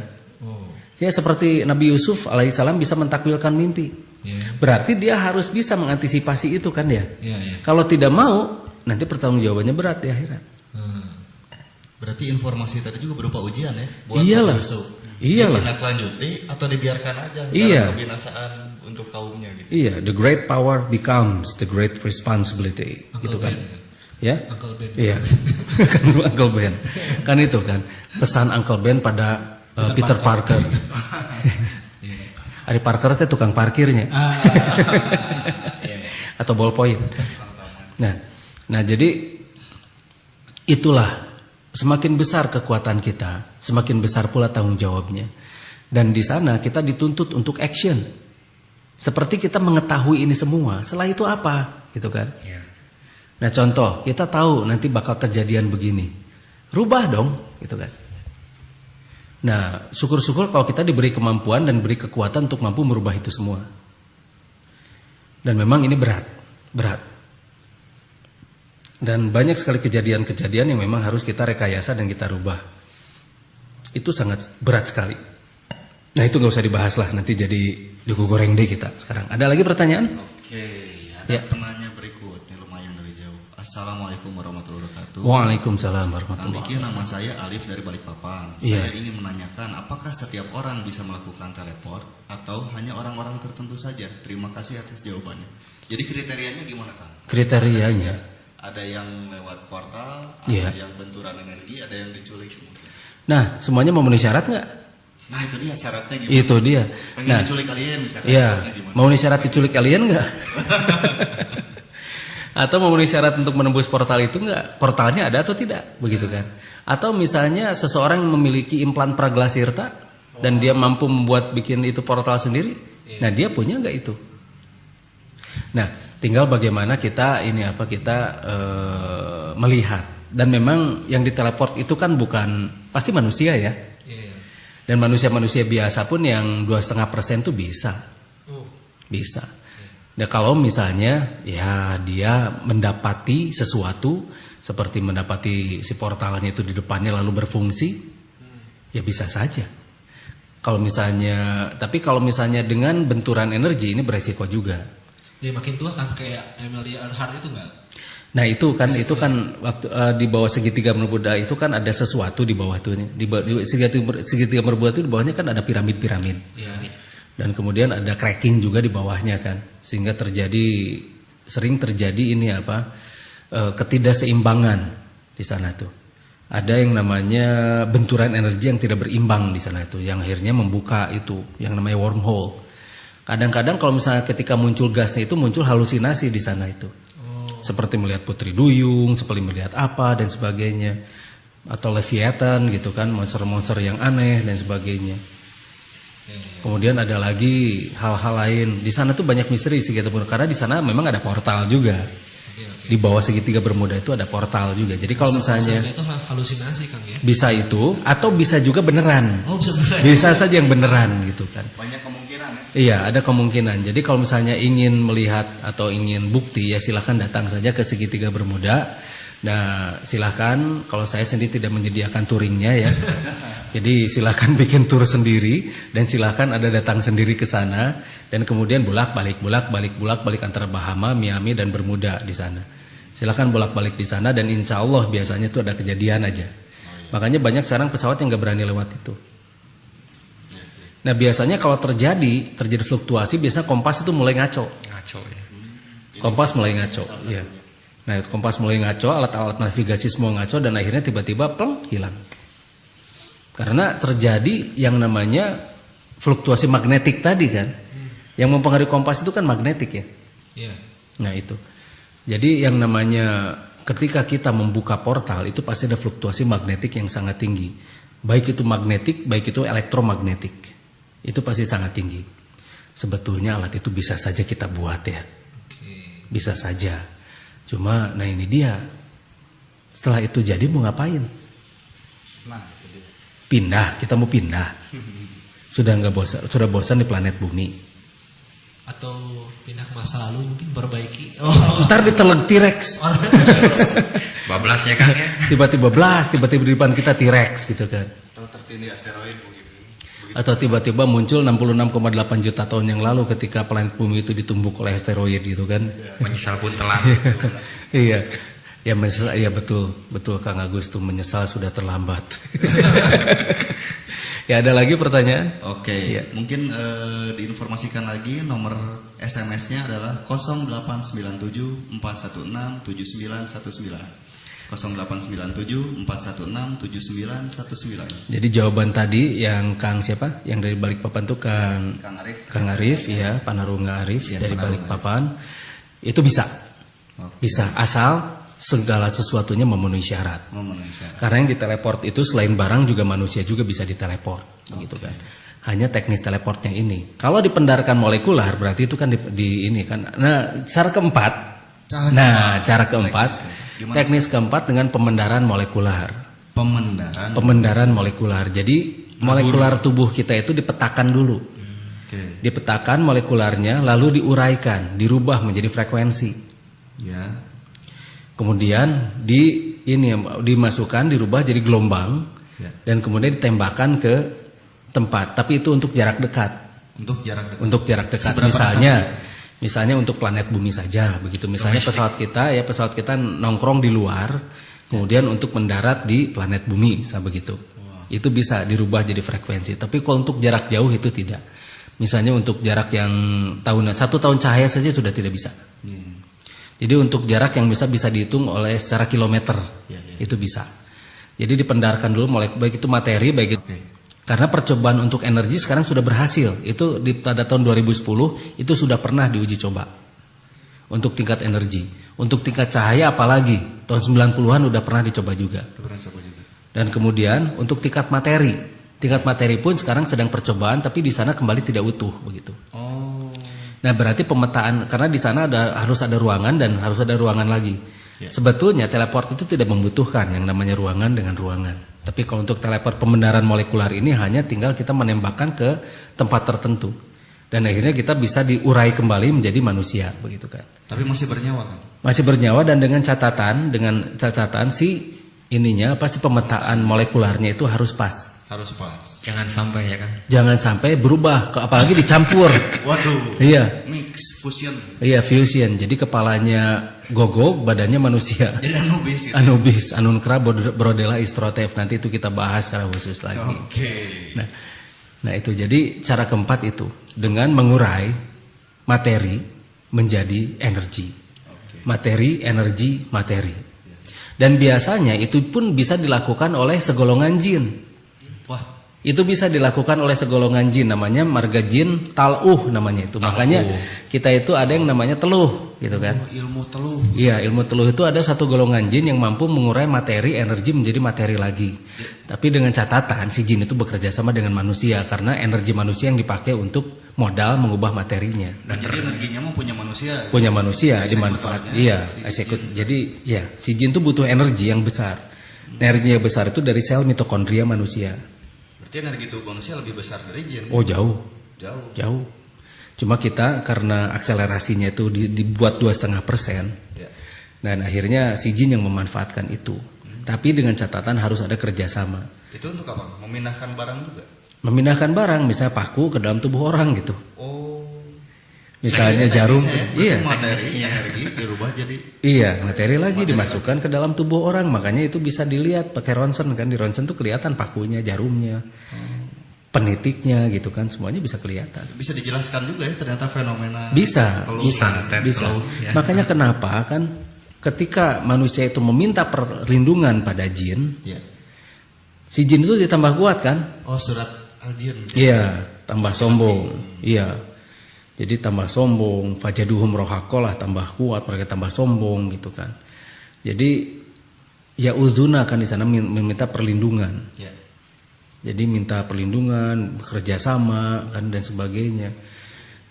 Ya seperti Nabi Yusuf alaihissalam bisa mentakwilkan mimpi. Berarti dia harus bisa mengantisipasi itu kan ya. Kalau tidak mau, nanti pertanggungjawabannya berat di akhirat. Berarti informasi tadi juga berupa ujian ya buat Iyalah. Nabi Yusuf. Iyalah. Ditindaklanjuti atau dibiarkan aja Iya. kebinasaan untuk kaumnya gitu. Iya, the great power becomes the great responsibility, gitu kan? Ya, Uncle Ben. iya, kan Uncle Ben, kan itu kan pesan Uncle Ben pada Peter Parker. Ari Parker itu tukang parkirnya, atau ballpoint. Nah, jadi itulah. Semakin besar kekuatan kita, semakin besar pula tanggung jawabnya. Dan di sana kita dituntut untuk action. Seperti kita mengetahui ini semua. Setelah itu apa? Gitu kan? Ya. Nah contoh, kita tahu nanti bakal kejadian begini. Rubah dong, gitu kan? Nah, syukur-syukur kalau kita diberi kemampuan dan beri kekuatan untuk mampu merubah itu semua. Dan memang ini berat. Dan banyak sekali kejadian-kejadian yang memang harus kita rekayasa dan kita rubah. Itu sangat berat sekali. Nah itu gak usah dibahas lah, nanti jadi duku goreng deh kita sekarang. Ada lagi pertanyaan? Oke, ada Ya. penanya berikut, ini lumayan dari jauh. Assalamualaikum warahmatullahi wabarakatuh. Waalaikumsalam Kang warahmatullahi Diki, nama saya Alif dari Balikpapan. Iya. Saya ingin menanyakan, apakah setiap orang bisa melakukan teleport atau hanya orang-orang tertentu saja? Terima kasih atas jawabannya. Jadi kriterianya gimana, Kang? Kriterianya. Ada yang lewat portal, Iya. ada yang benturan energi, ada yang diculik mungkin. Nah, semuanya memenuhi syarat nggak? Nah itu dia syaratnya gimana? Itu dia. Pengen Nah, diculik alien misalkan, iya. syaratnya gimana? Memenuhi syarat diculik alien nggak? Atau memenuhi syarat untuk menembus portal itu nggak? Portalnya ada atau tidak? Begitu kan? Atau misalnya seseorang yang memiliki implan Praglasirta dan dia mampu membuat bikin itu portal sendiri, nah dia punya nggak itu? Nah, tinggal bagaimana kita melihat. Dan memang yang diteleport itu kan bukan pasti manusia ya. Dan manusia-manusia biasa pun yang 2,5% tuh bisa. Bisa. Nah, kalau misalnya ya dia mendapati sesuatu seperti mendapati si portalnya itu di depannya lalu berfungsi, ya bisa saja. Tapi kalau misalnya dengan benturan energi ini beresiko juga. Dia makin tua kan kayak Amelia Earhart itu nggak? Nah itu kan waktu di bawah segitiga bermuda itu kan ada sesuatu di bawah tuh. Di segitiga bermuda itu di bawahnya kan ada piramid-piramid. Iya. Dan kemudian ada cracking juga di bawahnya kan, sehingga sering terjadi ketidakseimbangan di sana tuh. Ada yang namanya benturan energi yang tidak berimbang di sana itu, yang akhirnya membuka itu, yang namanya wormhole. Kadang-kadang kalau misalnya ketika muncul gasnya itu muncul halusinasi di sana itu, seperti melihat putri duyung, seperti melihat apa dan sebagainya, atau Leviathan gitu kan, monster-monster yang aneh dan sebagainya. Kemudian ada lagi hal-hal lain. Di sana tuh banyak misteri sih gitu, karena di sana memang ada portal juga. Di bawah segitiga bermuda itu ada portal juga. Jadi kalau misalnya itu halusinasi Kang ya. bisa itu atau bisa juga beneran. Oh, bisa beneran. Bisa saja yang beneran gitu kan. Banyak kemungkinan ya. Iya, ada kemungkinan. Jadi kalau misalnya ingin melihat atau ingin bukti ya silahkan datang saja ke segitiga bermuda. Nah, silahkan, kalau saya sendiri tidak menyediakan touringnya ya. Jadi silahkan bikin tour sendiri dan silahkan ada datang sendiri ke sana dan kemudian bolak-balik antara Bahama, Miami dan Bermuda di sana. Silahkan bolak-balik di sana dan insya Allah biasanya itu ada kejadian aja. Makanya banyak sekarang pesawat yang nggak berani lewat itu. Nah, biasanya kalau terjadi fluktuasi, biasanya kompas itu mulai ngaco. Ngaco ya. Kompas mulai ngaco, ya. Nah, kompas mulai ngaco, alat-alat navigasi semua ngaco dan akhirnya tiba-tiba pleng hilang. Karena terjadi yang namanya fluktuasi magnetik tadi kan. Yang mempengaruhi kompas itu kan magnetik ya. Iya. Nah, itu. Jadi yang namanya ketika kita membuka portal itu pasti ada fluktuasi magnetik yang sangat tinggi. Baik itu magnetik, baik itu elektromagnetik. Itu pasti sangat tinggi. Sebetulnya alat itu bisa saja kita buat ya. Bisa saja. Cuma, nah ini dia. Setelah itu jadi mau ngapain? Nah, itu dia. Pindah, kita mau pindah. Sudah bosan di planet bumi. Atau pindah ke masa lalu mungkin perbaiki. Ntar diteleg T-Rex. Bablasnya Kang ya. Tiba-tiba di depan kita T-Rex gitu kan. Atau tertindih asteroid mungkin. Atau tiba-tiba muncul 66,8 juta tahun yang lalu ketika planet bumi itu ditumbuk oleh asteroid gitu kan. Menyesal pun telah. Iya. Ya menyesal, ya betul Kang Agus tuh menyesal sudah terlambat. Ya ada lagi pertanyaan? Oke, Iya. mungkin diinformasikan lagi nomor SMS-nya adalah 0897-416-7919. 0897-416-7919. Jadi jawaban tadi yang Kang siapa? Yang dari Balikpapan tuh Kang Arif ya, Panarunga Arif Ya, dari Panarunga Balikpapan. Itu bisa. Oke. Bisa asal segala sesuatunya memenuhi syarat. Memenuhi syarat. Karena yang diteleport itu selain barang juga manusia juga bisa diteleport, begitu kan. Hanya teknis teleportnya ini. Kalau dipendarkan molekular berarti itu kan di ini kan. Nah, cara keempat. Teknis keempat dengan pemendaran molekular. Pemendaran molekular. Jadi molekular tubuh kita itu dipetakan dulu. Dipetakan molekularnya lalu diuraikan, dirubah menjadi frekuensi. Ya. Kemudian dimasukkan, dirubah jadi gelombang, Ya. dan kemudian ditembakkan ke tempat. Tapi itu untuk jarak dekat. Untuk jarak dekat. Seberapa Misalnya, Misalnya untuk planet bumi saja begitu. Misalnya pesawat kita nongkrong di luar, kemudian untuk mendarat di planet bumi, misalnya begitu. Itu bisa dirubah jadi frekuensi. Tapi kalau untuk jarak jauh itu tidak. Misalnya untuk jarak yang 1 tahun cahaya saja sudah tidak bisa. Jadi untuk jarak yang bisa dihitung oleh secara kilometer, itu bisa. Jadi dipendarkan dulu baik itu materi, baik itu. Karena percobaan untuk energi sekarang sudah berhasil. Itu pada tahun 2010 itu sudah pernah diuji coba untuk tingkat energi. Untuk tingkat cahaya apalagi tahun 90-an udah pernah dicoba juga. Dan kemudian untuk tingkat materi pun sekarang sedang percobaan, tapi di sana kembali tidak utuh begitu. Nah berarti pemetaan, karena di sana harus ada ruangan dan harus ada ruangan lagi. Sebetulnya teleport itu tidak membutuhkan yang namanya ruangan dengan ruangan. Tapi kalau untuk teleport pembenaran molekular ini hanya tinggal kita menembakkan ke tempat tertentu. Dan akhirnya kita bisa diurai kembali menjadi manusia begitu kan. Tapi masih bernyawa kan? Masih bernyawa dan dengan catatan si pemetaan molekularnya itu harus pas. Harus pas. Jangan sampai ya kan. Jangan sampai berubah, apalagi dicampur. Waduh. Iya. Mix, fusion. Iya, fusion. Jadi kepalanya gogok, badannya manusia. Jadi Anubis gitu. Anubis, Anunkra Brodella Istrotev. Nanti itu kita bahas secara khusus lagi. Oke. Nah itu jadi cara keempat itu dengan mengurai materi menjadi energi. Materi, energi, materi. Dan biasanya itu pun bisa dilakukan oleh segolongan jin. Itu bisa dilakukan oleh segolongan jin, namanya marga jin taluh namanya itu. Makanya kita itu ada yang namanya teluh gitu kan. Ilmu teluh. Iya, ilmu teluh itu ada satu golongan jin yang mampu mengurai materi, energi menjadi materi lagi. Tapi dengan catatan si jin itu bekerja sama dengan manusia karena energi manusia yang dipakai untuk modal mengubah materinya. Dan jadi energinya mau punya manusia. Punya manusia dimanfaatkan. Iya, Jadi ya si jin itu butuh energi yang besar. Energi yang besar itu dari sel mitokondria manusia. Berarti energi tubuh manusia lebih besar dari jin. Oh jauh. Cuma kita karena akselerasinya itu dibuat 2,5%. Dan akhirnya si jin yang memanfaatkan itu. Tapi dengan catatan harus ada kerjasama. Itu untuk apa? Memindahkan barang juga? Memindahkan barang, misalnya paku ke dalam tubuh orang gitu. Misalnya jarum, materi, energi dirubah jadi. Iya, materi lagi dimasukkan ke dalam tubuh orang. Makanya itu bisa dilihat pakai ronsen kan. Di ronsen tuh kelihatan pakunya, jarumnya, penitiknya gitu kan. Semuanya bisa kelihatan. Bisa dijelaskan juga ya ternyata fenomena. Bisa. Ya. Makanya kenapa kan ketika manusia itu meminta perlindungan pada jin, si jin itu ditambah kuat kan? Oh, surat al-jin. Iya, tambah sombong. Iya. Jadi tambah sombong, fajaduhum rohakolah tambah kuat, mereka tambah sombong gitu kan. Jadi ya uzuna kan di sana meminta perlindungan. Jadi minta perlindungan, bekerja sama kan dan sebagainya.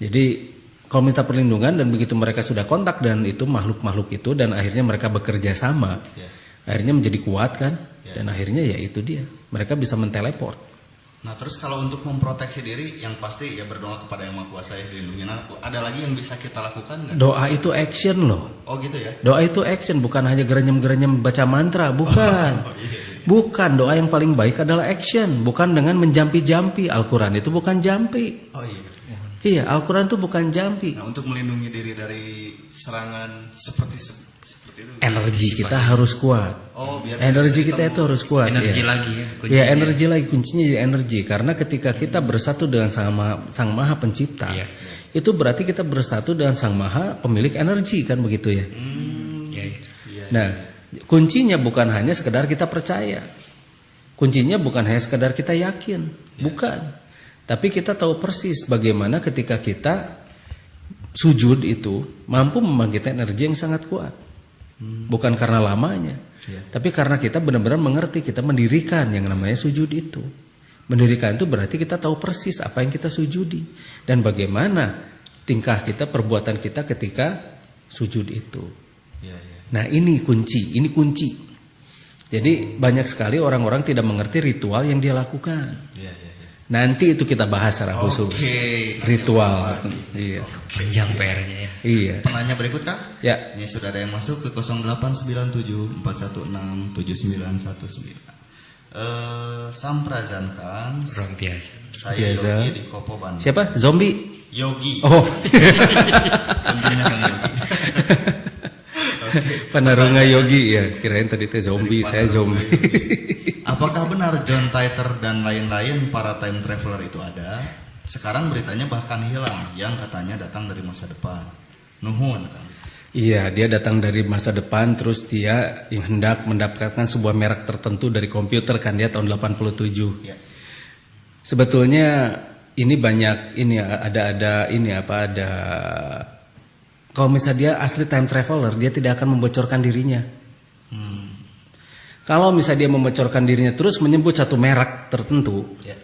Jadi kalau minta perlindungan dan begitu mereka sudah kontak dan itu makhluk-makhluk itu dan akhirnya mereka bekerja sama, akhirnya menjadi kuat kan. Dan akhirnya ya itu dia, mereka bisa menteleport. Nah terus kalau untuk memproteksi diri yang pasti ya berdoa kepada Yang Maha Kuasa ya dilindungi. Nah ada lagi yang bisa kita lakukan nggak? Doa itu action loh. Oh gitu ya? Doa itu action, bukan hanya gerenyem-gerenyem baca mantra, bukan. Bukan, doa yang paling baik adalah action, bukan dengan menjampi-jampi. Al-Quran itu bukan jampi. Oh iya. Iya, Al-Quran itu bukan jampi. Nah untuk melindungi diri dari serangan seperti itu. Energi kita harus kuat. Energi kita itu harus kuat. Energi lagi ya. Ya energi lagi, kuncinya jadi energi. Karena ketika kita bersatu dengan Sang Maha Pencipta, itu berarti kita bersatu dengan Sang Maha Pemilik energi kan begitu ya. Nah, kuncinya bukan hanya sekedar kita percaya. Kuncinya bukan hanya sekedar kita yakin, bukan. Tapi kita tahu persis bagaimana ketika kita sujud itu mampu membangkitkan energi yang sangat kuat. Bukan karena lamanya, tapi karena kita benar-benar mengerti, kita mendirikan yang namanya sujud itu. Mendirikan itu berarti kita tahu persis apa yang kita sujudi dan bagaimana tingkah kita, perbuatan kita ketika sujud itu. Nah ini kunci. Jadi banyak sekali orang-orang tidak mengerti ritual yang dia lakukan. Nanti itu kita bahas secara khusus. Ritual. Iya. Panjang PR-nya ya. Iya. Penanya berikut Kak? Ya. Ini sudah ada yang masuk ke 0897416019. Samprazan kan. Biasa. Saya Yogi di Kopo Bandung. Siapa? Zombie. Yogi. Oh, Tentunya Kang Yogi. Panarunga Yogi ya. Kirain tadi teh zombie, saya zombie. Apakah benar John Titor dan lain-lain para time traveler itu ada? Sekarang beritanya bahkan hilang, yang katanya datang dari masa depan. Nuhun, Kang. Iya, dia datang dari masa depan, terus dia yang hendak mendapatkan sebuah merek tertentu dari komputer kan, dia tahun 87. Ya. Sebetulnya ini banyak ini ada kalau misalnya dia asli time traveler, dia tidak akan membocorkan dirinya. Kalau misalnya dia membocorkan dirinya terus menyebut satu merek tertentu, Ya.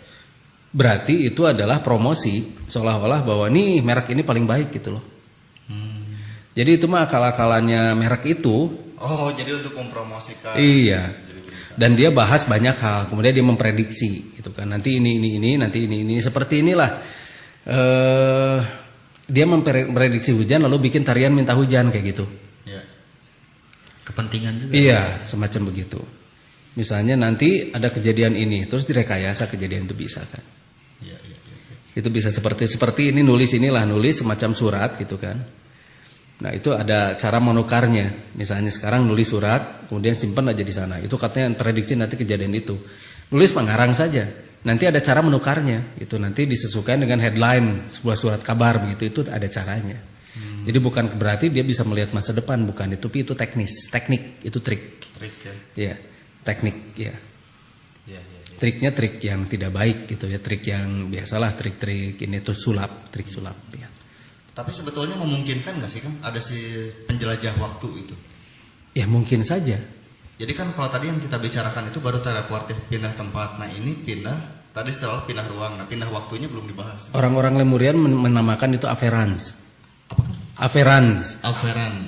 berarti itu adalah promosi, seolah-olah bahwa nih merek ini paling baik gitu loh. Jadi itu mah akal-akalannya merek itu. Oh, jadi untuk mempromosikan. Iya. Dan dia bahas banyak hal, kemudian dia memprediksi gitu kan. Nanti ini, nanti ini seperti inilah. Dia memprediksi hujan lalu bikin tarian minta hujan kayak gitu. Ya. Kepentingan juga. Iya, semacam begitu. Misalnya nanti ada kejadian ini, terus direkayasa kejadian itu bisa kan. Ya, ya, ya, ya. Itu bisa seperti ini nulis semacam surat gitu kan. Nah, itu ada cara menukarnya. Misalnya sekarang nulis surat, kemudian simpan aja di sana. Itu katanya prediksi nanti kejadian itu. Nulis mengarang saja. Nanti ada cara menukarnya. Itu nanti disesuaikan dengan headline sebuah surat kabar begitu. Itu ada caranya. Jadi bukan berarti dia bisa melihat masa depan, bukan itu. Tapi itu teknik, itu trik. Trik ya. Iya, teknik ya. Ya, ya, ya. Triknya trik yang tidak baik gitu ya. Trik yang biasalah trik-trik ini tuh trik sulap ya. Tapi sebetulnya memungkinkan nggak sih Kang ada si penjelajah waktu itu? Ya mungkin saja. Jadi kan kalau tadi yang kita bicarakan itu baru teleportif pindah tempat. Nah ini tadi setelah pindah ruang. Nah pindah waktunya belum dibahas. Orang-orang Lemurian menamakan itu averans. Apa? Averans.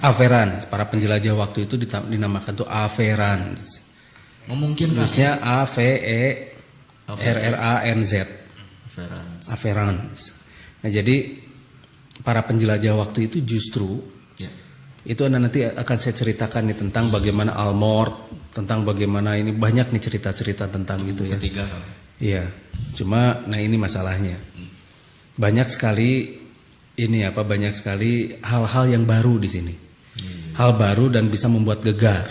Averans. Para penjelajah waktu itu dinamakan tuh averans. Memungkinkan. Terusnya AVERRANZ. Averans. Nah jadi para penjelajah waktu itu justru Ya. itu nanti akan saya ceritakan nih tentang bagaimana Almort, tentang bagaimana ini banyak nih cerita-cerita tentang itu ya. Ketiga Kang. Iya. Cuma nah ini masalahnya. Banyak sekali hal-hal yang baru di sini. Hal baru dan bisa membuat gegar.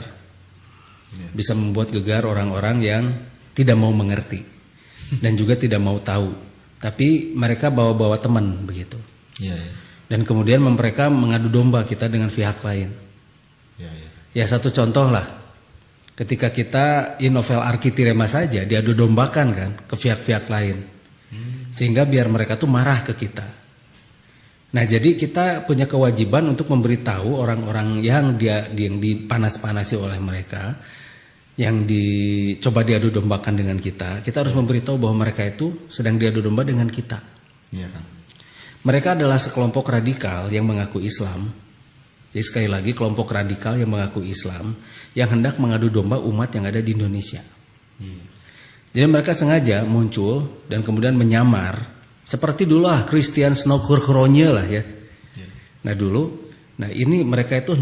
Bisa membuat gegar orang-orang yang tidak mau mengerti dan juga tidak mau tahu. Tapi mereka bawa-bawa teman begitu. Iya, ya. Dan kemudian mereka mengadu domba kita dengan pihak lain. Ya, ya. Ya satu contoh lah. Ketika kita novel Arkitirema saja diadu dombakan kan ke pihak-pihak lain. Sehingga biar mereka tuh marah ke kita. Nah, jadi kita punya kewajiban untuk memberitahu orang-orang yang dipanas-panasi oleh mereka, yang dicoba diadu dombakan dengan kita harus memberitahu bahwa mereka itu sedang diadu domba dengan kita. Iya Kang. Mereka adalah sekelompok radikal yang mengaku Islam. Jadi sekali lagi kelompok radikal yang mengaku Islam yang hendak mengadu domba umat yang ada di Indonesia. Jadi mereka sengaja muncul dan kemudian menyamar seperti dulu lah Christian Snokurkronje lah ya. Nah ini mereka itu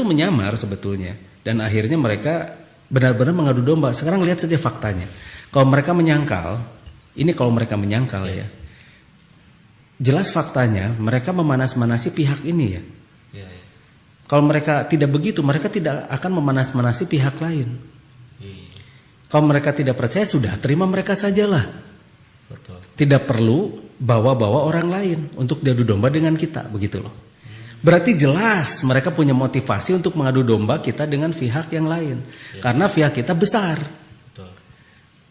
menyamar sebetulnya dan akhirnya mereka benar-benar mengadu domba. Sekarang lihat saja faktanya. Kalau mereka menyangkal ya. Jelas faktanya mereka memanas-manasi pihak ini ya. Ya, ya. Kalau mereka tidak begitu, mereka tidak akan memanas-manasi pihak lain. Kalau mereka tidak percaya, sudah terima mereka sajalah. Betul. Tidak perlu bawa-bawa orang lain untuk diadu domba dengan kita, begitu loh. Berarti jelas mereka punya motivasi untuk mengadu domba kita dengan pihak yang lain. Ya. Karena pihak kita besar. Betul.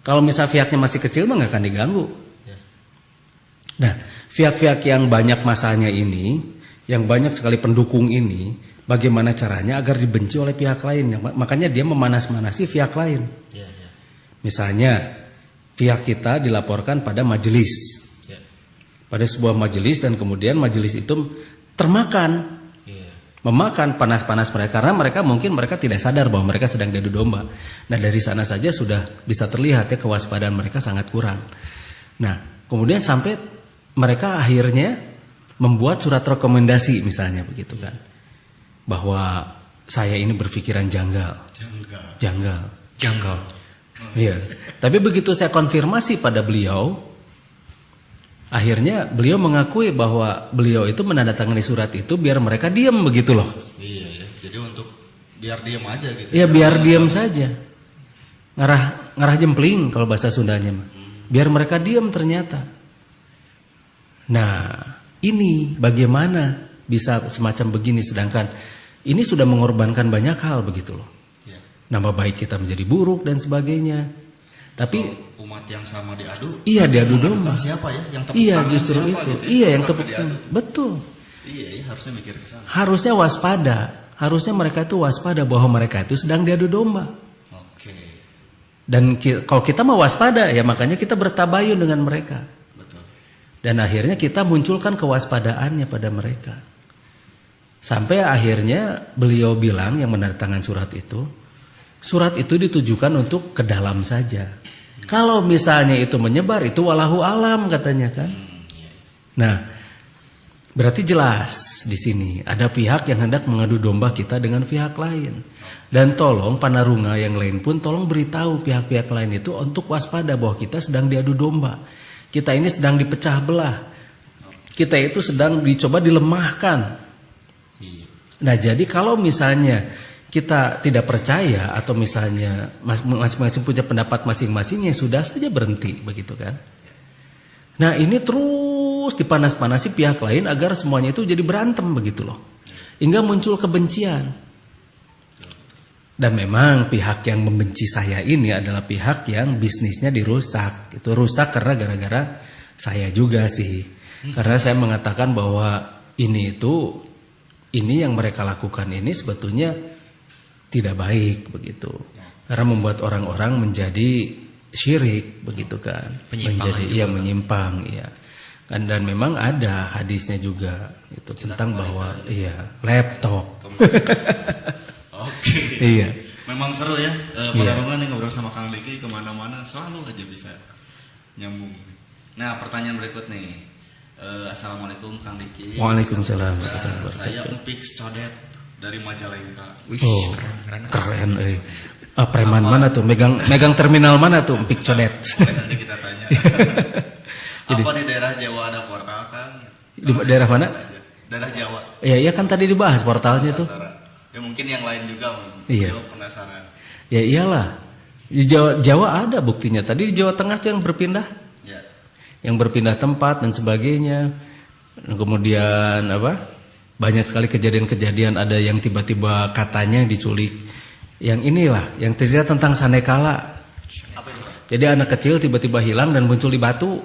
Kalau misal pihaknya masih kecil mah nggak akan diganggu. Ya. Nah, pihak-pihak yang banyak masanya ini, yang banyak sekali pendukung ini, bagaimana caranya agar dibenci oleh pihak lain? Makanya dia memanas-manasi pihak lain. Ya, ya. Misalnya, pihak kita dilaporkan pada majelis, Ya. pada sebuah majelis dan kemudian majelis itu termakan, memakan panas-panas mereka karena mereka tidak sadar bahwa mereka sedang diadu domba. Nah dari sana saja sudah bisa terlihat ya kewaspadaan mereka sangat kurang. Nah kemudian sampai mereka akhirnya membuat surat rekomendasi misalnya begitu kan, bahwa saya ini berpikiran janggal. Iya. Tapi begitu saya konfirmasi pada beliau, Akhirnya beliau mengakui bahwa beliau itu menandatangani surat itu biar mereka diam begitu loh. Iya ya. Jadi untuk biar diam aja gitu. Iya biar diam saja. Ngarah jempling kalau bahasa Sundanya mah. Biar mereka diam ternyata. Nah, ini bagaimana bisa semacam begini sedangkan ini sudah mengorbankan banyak hal begitu loh. Ya. Nama baik kita menjadi buruk dan sebagainya. Tapi umat yang sama diadu. iya diadu domba. Siapa ya? Yang tepuk Iya tangan justru siapa, itu. gitu ya? Iya yang Sampai tepuk diadu. betul. Iya, ya, harusnya mikir ke sana. Harusnya waspada. Harusnya mereka itu waspada bahwa mereka itu sedang diadu domba. Oke. Dan kalau kita mau waspada ya makanya kita bertabayun dengan mereka. Betul. Dan akhirnya kita munculkan kewaspadaannya pada mereka. Sampai akhirnya beliau bilang yang menandatangani surat itu ditujukan untuk ke dalam saja. Kalau misalnya itu menyebar itu walahu alam katanya kan. Nah, berarti jelas di sini ada pihak yang hendak mengadu domba kita dengan pihak lain. Dan tolong panarunga yang lain pun tolong beritahu pihak-pihak lain itu untuk waspada bahwa kita sedang diadu domba. Kita ini sedang dipecah belah. Kita itu sedang dicoba dilemahkan. Nah, jadi kalau misalnya kita tidak percaya atau misalnya masing-masing punya pendapat masing-masing ya sudah saja berhenti begitu kan. Nah, ini terus dipanas-panasi pihak lain agar semuanya itu jadi berantem begitu loh. Hingga muncul kebencian. Dan memang pihak yang membenci saya ini adalah pihak yang bisnisnya dirusak. Itu rusak karena gara-gara saya juga sih. Karena saya mengatakan bahwa ini yang mereka lakukan ini sebetulnya tidak baik begitu. Karena membuat orang-orang menjadi syirik begitu kan. Menyimpang iya. Dan memang ada hadisnya juga itu tentang bahwa laptop. Oke. Iya. Memang seru ya. Penarungan yang ngobrol sama Kang Liki kemana-mana selalu aja bisa nyambung. Nah, pertanyaan berikut nih. Assalamualaikum Kang Liki. Waalaikumsalam. Saya Empix Codet dari Majalengka. Oh, keren. Preman mana tuh? Megang terminal mana tuh? Empik Codet. Nanti kita tanya. Apa di daerah Jawa ada portal Kang? Di daerah mana? Daerah Jawa. Iya kan tadi dibahas portalnya tuh. Ya mungkin yang lain juga. Iya. Penasaran. Ya iyalah. Di Jawa ada buktinya. Tadi di Jawa Tengah tuh yang berpindah. Ya. Yang berpindah tempat dan sebagainya. Kemudian apa? Banyak sekali kejadian-kejadian ada yang tiba-tiba katanya diculik. Yang inilah yang terjadi tentang Sanekala. Apa itu? Jadi anak kecil tiba-tiba hilang dan muncul di batu.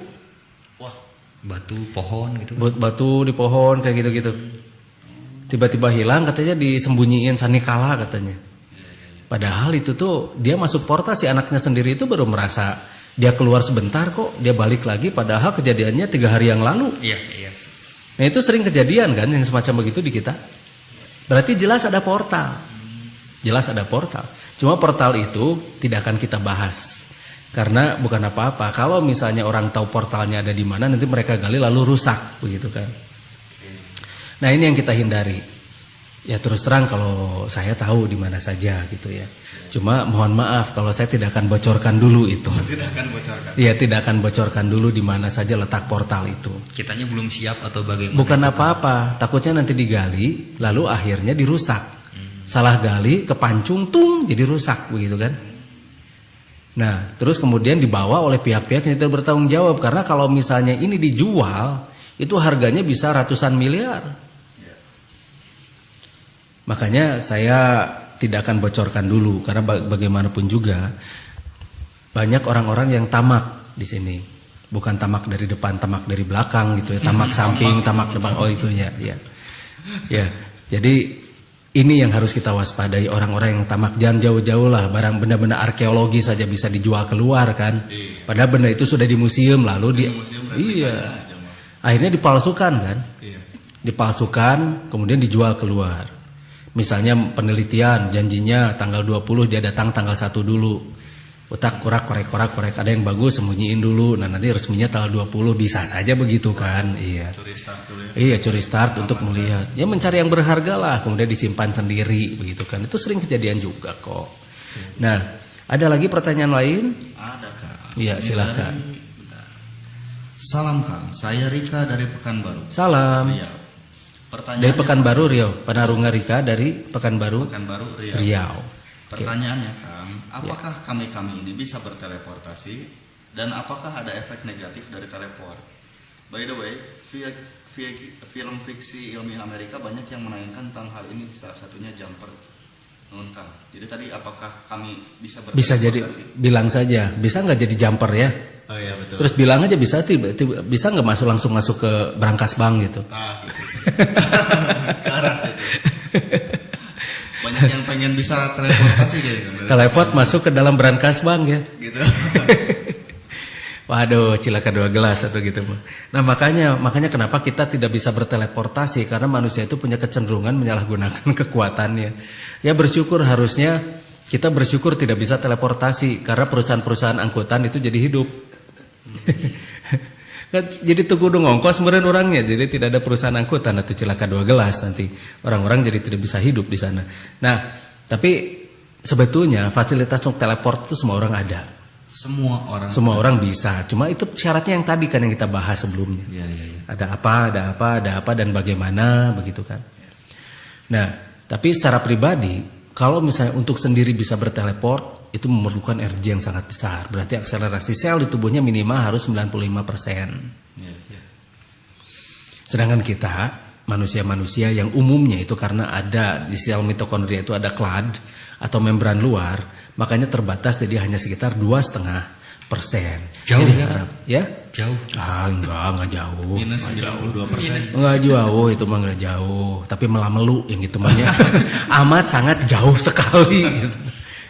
Wah, Batu pohon gitu. Batu di pohon kayak gitu-gitu. Tiba-tiba hilang katanya disembunyiin Sanekala katanya. Padahal itu tuh dia masuk portal si anaknya sendiri itu baru merasa dia keluar sebentar kok dia balik lagi padahal kejadiannya 3 hari yang lalu. Iya. Nah itu sering kejadian kan yang semacam begitu di kita. Berarti jelas ada portal. Jelas ada portal. Cuma portal itu tidak akan kita bahas. Karena bukan apa-apa. Kalau misalnya orang tahu portalnya ada di mana nanti mereka gali lalu rusak begitu kan. Nah ini yang kita hindari. Ya terus terang kalau saya tahu di mana saja gitu ya. Cuma mohon maaf kalau saya tidak akan bocorkan dulu itu. tidak akan bocorkan. Iya tidak akan bocorkan dulu di mana saja letak portal itu. Kitanya belum siap atau bagaimana? Bukan apa-apa, takutnya nanti digali lalu akhirnya dirusak. Salah gali kepancung tung jadi rusak begitu kan. Nah, terus kemudian dibawa oleh pihak-pihak yang tidak bertanggung jawab karena kalau misalnya ini dijual itu harganya bisa ratusan miliar. Makanya saya tidak akan bocorkan dulu karena bagaimanapun juga banyak orang-orang yang tamak di sini. Bukan tamak dari depan, tamak dari belakang gitu ya, tamak samping, tamak depan. Oh itu ya. Ya. Jadi ini yang harus kita waspadai orang-orang yang tamak. Jangan jauh-jauh lah barang benda-benda arkeologi saja bisa dijual keluar kan. Padahal benda itu sudah di museum lalu akhirnya dipalsukan kan. Dipalsukan kemudian dijual keluar. Misalnya penelitian janjinya tanggal 20 dia datang tanggal 1 dulu. Utak korek ada yang bagus sembunyiin dulu. Nah nanti resminya tanggal 20 bisa saja begitu kan. Iya. Curi start dulu ya. Iya curi start untuk melihat. Ya mencari yang berharga lah kemudian disimpan sendiri begitu kan. Itu sering kejadian juga kok. Nah ada lagi pertanyaan lain? Ada Kak. Iya silakan. Salam Kang, saya Rika dari Pekanbaru. Salam. Riau. Dari Pekanbaru Riau. Panarunga Rika dari Pekanbaru Riau. Riau. Pertanyaannya Kang, apakah kami ini bisa berteleportasi dan apakah ada efek negatif dari teleport? By the way, via film fiksi ilmiah Amerika banyak yang menayangkan tentang hal ini, salah satunya Jumper. Kang. Jadi tadi apakah kami bisa berteleportasi? Bisa jadi, bilang saja, bisa nggak jadi jumper ya? Oh iya betul. Terus bilang aja bisa bisa nggak langsung masuk ke brankas bank gitu? Ah, gitu. Ke arah situ. Banyak yang pengen bisa teleportasi kayaknya. Teleport masuk ke dalam brankas bank ya? Gitu. Waduh, cilaka 2 gelas atau gitu. Nah makanya kenapa kita tidak bisa berteleportasi, karena manusia itu punya kecenderungan menyalahgunakan kekuatannya. Ya harusnya kita bersyukur tidak bisa teleportasi, karena perusahaan-perusahaan angkutan itu jadi hidup. Jadi tuh kudu ngongkos meureun orangnya, jadi tidak ada perusahaan angkutan atau cilaka 2 gelas nanti orang-orang jadi tidak bisa hidup di sana. Nah tapi sebetulnya fasilitas untuk teleport itu semua orang ada. Semua orang bisa. Cuma itu syaratnya yang tadi kan yang kita bahas sebelumnya. Ya. Ada apa dan bagaimana begitu kan. Nah, tapi secara pribadi kalau misalnya untuk sendiri bisa berteleport itu memerlukan energi yang sangat besar. Berarti akselerasi sel di tubuhnya minimal harus 95%. Ya. Sedangkan kita manusia-manusia yang umumnya itu karena ada di sel mitokondria itu ada clad atau membran luar, makanya terbatas jadi hanya sekitar 2,5%. Jauh jadi, ya? Ya? Jauh. Enggak jauh. Minus 92%. Enggak jauh, itu mah enggak jauh. Tapi melamelu yang gitu mah amat sangat jauh sekali gitu.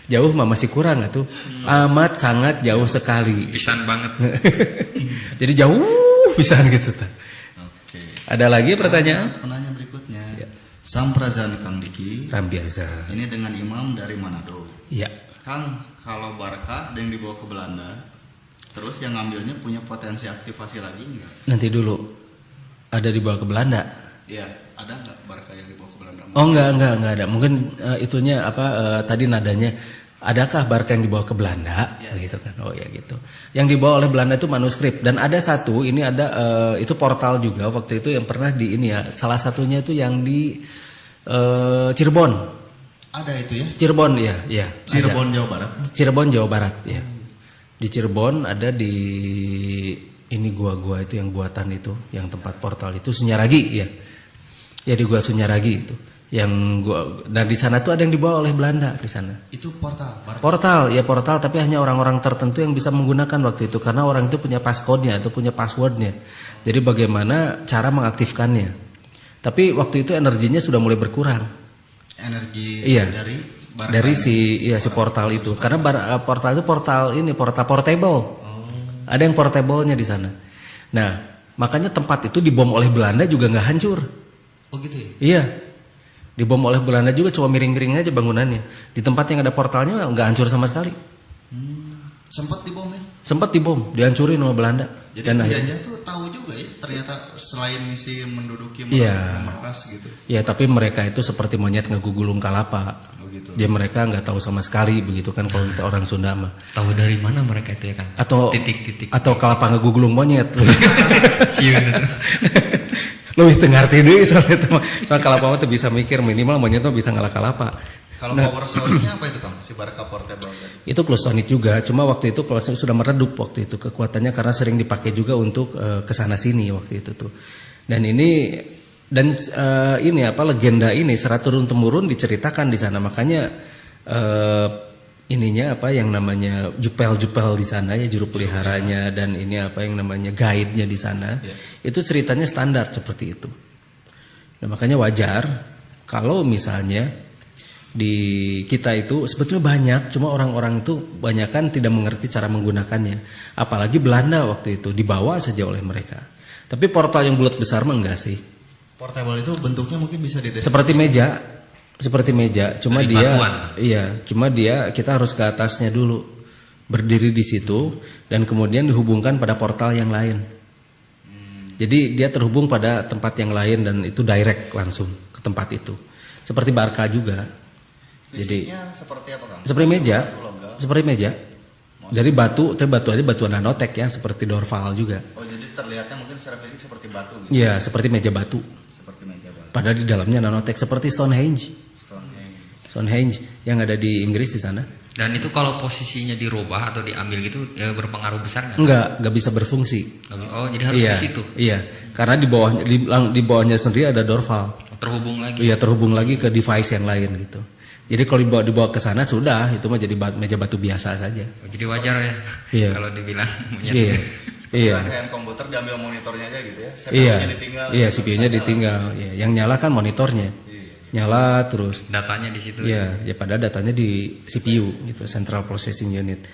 Jauh mah masih kurang atuh. Amat sangat jauh sekali. Pisan banget. Jadi jauh pisan gitu tuh. Oke. Ada lagi pertanyaan? Penanya berikutnya. Ya. Samprazan Kang Diki. Rambiasa. Ini dengan imam dari Manado. Iya. Kang, kalau Barkah ada yang dibawa ke Belanda, terus yang ngambilnya punya potensi aktivasi lagi enggak? Nanti dulu. Ada dibawa ke Belanda? Iya, ada enggak Barkah yang dibawa ke Belanda? Oh enggak ada. Mungkin itunya tadi nadanya, adakah Barkah yang dibawa ke Belanda? Ya, begitu kan. Oh ya gitu. Yang dibawa oleh Belanda itu manuskrip, dan ada satu ini ada itu portal juga waktu itu yang pernah di ini ya. Salah satunya itu yang di Cirebon. Ada itu ya? Cirebon ya. Cirebon ada. Jawa Barat kan? Cirebon Jawa Barat ya. Di Cirebon ada di ini gua itu yang buatan itu, yang tempat portal itu Sunyaragi ya. Ya di gua Sunyaragi itu. Yang gua, dan di sana tuh ada yang dibawa oleh Belanda di sana. Itu portal. Portal tapi hanya orang-orang tertentu yang bisa menggunakan waktu itu, karena orang itu punya passcode-nya atau punya password-nya. Jadi bagaimana cara mengaktifkannya. Tapi waktu itu energinya sudah mulai berkurang. Energi dari si portal itu, karena portal itu portal portable. Ada yang portable-nya di sana. Nah, makanya tempat itu dibom oleh Belanda juga nggak hancur. Oh gitu ya? Iya, dibom oleh Belanda juga, cuma miring-miring aja bangunannya. Di tempat yang ada portalnya nggak hancur sama sekali. Sempat dibom ya? Sempat dibom, dihancurin sama Belanda. Jadi dan penjajah tuh tahu juga ya, ternyata selain misi menduduki markas gitu. Iya, tapi mereka itu seperti monyet ngegugulung kalapa. Oh gitu. Dia mereka nggak tahu sama sekali begitu kan kalau kita orang Sunda mah. Tahu dari mana mereka itu ya kan? Atau titik-titik. Atau kalapa ngegugulung monyet. Siun itu. Lebih ngerti deh soalnya itu mah. Soalnya kalapa mah tuh bisa mikir, minimal monyet tuh bisa ngalah kalapa. Kalau power source-nya apa itu Kang? Si Barkah portable tadi. Itu Closonit juga, cuma waktu itu kalau sudah meredup waktu itu kekuatannya, karena sering dipakai juga untuk kesana sini waktu itu tuh. Dan ini legenda ini secara turun temurun diceritakan di sana, makanya ininya yang namanya jupel di sana ya, juru peliharanya, dan ini yang namanya guide-nya di sana. Itu ceritanya standar seperti itu. Nah, makanya wajar kalau misalnya di kita itu sebetulnya banyak, cuma orang-orang itu banyakan tidak mengerti cara menggunakannya. Apalagi Belanda waktu itu dibawa saja oleh mereka. Tapi portal yang bulat besar mah enggak sih. Portable itu bentuknya mungkin bisa didesain seperti meja, cuma dari dia batuan. Cuma dia kita harus ke atasnya dulu, berdiri di situ, dan kemudian dihubungkan pada portal yang lain. Jadi dia terhubung pada tempat yang lain, dan itu direct langsung ke tempat itu. Seperti Barkah juga. Fisiknya seperti apa Kang? Seperti meja. Logam. Seperti meja. Dari batu, tapi batu aja batu nanotek ya, seperti dorval juga. Oh, jadi terlihatnya mungkin secara fisik seperti batu gitu. Iya, seperti meja batu. Seperti meja batu. Padahal di dalamnya nanotek seperti Stonehenge. Stonehenge yang ada di Inggris di sana. Dan itu kalau posisinya dirubah atau diambil gitu berpengaruh besar nggak? Enggak bisa berfungsi. Oh, jadi harus Iya, di situ. iya. Karena di bawahnya sendiri ada dorval. Terhubung lagi. Iya, terhubung lagi ke device yang lain gitu. Jadi kalau dibawa ke sana sudah, itu mah jadi meja batu biasa saja. Jadi wajar ya. Iya. Kalau dibilang Iya. Iya. Rangkaian komputer diambil monitornya aja gitu ya. Iya. CPU-nya ditinggal. Iya, CPU-nya ditinggal. Iya, yang nyala kan monitornya. Nyala terus. datanya di situ. Iya, ya pada datanya di CPU gitu, Central Processing Unit.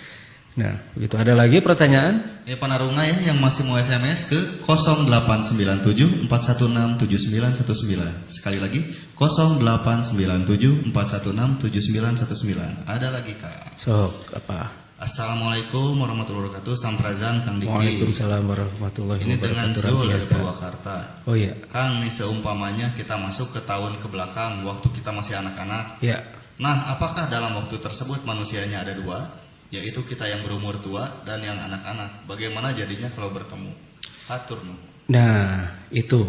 Nah, begitu. Ada lagi pertanyaan? Ini Panarunga ya yang masih mau SMS ke 0897 416 7919. Sekali lagi 0897 416 7919. Ada lagi Kak. Sok apa? Assalamualaikum warahmatullahi wabarakatuh. Samprazan Kang Diki. Waalaikumsalam warahmatullahi Ini dengan wabarakatuh. Zul dari Biasa. Purwakarta. Oh iya. Kang, nih seumpamanya kita masuk ke tahun ke belakang waktu kita masih anak-anak. Ya. Nah, apakah dalam waktu tersebut manusianya ada dua? Yaitu kita yang berumur tua dan yang anak-anak. Bagaimana jadinya kalau bertemu? Hatur nuhun. Nah, itu.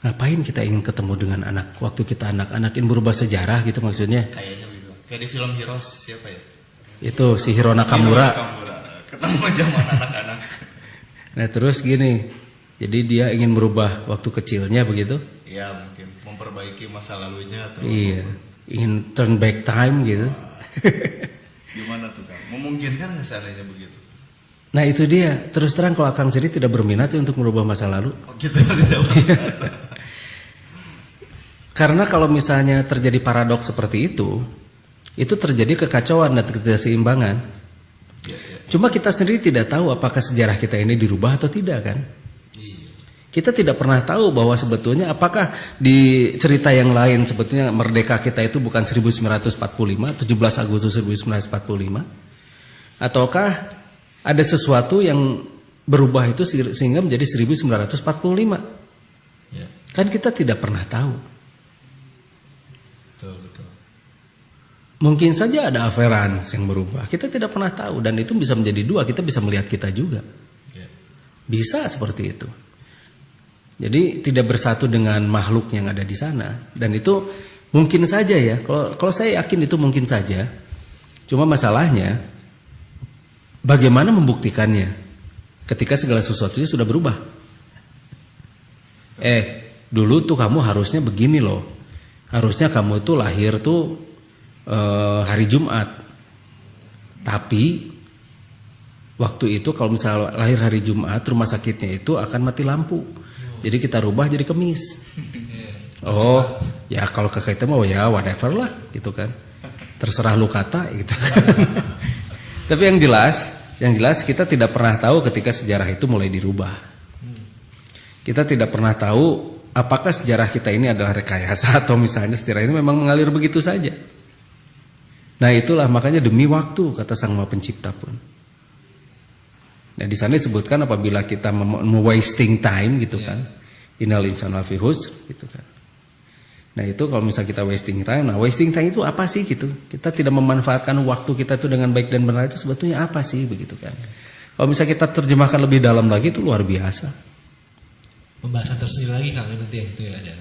Ngapain kita ingin ketemu dengan anak waktu kita anak-anak, ingin berubah sejarah gitu maksudnya? Kayaknya begitu. Kayak di film Heroes, siapa ya? Itu si Hiro Nakamura. Nakamura. Ketemu zaman anak-anak. Nah, terus gini. Jadi dia ingin merubah waktu kecilnya begitu? Ya, mungkin memperbaiki masa lalunya atau Iya. Ingin turn back time gitu. gimana tuh Kang? Memungkinkan nggak seandainya begitu? Nah, itu dia. Terus terang kalau Kang sendiri tidak berminat untuk merubah masa lalu. Oh, kita tidak berminat. Karena kalau misalnya terjadi paradoks seperti itu terjadi kekacauan dan ketidakseimbangan. Cuma kita sendiri tidak tahu apakah sejarah kita ini dirubah atau tidak kan. Kita tidak pernah tahu bahwa sebetulnya apakah di cerita yang lain sebetulnya merdeka kita itu bukan 1945, 17 Agustus 1945. Ataukah ada sesuatu yang berubah itu sehingga menjadi 1945. Kan kita tidak pernah tahu. Betul. Mungkin saja ada averans yang berubah. Kita tidak pernah tahu dan itu bisa menjadi dua. Kita bisa melihat kita juga. Bisa seperti itu. Jadi tidak bersatu dengan makhluk yang ada di sana. Dan itu mungkin saja ya. Kalau saya yakin itu mungkin saja. Cuma masalahnya bagaimana membuktikannya ketika segala sesuatunya sudah berubah. Dulu tuh kamu harusnya begini loh. Harusnya kamu tuh lahir tuh hari Jumat. Tapi waktu itu kalau misalnya lahir hari Jumat, rumah sakitnya itu akan mati lampu. Jadi kita rubah jadi Kemis. Oh, ya kalau kakak itu mau ya whatever lah gitu kan. Terserah lu kata gitu. Tapi yang jelas kita tidak pernah tahu ketika sejarah itu mulai dirubah. Kita tidak pernah tahu apakah sejarah kita ini adalah rekayasa atau misalnya sejarah ini memang mengalir begitu saja. Nah, itulah makanya demi waktu kata Sang Maha Pencipta pun. Nah, di sana disebutkan apabila kita wasting time gitu kan. Innal insana lafi khusr gitu kan. Nah, itu kalau misalnya kita wasting time, nah wasting time itu apa sih gitu? Kita tidak memanfaatkan waktu kita itu dengan baik dan benar itu sebetulnya apa sih begitu kan? Kalau misalnya kita terjemahkan lebih dalam lagi itu luar biasa. Pembahasan tersendiri lagi Kang nanti itu ya ada.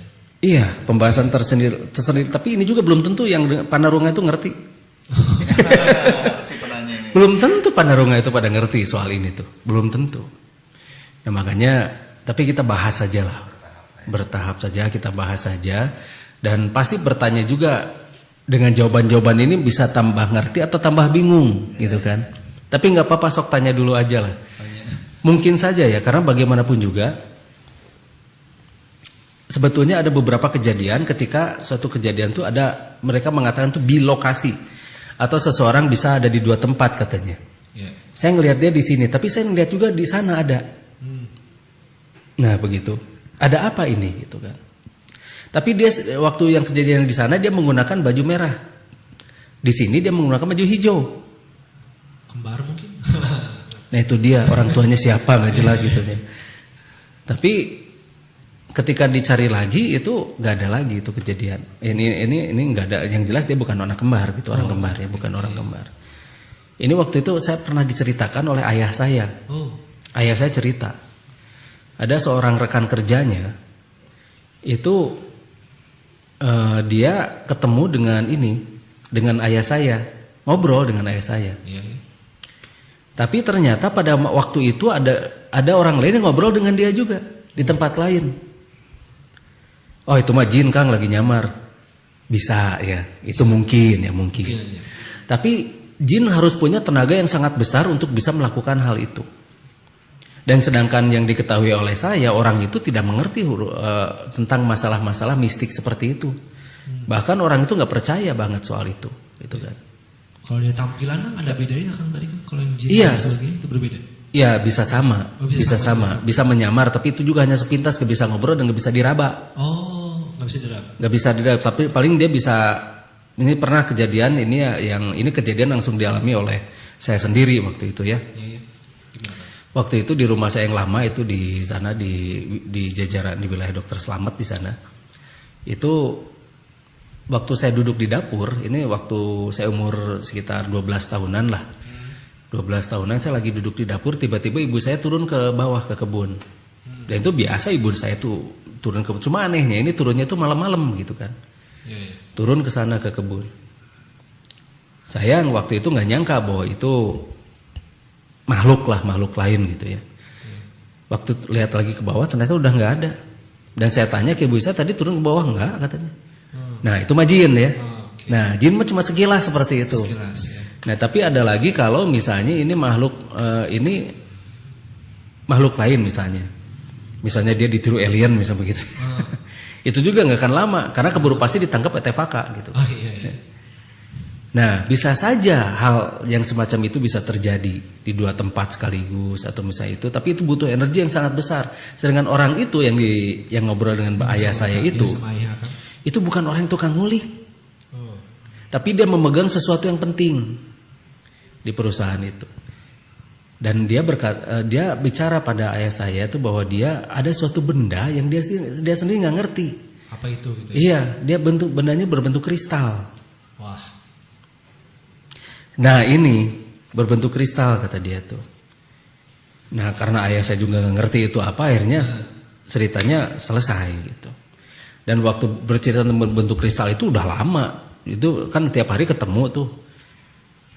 Iya, pembahasan tersendiri. Tapi ini juga belum tentu yang Panarunga itu ngerti. Si penanya ini. Belum tentu Panarunga itu pada ngerti soal ini tuh, belum tentu. Nah, makanya, tapi kita bahas saja lah, bertahap saja kita bahas saja, dan pasti bertanya juga dengan jawaban-jawaban ini bisa tambah ngerti atau tambah bingung, gitu kan? Tapi nggak apa-apa, sok tanya dulu aja lah. Mungkin saja ya, karena bagaimanapun juga, sebetulnya ada beberapa kejadian ketika suatu kejadian tuh ada mereka mengatakan tuh bilokasi. Atau seseorang bisa ada di dua tempat katanya. Saya ngelihat dia di sini, tapi saya ngelihat juga di sana ada. Nah begitu. Ada apa ini gitu kan? Tapi dia waktu yang kejadian di sana dia menggunakan baju merah. Di sini dia menggunakan baju hijau. Kembar mungkin. Nah itu dia, orang tuanya siapa nggak jelas gitu ya. Tapi ketika dicari lagi itu nggak ada lagi itu kejadian. Ini nggak ada. Yang jelas dia bukan anak kembar gitu, orang kembar ya, bukan orang kembar. Ini waktu itu saya pernah diceritakan oleh ayah saya. Oh. Ayah saya cerita, ada seorang rekan kerjanya itu dia ketemu dengan ayah saya, ngobrol dengan ayah saya. Iya. Tapi ternyata pada waktu itu ada orang lain yang ngobrol dengan dia juga di tempat lain. Oh itu mah jin Kang lagi nyamar. Bisa ya, itu mungkin ya mungkin. Iya. Tapi jin harus punya tenaga yang sangat besar untuk bisa melakukan hal itu. Dan sedangkan yang diketahui oleh saya, orang itu tidak mengerti tentang masalah-masalah mistik seperti itu. Bahkan orang itu nggak percaya banget soal itu, gitu kan. Kalau dia tampilan kan ada bedanya Kang tadi kan, kalau yang jin Iya. dan sebagainya itu berbeda. Ya bisa sama, Oh, bisa sama. bisa menyamar, tapi itu juga hanya sepintas, nggak bisa ngobrol dan nggak bisa diraba, Oh, nggak bisa diraba. nggak bisa diraba. Tapi paling dia bisa. Ini pernah kejadian ini ya, ini kejadian langsung dialami oleh saya sendiri waktu itu ya. Iya. Gimana Kang? Waktu itu di rumah saya yang lama itu di sana di jajaran di wilayah Dokter Slamet di sana. Itu waktu saya duduk di dapur, ini waktu saya umur sekitar 12 tahunan lah. 12 tahunan saya lagi duduk di dapur, tiba-tiba ibu saya turun ke bawah ke kebun. Dan itu biasa ibu saya tuh turun ke kebun. Cuma anehnya ini turunnya itu malam-malam gitu kan. Iya. Turun ke sana ke kebun. Saya waktu itu nggak nyangka bahwa itu makhluk lain gitu ya. Waktu lihat lagi ke bawah ternyata udah nggak ada. Dan saya tanya ke ibu saya tadi turun ke bawah nggak katanya. Nah itu mah jin ya. Okay. Nah jin mah cuma sekilas seperti itu. Sekilas ya. Nah tapi ada lagi kalau misalnya ini makhluk lain misalnya dia ditiru alien misalnya begitu. Itu juga nggak akan lama karena keburu pasti ditangkap ETVK gitu. Oh iya. Nah bisa saja hal yang semacam itu bisa terjadi di dua tempat sekaligus atau misalnya itu, tapi itu butuh energi yang sangat besar. Sedangkan orang itu yang ngobrol dengan ayah saya itu bukan orang yang tukang ngulik, tapi dia memegang sesuatu yang penting di perusahaan itu. Dan dia bicara pada ayah saya itu bahwa dia ada suatu benda yang dia sendiri nggak ngerti. Apa itu gitu? Iya, dia bendanya berbentuk kristal. Wah. Nah ini berbentuk kristal kata dia tuh. Nah karena ayah saya juga nggak ngerti itu apa, akhirnya ceritanya selesai gitu. Dan waktu bercerita tentang bentuk kristal itu udah lama, itu kan tiap hari ketemu tuh.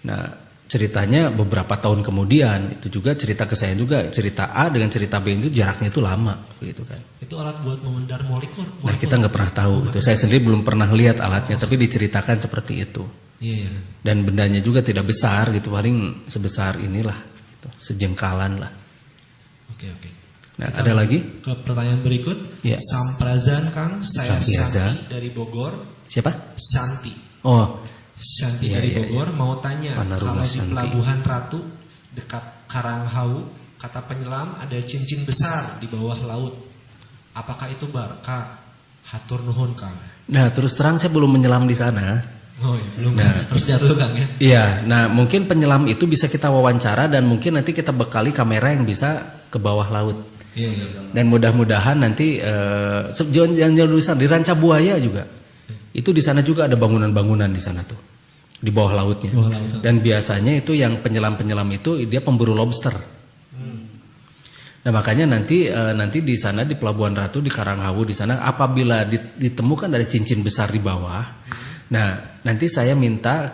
Nah ceritanya beberapa tahun kemudian itu juga cerita ke saya juga, cerita A dengan cerita B itu jaraknya itu lama gitu kan. Itu alat buat memendar molekul. Nah kita nggak pernah tahu itu, saya sendiri belum pernah lihat alatnya, tapi diceritakan seperti itu. Iya. Dan bendanya juga tidak besar gitu, paling sebesar inilah, gitu, sejengkalan lah. Oke. Nah Kita ada lagi? Ke pertanyaan berikut. Iya. Samprazan Kang, saya Samprazan. Santi dari Bogor. Siapa? Santi. Oh Santi Iya, dari iya, Bogor mau tanya, Panaruma kalau di Santi. Pelabuhan Ratu dekat Karanghau, kata penyelam ada cincin besar di bawah laut. Apakah itu barca? Hatur nuhun Kang. Nah terus terang saya belum menyelam di sana. Oh iya, belum. Harus lihat dulu Kang ya. Iya, nah mungkin penyelam itu bisa kita wawancara dan mungkin nanti kita bekali kamera yang bisa ke bawah laut. Iya. Dan mudah-mudahan nanti jangan jauh di sana, di Ranca Buaya juga. Itu di sana juga ada bangunan-bangunan di sana tuh, di bawah lautnya. Bawah laut. Dan biasanya itu yang penyelam-penyelam itu dia pemburu lobster. Nah makanya nanti di sana di Pelabuhan Ratu di Karanghau di sana apabila ditemukan ada cincin besar di bawah, nah nanti saya minta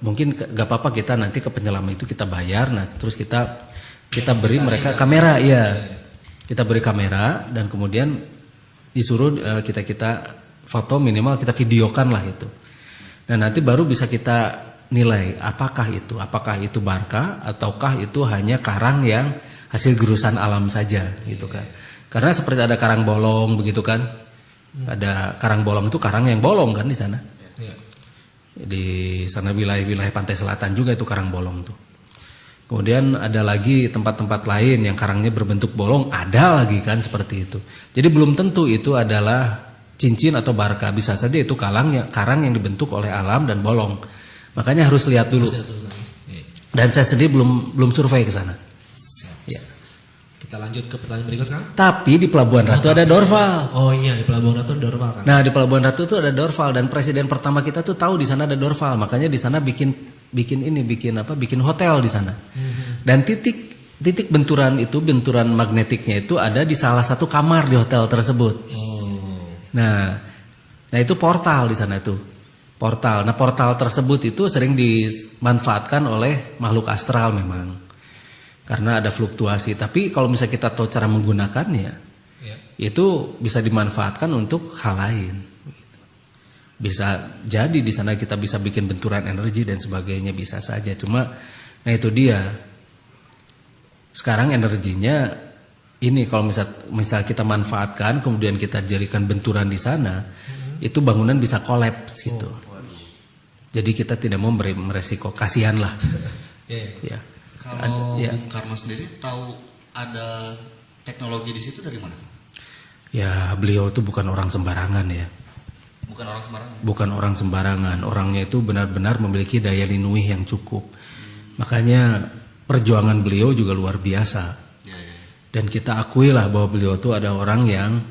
mungkin gak apa-apa kita nanti ke penyelam itu kita bayar, nah terus kita beri mereka kamera, iya kita beri kamera dan kemudian disuruh kita foto, minimal kita videokan lah itu. Nah nanti baru bisa kita nilai apakah itu barca ataukah itu hanya karang yang hasil gerusan alam saja gitu kan. Karena seperti ada karang bolong begitu kan. Ada karang bolong itu karang yang bolong kan di sana. Di sana wilayah-wilayah pantai selatan juga itu karang bolong tuh. Kemudian ada lagi tempat-tempat lain yang karangnya berbentuk bolong, ada lagi kan seperti itu. Jadi belum tentu itu adalah cincin atau barca, bisa saja itu karang yang dibentuk oleh alam dan bolong. Makanya harus lihat dulu. Dan saya sendiri belum survei ke sana. Ya. Kita lanjut ke pertanyaan berikut Kang. Tapi di Pelabuhan Ratu ada dorval. Oh iya, di Pelabuhan Ratu ada dorval kan. Nah di Pelabuhan Ratu itu ada dorval dan presiden pertama kita tuh tahu di sana ada dorval, makanya di sana bikin bikin hotel di sana. Dan titik benturan magnetiknya itu ada di salah satu kamar di hotel tersebut. Nah itu portal di sana itu. Portal. Nah, portal tersebut itu sering dimanfaatkan oleh makhluk astral memang. Karena ada fluktuasi. Tapi kalau misalnya kita tahu cara menggunakannya, itu bisa dimanfaatkan untuk hal lain. Bisa jadi di sana kita bisa bikin benturan energi dan sebagainya, bisa saja. Cuma, nah itu dia. Sekarang energinya ini kalau misal kita manfaatkan, kemudian kita jadikan benturan di sana, itu bangunan bisa kolaps gitu. Jadi kita tidak mau meresiko, kasihan lah. Ya. Kalau Bung Karno sendiri tahu ada teknologi di situ dari mana? Ya beliau itu bukan orang sembarangan ya. Bukan orang sembarangan. Bukan orang sembarangan. Orangnya itu benar-benar memiliki daya linuih yang cukup. Makanya perjuangan beliau juga luar biasa. Dan kita akuilah bahwa beliau itu ada orang yang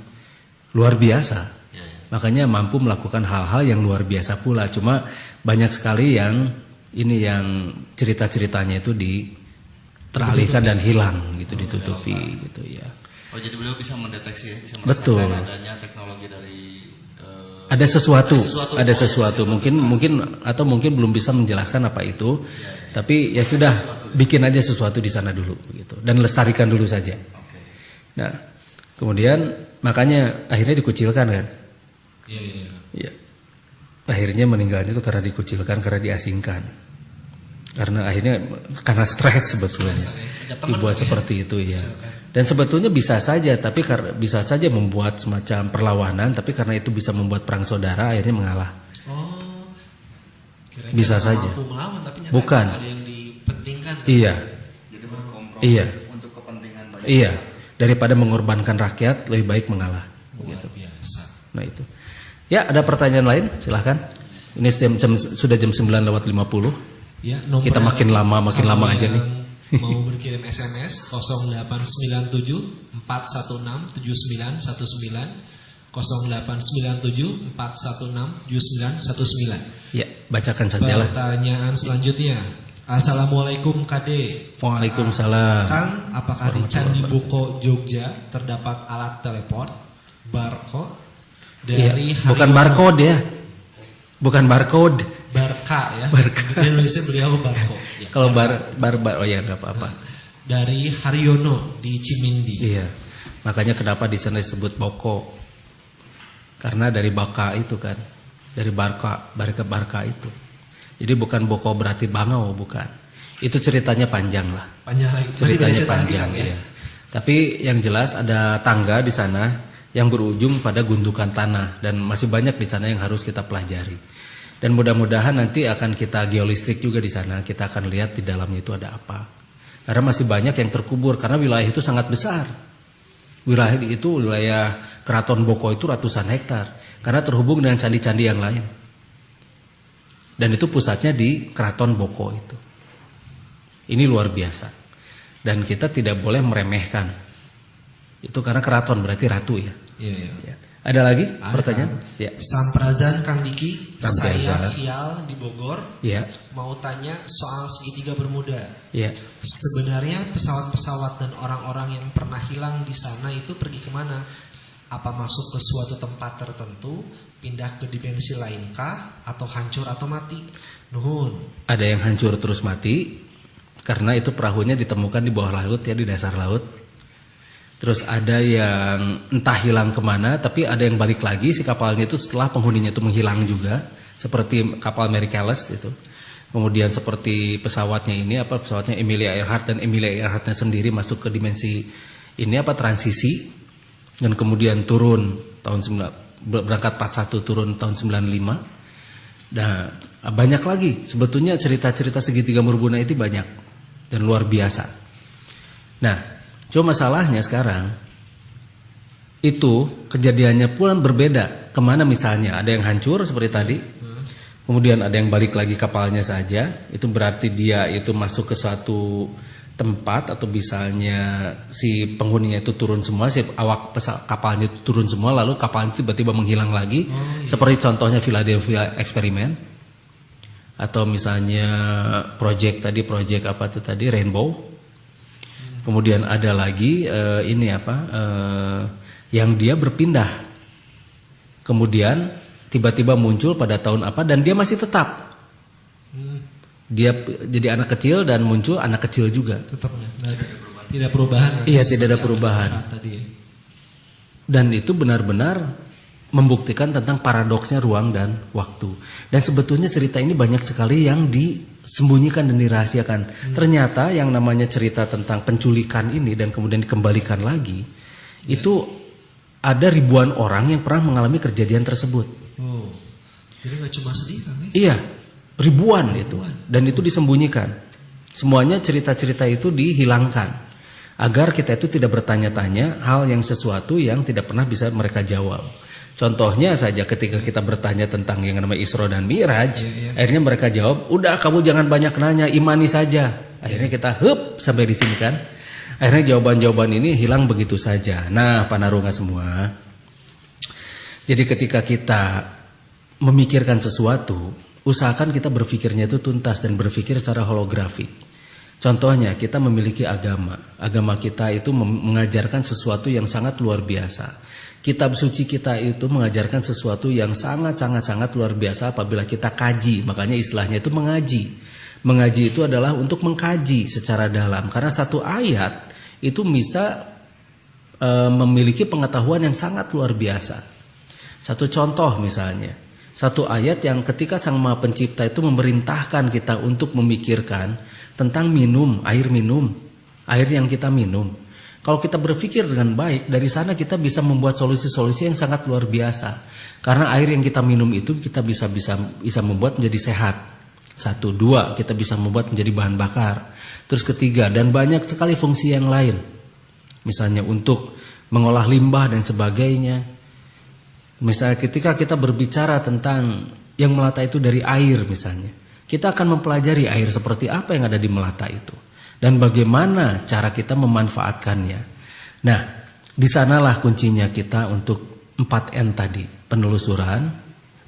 luar biasa. Makanya mampu melakukan hal-hal yang luar biasa pula. Cuma banyak sekali yang cerita-ceritanya itu teralihkan dan hilang gitu, ditutupi gitu ya. Oh, jadi beliau bisa mendeteksi ya, bisa merasakan adanya teknologi dari ada sesuatu mungkin belum bisa menjelaskan apa itu. Tapi ya sudah, bikin aja sesuatu di sana dulu gitu dan lestarikan dulu saja. Nah, kemudian makanya akhirnya dikucilkan kan? Iya. Akhirnya meninggalnya itu karena dikucilkan, karena diasingkan. Karena stres sebetulnya. Dibuat seperti itu ya. Dan sebetulnya bisa saja, tapi bisa saja membuat semacam perlawanan, tapi karena itu bisa membuat perang saudara, akhirnya mengalah. Bisa saja. Bukan. Ada yang dipentingkan. Iya. Jadi berkompromi untuk kepentingan banyak. Iya. Daripada mengorbankan rakyat, lebih baik mengalah. Luar biasa. Nah itu. Ya, ada pertanyaan lain? Silahkan. Ini sudah jam 9:50. Ya, kita makin lama aja nih. Mau berkirim SMS 0897 416 7919 0897 416 7919. Ya, bacakan sajalah. Pertanyaan selanjutnya. Assalamualaikum Kade. Waalaikumsalam. Kang, apakah di Candi Boko Jogja terdapat alat teleport barcode dari bukan barcode ya. Bukan barcode. Barca ya. Barca. Di Indonesia beliau barcode. Ya. Kalau oh ya enggak apa-apa. Dari Haryono di Cimindi. Iya. Makanya kenapa di sana disebut Boko? Karena dari Baka itu kan. Dari Barca itu. Jadi bukan Boko berarti bangau, bukan. Itu ceritanya panjang lah. Panjang lagi. Ceritanya panjang ya. Tapi yang jelas ada tangga di sana yang berujung pada gundukan tanah dan masih banyak di sana yang harus kita pelajari. Dan mudah-mudahan nanti akan kita geolistrik juga di sana. Kita akan lihat di dalamnya itu ada apa. Karena masih banyak yang terkubur karena wilayah itu sangat besar. Wilayah Keraton Boko itu ratusan hektar karena terhubung dengan candi-candi yang lain. Dan itu pusatnya di Keraton Boko itu. Ini luar biasa. Dan kita tidak boleh meremehkan. Itu karena keraton berarti ratu ya. Iya. Ya. Ada lagi pertanyaan? Ya. Samprazan Kang Diki, saya Samprazan. Vial di Bogor. Ya. Mau tanya soal segitiga Bermuda. Ya. Sebenarnya pesawat-pesawat dan orang-orang yang pernah hilang di sana itu pergi kemana? Apa masuk ke suatu tempat tertentu, pindah ke dimensi lainkah, atau hancur atau mati? Nuhun. Ada yang hancur terus mati karena itu perahunya ditemukan di bawah laut ya, di dasar laut. Terus ada yang entah hilang kemana, tapi ada yang balik lagi si kapalnya itu setelah penghuninya itu menghilang juga, seperti kapal Mary Callas itu. Kemudian seperti pesawatnya Emilia Earhart, dan Emilia Earhartnya sendiri masuk ke dimensi transisi, dan kemudian turun berangkat pas 1 turun tahun 95. Nah banyak lagi sebetulnya cerita-cerita segitiga Bermuda itu banyak dan luar biasa. Nah cuma masalahnya sekarang itu kejadiannya pun berbeda. Kemana misalnya ada yang hancur seperti tadi, kemudian ada yang balik lagi kapalnya saja. Itu berarti dia itu masuk ke suatu tempat, atau misalnya si penghuninya itu turun semua, si awak kapalnya itu turun semua, lalu kapalnya tiba-tiba menghilang lagi. Seperti contohnya Philadelphia eksperimen. atau misalnya project apa tuh tadi Rainbow. Kemudian ada lagi yang dia berpindah. Kemudian tiba-tiba muncul pada tahun apa dan dia masih tetap. Dia jadi anak kecil dan muncul anak kecil juga. Tetap tidak perubahan. Iya, tidak ada perubahan. Dan itu benar-benar membuktikan tentang paradoksnya ruang dan waktu. Dan sebetulnya cerita ini banyak sekali yang disembunyikan dan dirahasiakan. Ternyata yang namanya cerita tentang penculikan ini dan kemudian dikembalikan lagi, itu ada ribuan orang yang pernah mengalami kejadian tersebut. Oh, jadi nggak cuma sedih kan? Iya, ribuan itu. Dan itu disembunyikan. Semuanya cerita-cerita itu dihilangkan. Agar kita itu tidak bertanya-tanya hal yang sesuatu yang tidak pernah bisa mereka jawab. Contohnya saja ketika kita bertanya tentang yang namanya Isra dan Mi'raj, akhirnya mereka jawab, udah kamu jangan banyak nanya, imani saja. Akhirnya kita sampai di sini kan. Akhirnya jawaban-jawaban ini hilang begitu saja. Nah, Panarunga semua. Jadi ketika kita memikirkan sesuatu, usahakan kita berpikirnya itu tuntas dan berpikir secara holografik. Contohnya kita memiliki agama. Agama kita itu mengajarkan sesuatu yang sangat luar biasa. Kitab suci kita itu mengajarkan sesuatu yang sangat luar biasa apabila kita kaji. Makanya istilahnya itu mengaji. Mengaji itu adalah untuk mengkaji secara dalam. Karena satu ayat itu bisa memiliki pengetahuan yang sangat luar biasa. Satu contoh misalnya. Satu ayat yang ketika Sang Maha Pencipta itu memerintahkan kita untuk memikirkan tentang air yang kita minum. Kalau kita berpikir dengan baik, dari sana kita bisa membuat solusi-solusi yang sangat luar biasa. Karena air yang kita minum itu kita bisa membuat menjadi sehat. 1, 2, kita bisa membuat menjadi bahan bakar. Terus ketiga, dan banyak sekali fungsi yang lain. Misalnya untuk mengolah limbah dan sebagainya. Misalnya ketika kita berbicara tentang yang melata itu dari air misalnya. Kita akan mempelajari air seperti apa yang ada di melata itu. Dan bagaimana cara kita memanfaatkannya. Nah, di sanalah kuncinya kita untuk 4N tadi. Penelusuran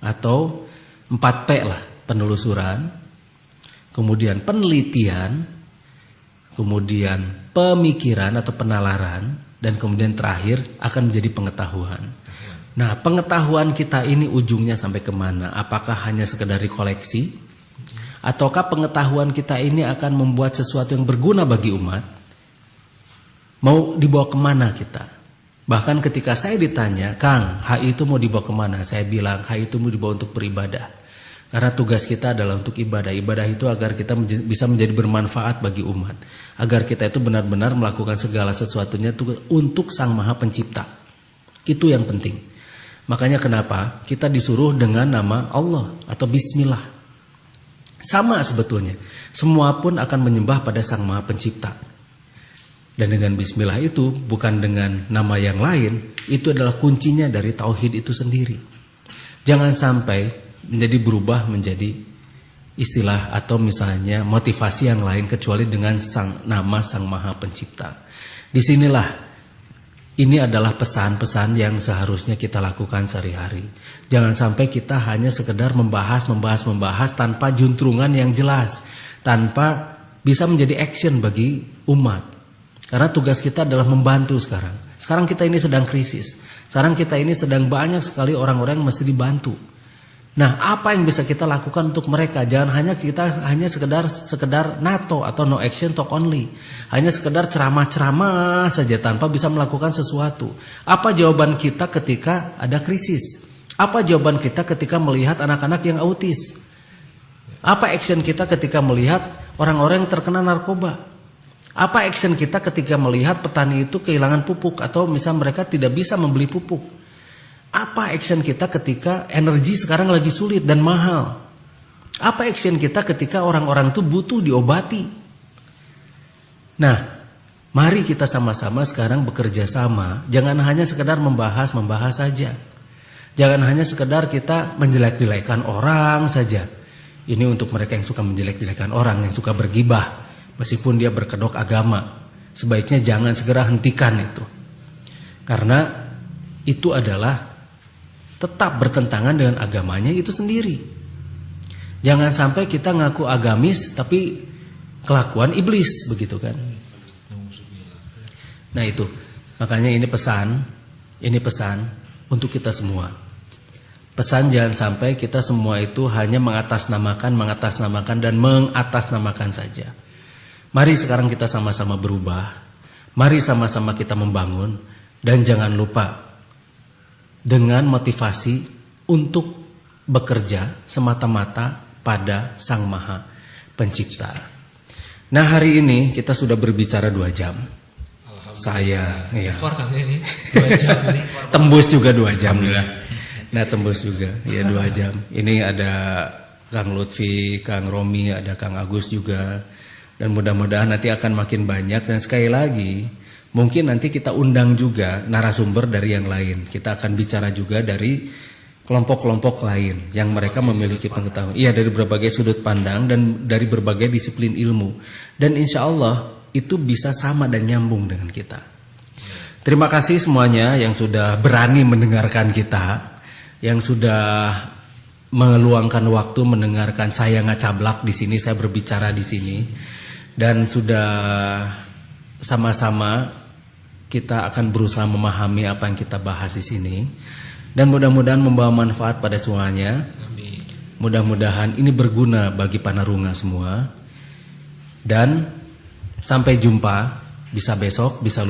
atau 4P lah. Penelusuran, kemudian penelitian, kemudian pemikiran atau penalaran, dan kemudian terakhir akan menjadi pengetahuan. Nah, pengetahuan kita ini ujungnya sampai kemana? Apakah hanya sekedar koleksi? Ataukah pengetahuan kita ini akan membuat sesuatu yang berguna bagi umat? Mau dibawa kemana kita? Bahkan ketika saya ditanya, Kang, HI itu mau dibawa kemana? Saya bilang, HI itu mau dibawa untuk beribadah. Karena tugas kita adalah untuk ibadah. Ibadah itu agar kita bisa menjadi bermanfaat bagi umat. Agar kita itu benar-benar melakukan segala sesuatunya untuk Sang Maha Pencipta. Itu yang penting. Makanya kenapa kita disuruh dengan nama Allah atau Bismillah. Sama sebetulnya. Semua pun akan menyembah pada Sang Maha Pencipta. Dan dengan Bismillah itu bukan dengan nama yang lain. Itu adalah kuncinya dari tauhid itu sendiri. Jangan sampai menjadi berubah menjadi istilah atau misalnya motivasi yang lain kecuali dengan nama Sang Maha Pencipta. Disinilah ini adalah pesan-pesan yang seharusnya kita lakukan sehari-hari. Jangan sampai kita hanya sekedar membahas tanpa juntrungan yang jelas, tanpa bisa menjadi action bagi umat. Karena tugas kita adalah membantu sekarang. Sekarang kita ini sedang krisis. Sekarang kita ini sedang banyak sekali orang-orang yang mesti dibantu. Nah, apa yang bisa kita lakukan untuk mereka? Jangan hanya kita sekedar NATO atau no action talk only. Hanya sekedar ceramah-ceramah saja tanpa bisa melakukan sesuatu. Apa jawaban kita ketika ada krisis? Apa jawaban kita ketika melihat anak-anak yang autis? Apa action kita ketika melihat orang-orang yang terkena narkoba? Apa action kita ketika melihat petani itu kehilangan pupuk atau misalnya mereka tidak bisa membeli pupuk? Apa action kita ketika energi sekarang lagi sulit dan mahal? Apa action kita ketika orang-orang itu butuh diobati? Nah, mari kita sama-sama sekarang bekerja sama. Jangan hanya sekedar membahas saja. Jangan hanya sekedar kita menjelek-jelekan orang saja. Ini untuk mereka yang suka menjelek-jelekan orang, yang suka bergibah. Meskipun dia berkedok agama. Sebaiknya jangan segera hentikan itu. Karena itu adalah tetap bertentangan dengan agamanya itu sendiri. Jangan sampai kita ngaku agamis tapi kelakuan iblis begitu kan. Nah itu, makanya ini pesan untuk kita semua. Pesan jangan sampai kita semua itu hanya mengatasnamakan dan mengatasnamakan saja. Mari sekarang kita sama-sama berubah. Mari sama-sama kita membangun. Dan jangan lupa dengan motivasi untuk bekerja semata-mata pada Sang Maha Pencipta. Nah hari ini kita sudah berbicara 2 jam. Saya ya. Ini 2 jam ini. Tembus juga 2 jam. Nah tembus juga ya 2 jam. Ini ada Kang Lutfi, Kang Romi, ada Kang Agus juga. Dan mudah-mudahan nanti akan makin banyak. Dan sekali lagi mungkin nanti kita undang juga narasumber dari yang lain. Kita akan bicara juga dari kelompok-kelompok lain yang mereka memiliki pengetahuan. Iya, dari berbagai sudut pandang dan dari berbagai disiplin ilmu. Dan insya Allah itu bisa sama dan nyambung dengan kita. Terima kasih semuanya yang sudah berani mendengarkan kita, yang sudah meluangkan waktu mendengarkan saya ngacablak di sini, saya berbicara di sini, dan sudah sama-sama kita akan berusaha memahami apa yang kita bahas di sini. Dan mudah-mudahan membawa manfaat pada semuanya. Mudah-mudahan ini berguna bagi panarunga semua. Dan sampai jumpa, bisa besok, bisa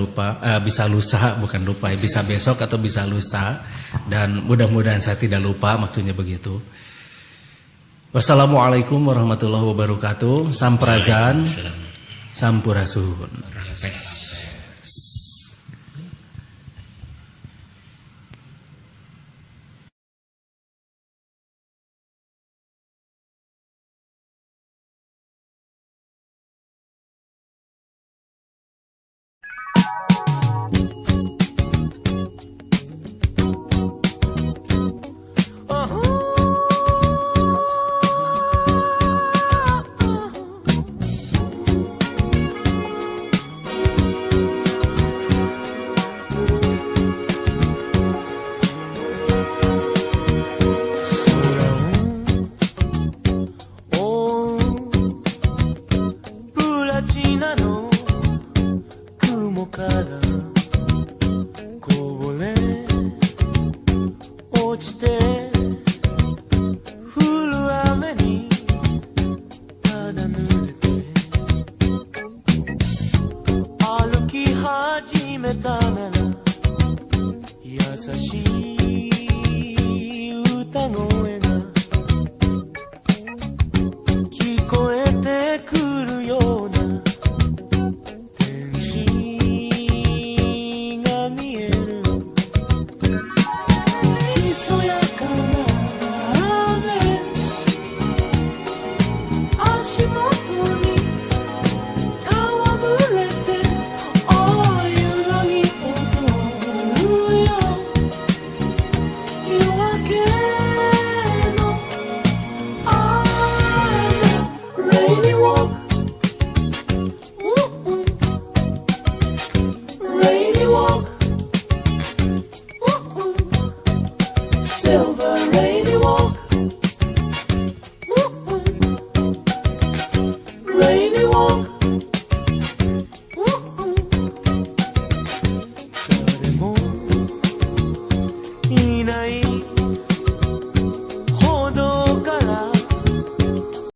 lusa, bukan lupa, bisa besok atau bisa lusa. Dan mudah-mudahan saya tidak lupa, maksudnya begitu. Wassalamualaikum warahmatullahi wabarakatuh. Samprazan, sampurasun. Ada